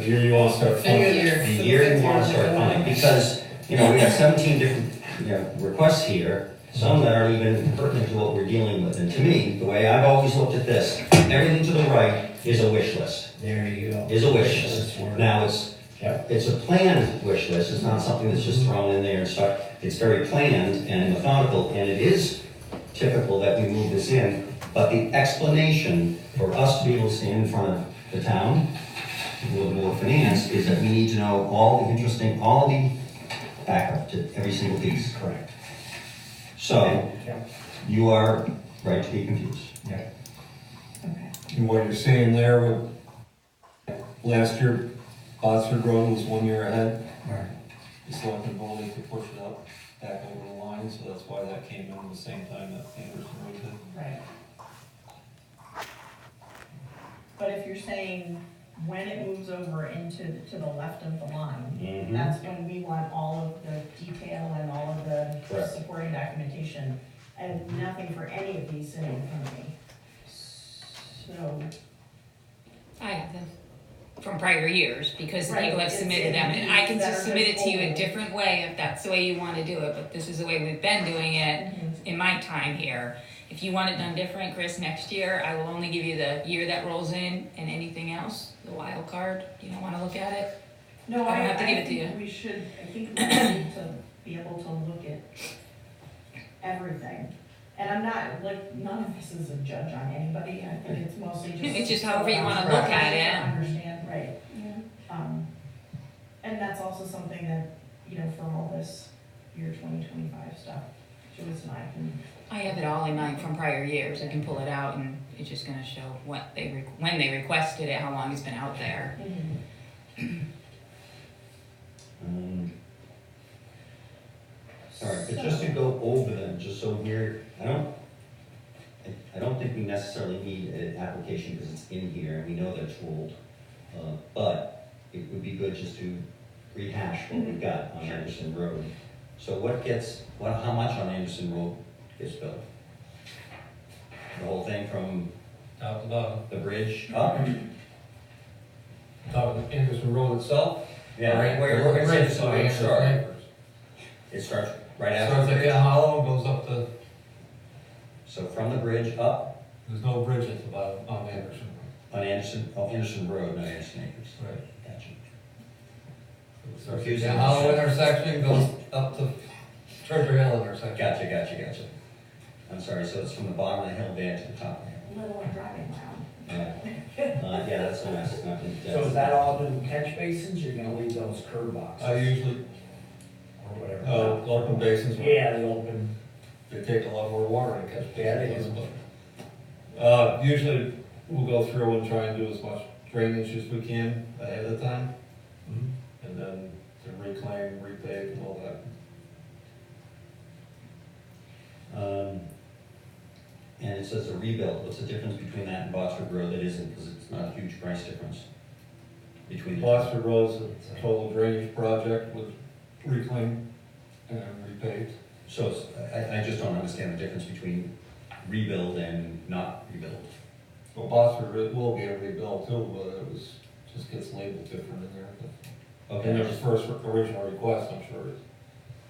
year you want to start funding. The year you want to start funding, because, we have 17 different, requests here, some that aren't even pertinent to what we're dealing with. And to me, the way I've always looked at this, everything to the right is a wish list. There you go. Is a wish list. Now, it's a planned wish list, it's not something that's just thrown in there and stuff. It's very planned and methodical, and it is typical that we move this in, but the explanation for us to be able to stand in front of the town, the Board of Finance, is that we need to know all the backup to every single piece. Correct. So, you are right to be confused. Yeah. And what you're seeing there with last year, Botsford Road was 1 year ahead. Right. The selectmen voted to push it up back over the line, so that's why that came in the same time that Anderson Road did. Right. But if you're saying when it moves over to the left of the line, that's when we want all of the detail and all of the Correct. supporting documentation, and nothing for any of these sitting in front of me. So, I have them from prior years, because Right, people have it's submitted them, and I can that just are submit it just to you a old. different way if that's the way you wanna do it, but this is the way we've been doing it in my time here. If you want it done different, Chris, next year, I will only give you the year that rolls in, and anything else, the wild card, you don't wanna look at it? no, I I don't have to give it to think you. we should, I think we need to be able to look at everything. And I'm not, like, none of this is a judge on anybody, I think it's mostly just. It's just however you wanna look at it. Understand, right. And that's also something that, for all this year 2025 stuff, Joyce and I can. I have it all in mind from prior years, I can pull it out, and it's just gonna show what when they requested it, how long it's been out there. All right, but just to go over them, just so I don't think we necessarily need an application because it's in here and we know that it's ruled. But it would be good just to rehash what we've got on Anderson Road. So how much on Anderson Road gets built? The whole thing from Top to bottom. the bridge up? Top of Anderson Road itself? Yeah, Right, where the bridge does is it start? Anchors. It starts right after Starts the at bridge? Cat Hollow, goes up to, So from the bridge up there's no bridge at the bottom on Anderson on Anderson Road, not Anderson Acres. Road. Right. Gotcha. Starts at Cat Hollow intersection, goes up to Treasure Hill intersection. Gotcha. I'm sorry, so it's from the bottom of the hill down to the top of the hill. Little one driving around. Yeah, that's a mess. So is that all new catch basins, you're gonna leave those curb boxes? I usually, Or whatever? open basins. Yeah, the open, They take a lot more water and catch Yeah, they basins. do. But, usually we'll go through and try and do as much drainage as we can ahead of time. And then to reclaim, repave and all that. And it says a rebuild. What's the difference between that and Botsford Road that isn't, because it's not a huge price difference between the two? Botsford Road's a total drainage project with reclaim and repaved. So I just don't understand the difference between rebuild and not rebuild. Well, Botsford will be a rebuild too, but it was, just gets labeled different in there. Okay. In their first original request, I'm sure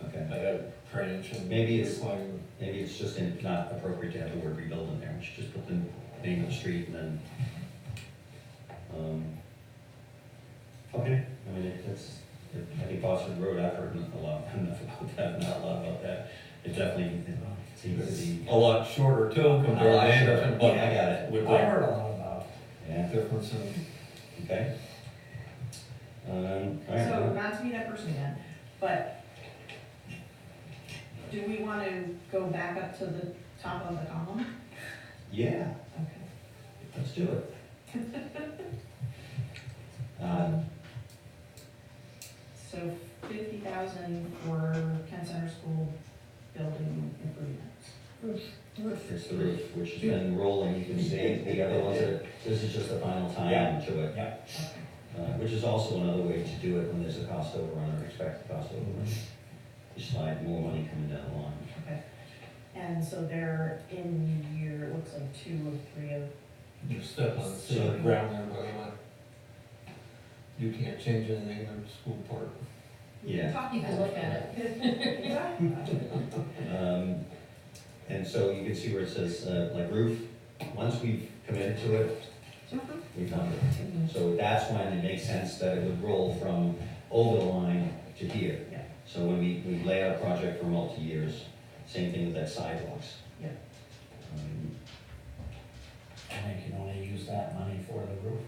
Okay. they had drainage and Maybe it's just not appropriate to have the word rebuild in there. We should just put the name of the street and then, okay. I mean, I think Botsford Road, I've heard enough about that, not a lot about that. It definitely seems to be. a lot shorter too compared to Anderson, but Yeah, I got it. with I the heard a lot about Yeah, difference in. okay. All right. So, not to be that person again, but do we want to go back up to the top of the column? Yeah, Okay. let's do it. So 50,000 for Kent Center School building improvements. It's the roof, which has been rolling, you can see the other ones, this is just the final time to it. Yeah. which is also another way to do it when there's a cost overrun or expected cost overrun. You slide more money coming down the line. Okay. And so they're in year, it looks like 2 of 3 of, You step on the ground there, by the way. You can't change anything in the school park. Yeah. You can look at it. And so you can see where it says, like roof, once we've committed to it, we've done it. So that's when it makes sense that it would roll from over the line to here. Yeah. So when we lay out a project for multi-years, same thing with that sidewalks. Yeah. And they can only use that money for the roof.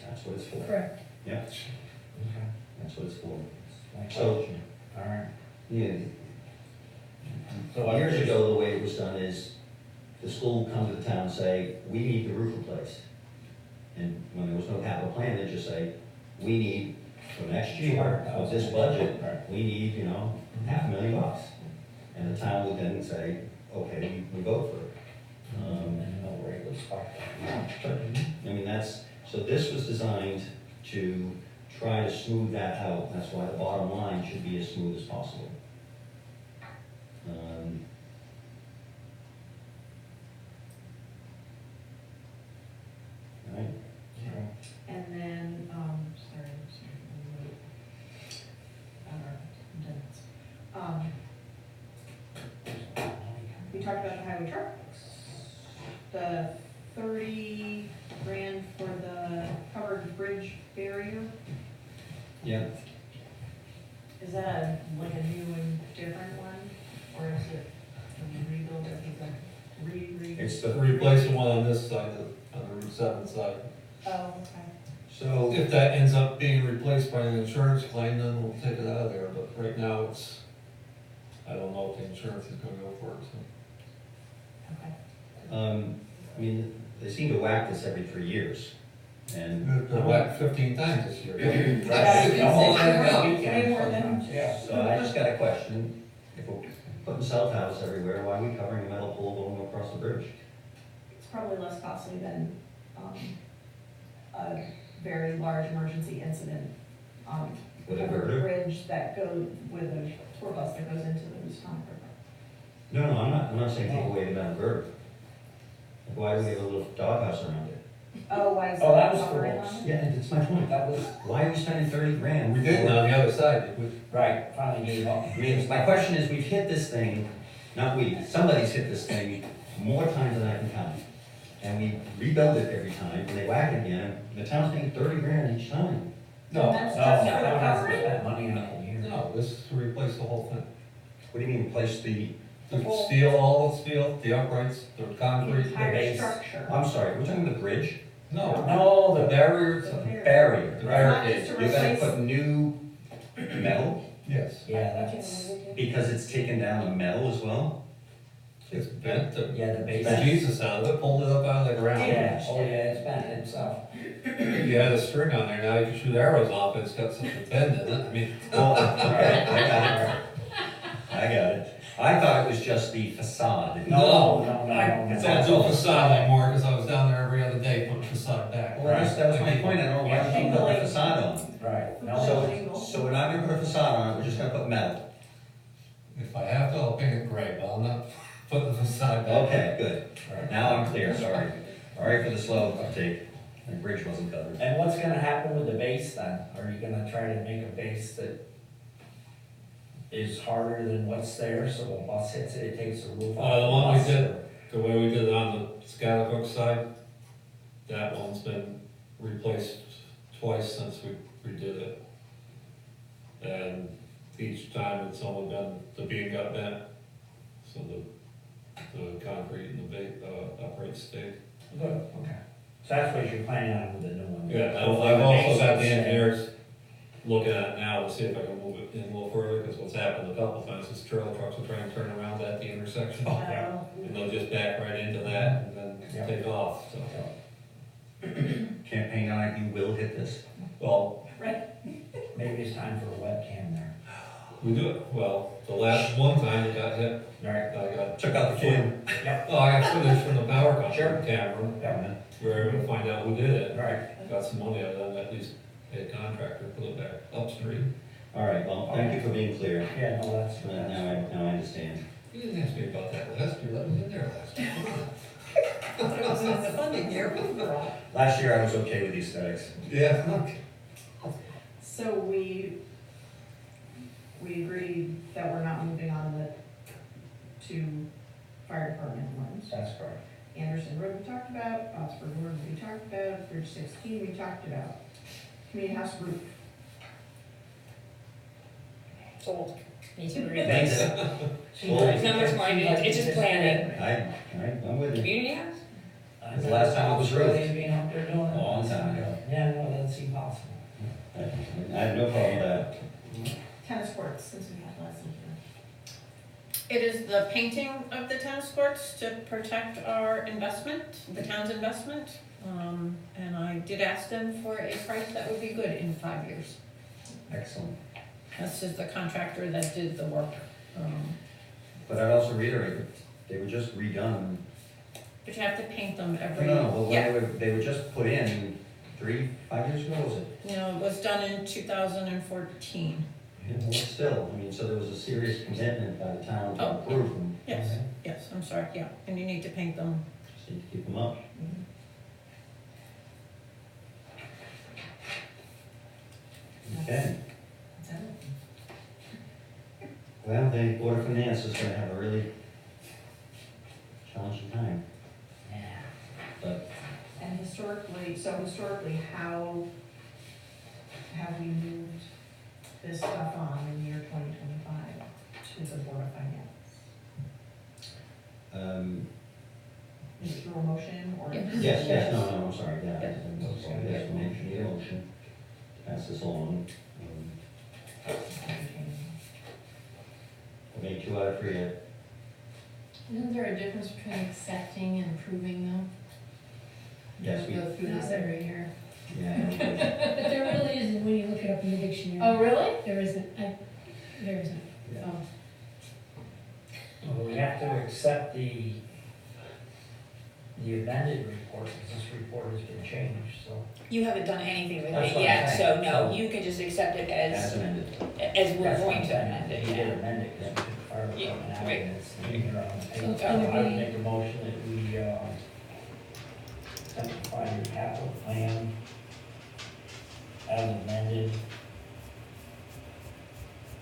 That's what it's for. Correct. Yeah, Okay. that's what it's for. My So- question. All right. Yeah. So I Years just- ago, the way it was done is, the school would come to the town and say, we need the roof replaced. And when there was no capital plan, they'd just say, we need, for next year, with this budget, we need, $500,000. And the town would then say, okay, we vote for it. And no where it was parked. I mean, so this was designed to try to smooth that out. That's why the bottom line should be as smooth as possible. Right? and then, sorry, we talked about the highway trucks, the 30 grand for the covered bridge barrier. Yeah. Is that like a new and different one, or is it a rebuild, or is it It's the replacing one on this side, on the Route 7 side. Oh, okay. So, If that ends up being replaced by an insurance claim, then we'll take it out of there, but right now I don't know if the insurance is gonna go for it, so. Okay. I mean, they seem to whack this every 3 years. And They're whacked 15 times this year. so I just got a question. If we're putting cell towers everywhere, why are we covering a metal pole going across the bridge? It's probably less costly than, a very large emergency incident, With a over girder? bridge that goes with a tour bus that goes into the Housatonic River. No, I'm not saying take away the metal girder. Like, why do we have a little doghouse around it? Oh, why is Oh, that that was covering for- on it? Yeah, that's my point. That was, Why are we spending 30 grand? We did on the other side. right, finally gave up. My question is, we've hit this thing, not we, somebody's hit this thing more times than I can count. And we rebuild it every time, and they whack it again, and the town's paying 30 grand each time. No, That's no, just no, for the no, covering? that money on it here. No, this is to replace the whole thing. What do you mean, replace the, Steel, all the steel, the uprights, the concrete, the Entire base. structure. I'm sorry, we're talking the bridge? No, No, the the, barriers, Barrier. the Not barricade. just to You gotta replace, put new metal, Yes, yeah, that's, because it's taken down the metal as well? it's bent, the yeah, the base. Jesus out of it, pulled it up out of the ground. Yeah, oh yeah, it's bent itself. You had a string on there, now you can shoot arrows off, it's got something bend in it, I mean. Oh, okay, I got it. I got it. I thought it was just the facade. No, I don't do facade anymore, because I was down there every other day putting facade back. Well, that was my point, I don't know why we put the facade on. Right, no. So we're not gonna put a facade on it, we're just gonna put metal. If I have to, I'll paint it gray, but I'm not putting the facade back. Okay, good. Now I'm clear, sorry. Sorry for the slow uptake. The bridge wasn't covered. And what's gonna happen with the base then? Are you gonna try to make a base that is harder than what's there, so when a bus hits it, it takes the roof off? The one we bus, did, or- the way we did it on the Scalacook side, that one's been replaced twice since we redid it. And each time it's only been, the beam got bent, so the concrete and the upright stayed. Good, okay. So that's what you're planning on with the new one? Yeah, I've also got the engineers looking at it now to see if I can move it in a little further, because what's happened a couple times is trailer trucks will try and turn around at the intersection. And they'll just back right into that and then take off, so. Campaign on it, you will hit this. Well, Maybe it's time for a webcam there. we do it, well, the last one time it got hit, Right. I got, Took out the cam. Yep. oh, I got footage from the power company Sure. camera. Yeah. We're able to find out who did it. Right. Got some money out of that, at least pay a contractor, put it back upstream. All right, well, thank you for being clear. Yeah, no, that's. Now I understand. You didn't ask me about that last year, I was in there last year. It was in the funding year. Last year I was okay with the aesthetics. Yeah, okay. So we agreed that we're not moving on the two fire department ones. That's correct. Anderson Road we talked about, Oxford Road we talked about, Bridge 16 we talked about. Community house roof. Sold. Me too. Thanks. It's not much more, it's just planning. I'm with you. Community house? The last time it was roofed. Being out there doing it. Long time ago. Yeah, no, that doesn't seem possible. I have no problem with that. Tennis courts, since we had Leslie here. It is the painting of the tennis courts to protect our investment, the town's investment. And I did ask them for a price that would be good in 5 years. Excellent. This is the contractor that did the work. But I'd also reiterate, they were just redone. But you have to paint them every, No, but yeah. they were just put in 5 years ago, was it? No, it was done in 2014. Yeah, well, still, I mean, so there was a serious commitment by the town to Oh, improve them. Yes, yes, I'm sorry, yeah. And you need to paint them. Just need to keep them up. Okay. Well, the Board of Finance is gonna have a really challenging time. Yeah. But And historically, how have we moved this stuff on in year 2025 to the Board of Finance? Is it through a motion or? yes, no, I'm sorry, yeah. Yes. Yes, need a motion. Pass this along. I made 2 out of 3 yet. Isn't there a difference between accepting and approving them? Yes, We go through this every year. Yeah. But there really isn't when you look it up in the dictionary. Oh, really? There isn't, there isn't. Oh. Well, we have to accept the amended report, because this report has been changed, so. You haven't done anything with That's it what I'm yet, so saying. no, you can just accept it As as amended. we're That's what going I'm to saying. amend it, We yeah. did amend it, because we took the fire department out, right. and it's here on the So page. it's gonna I would be- make a motion that we, simplify the capital plan as amended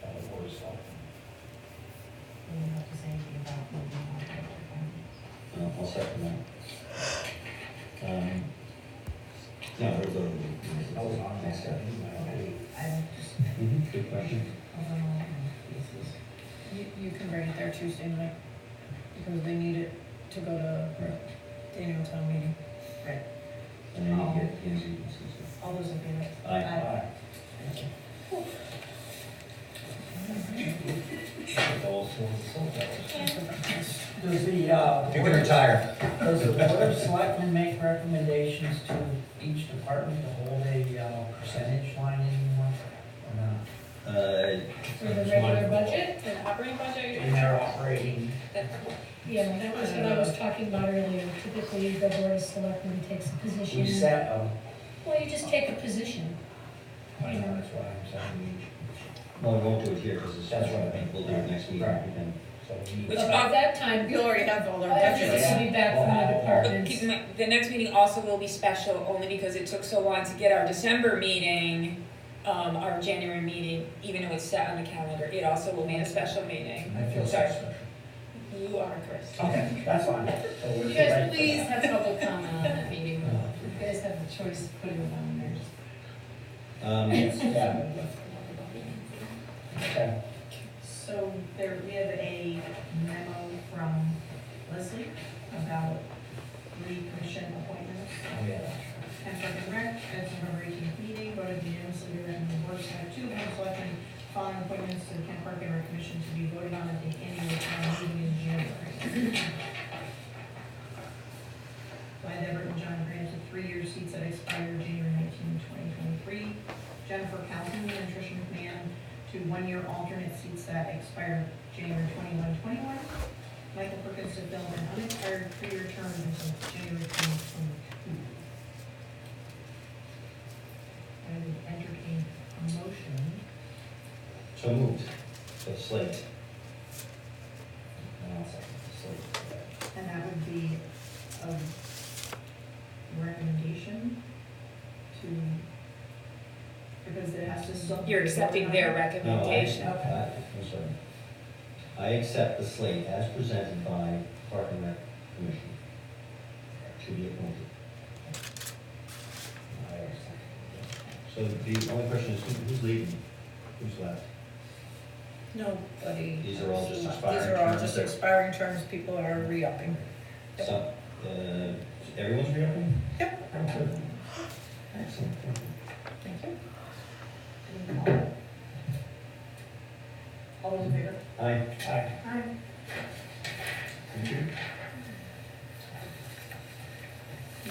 by the board of selectmen. We don't have to say anything about moving on to the Board of Finance. I'll second that. No, there's a. I was on that stuff anyway. I just, Good question. You can bring it there Tuesday night, because they need it to go to the annual town meeting. right, And then you get the ingredients and stuff. all those in favor? Aye. Does the, You can retire. Does the board of selectmen make recommendations to each department to hold a percentage line anymore, or not? For the regular budget, The operating budget? In their operating, yeah, that was what I was talking about earlier. Typically, the board of selectmen takes a position. we set Well, you just take a position. I know, that's what I'm saying. Well, we won't do it here because it's. That's what I think mean. we'll do it next week. Right. We can- So we But by that time, You already have all their everything budgets. will be back from the But departments. keep in mind, the next meeting also will be special, only because it took so long to get our December meeting, our January meeting, even though it's set on the calendar, it also will be a special meeting. I feel so Sorry. special. You are, Chris. Okay, that's fine. So we're You too guys, late for please that. have public comment on that meeting. You guys have a choice of putting it on there. Yeah. Okay. So we have a memo from Leslie about 3 commission appointments. Oh, yeah. Park and Rec, at the November 18th meeting, voted unanimously to recommend the board of select 2 board of selectmen following appointments to the Kent Park and Rec Commission to be voted on at the annual town meeting in January. Glenn Everett and John Grant to 3-year seats that expire January 19, 2023. Jennifer Calhoun and Tricia McMahon to 1-year alternate seats that expire January 21, 21. Michael Perkins to fill an unexpired 3-year term until January 2022. So moved. The slate. And I'll second the slate. And that would be a recommendation to, because it has to still. You're accepting their recommendation. No, I'm sorry. I accept the slate as presented by Park and Rec Commission. To be appointed. So the only question is who's leaving? Who's left? Nobody. These are all just expiring These are all terms just that- expiring terms, people are re-upping. So, everyone's reopening? Yep. Excellent. Thank you. All those in favor? Aye. Aye. Aye. Thank you.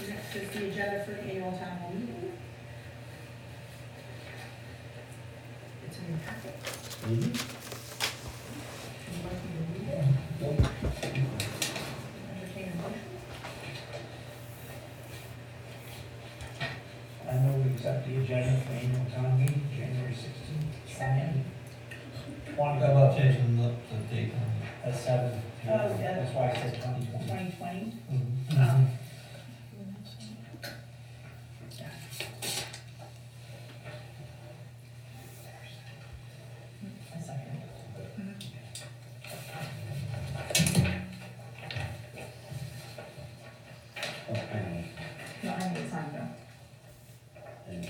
Next is the agenda for the annual town hall meeting. It's in your packet. Mm-hmm. Would you like me to read it? Entertain a motion? I know we accept the agenda for annual town meeting, January 16th. Second. 20. How about changing the date on That's 7. Oh, yeah. That's why I said 2020. 2020. Mhm. A second. Oh, hang on. No, I need to sign them. And-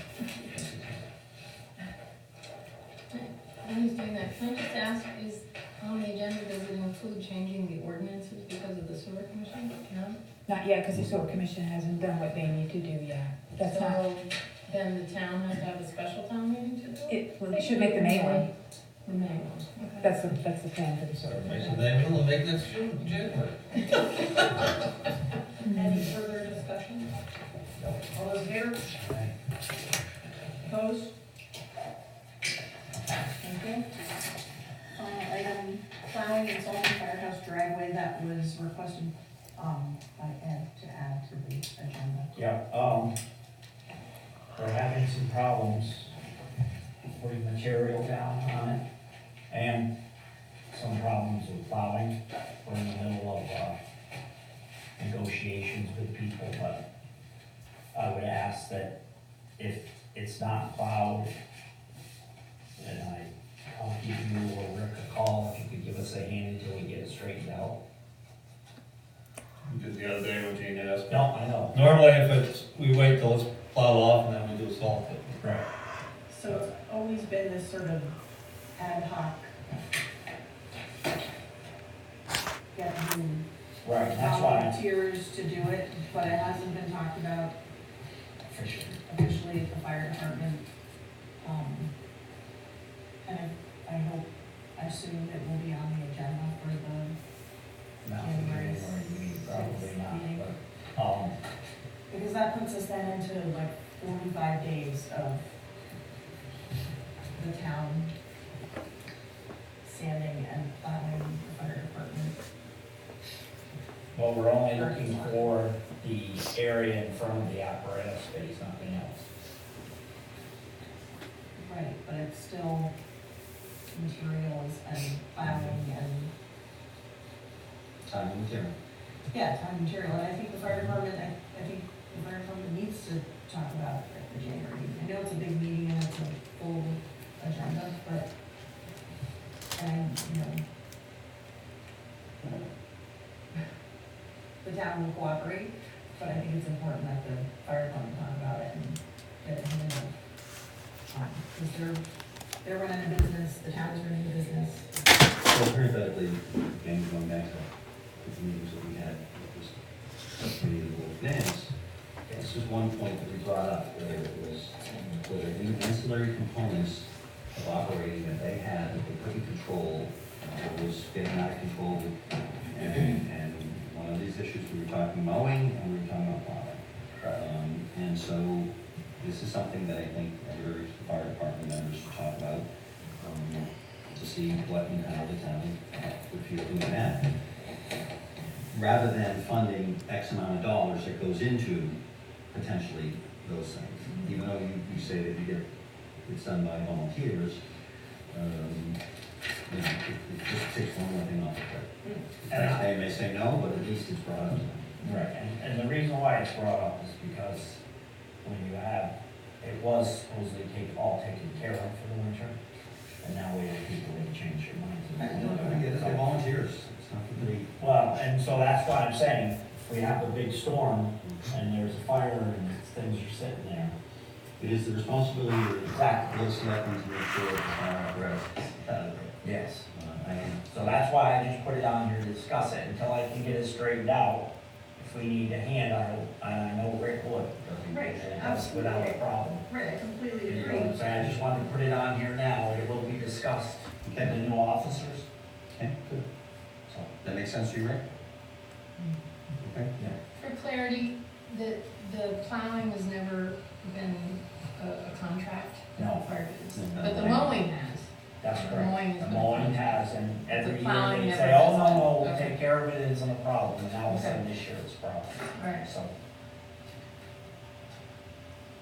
When he's doing that, can I just ask, is on the agenda, does it include changing the ordinances because of the sewer commission? No? Not yet, because the sewer commission hasn't done what they need to do yet. That's not, So then the town has to have a special town meeting to do it? well, they should make the May one. The May one, okay. That's the plan for the sewer it? commission. So they will make next January. Any further discussion? All those in favor? Opposed? Thank you. Item 5, insulting firehouse driveway that was requested by Ed to add to the agenda. Yeah, we're having some problems putting material down on it, and some problems with plowing. We're in the middle of, negotiations with people, but I would ask that if it's not plowed, then I'll give you or Rick a call, if you could give us a hand until we get it straightened out. We did the other day when Gene asked. No, I know. Normally, if it's, we wait till it's plowed off and then we do salt it. Right. So it's always been this sort of ad hoc. Getting Right, that's why, volunteers to do it, but it hasn't been talked about for sure. officially at the fire department. And I hope, I assume it will be on the agenda for the Not January probably not, meeting. but, Because that puts us then into like 45 days of the town sanding and plowing the fire department. well, we're only looking for the area in front of the apparatus space, nothing else. Right, but it's still materials and plowing and, Time and material. yeah, time and material. And I think the fire department, I think the fire department needs to talk about it at the January meeting. I know it's a big meeting and it's a full agenda, but, and, the town will cooperate, but I think it's important that the fire department talk about it and get it handled. Because they're running a business, the town is running a business. So periodically, again, going back to the meetings that we had with this committee of World Finance, this is one point that we brought up, whether it was, whether any ancillary components of operating that they had that they couldn't control, or was getting out of control. And one of these issues, we were talking mowing and we were talking about plowing. And so this is something that I think I urge the fire department members to talk about, to see what and how the town would feel doing that. Rather than funding X amount of dollars that goes into potentially those things. Even though you say that you get, it's done by volunteers, It just takes one more thing off the plate. And They may say no, but at least it's brought up. Right, and the reason why it's brought up is because when you have, it was supposedly all taken care of for the winter, and now we have people that change their minds. They're volunteers, it's not for me. Well, and so that's why I'm saying, if we have a big storm, and there's a fire, and things are sitting there. It is the responsibility of the Exactly. selectmen to make sure it's addressed. Yes. And So that's why I just put it on here to discuss it, until I can get it straightened out. If we need a hand, I know Rick would, Right, without a problem. Right, I completely You know agree. what I'm saying? I just wanted to put it on here now, it will be discussed with the new officers, Okay, good. so. That makes sense to you, Rick? Okay. For clarity, the plowing has never been a contract? No. Part of it. No. But the mowing has? That's The correct. mowing The is- mowing has, and every The year plowing they never say, has. oh, no, we'll Okay. take care of it, it isn't a problem, and now all of a sudden Okay. this year it's a problem. Right. So.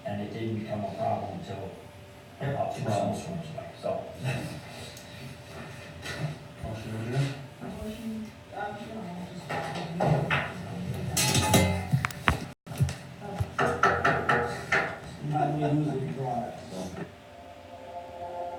And it didn't become a problem until about 2 snowstorms ago, so.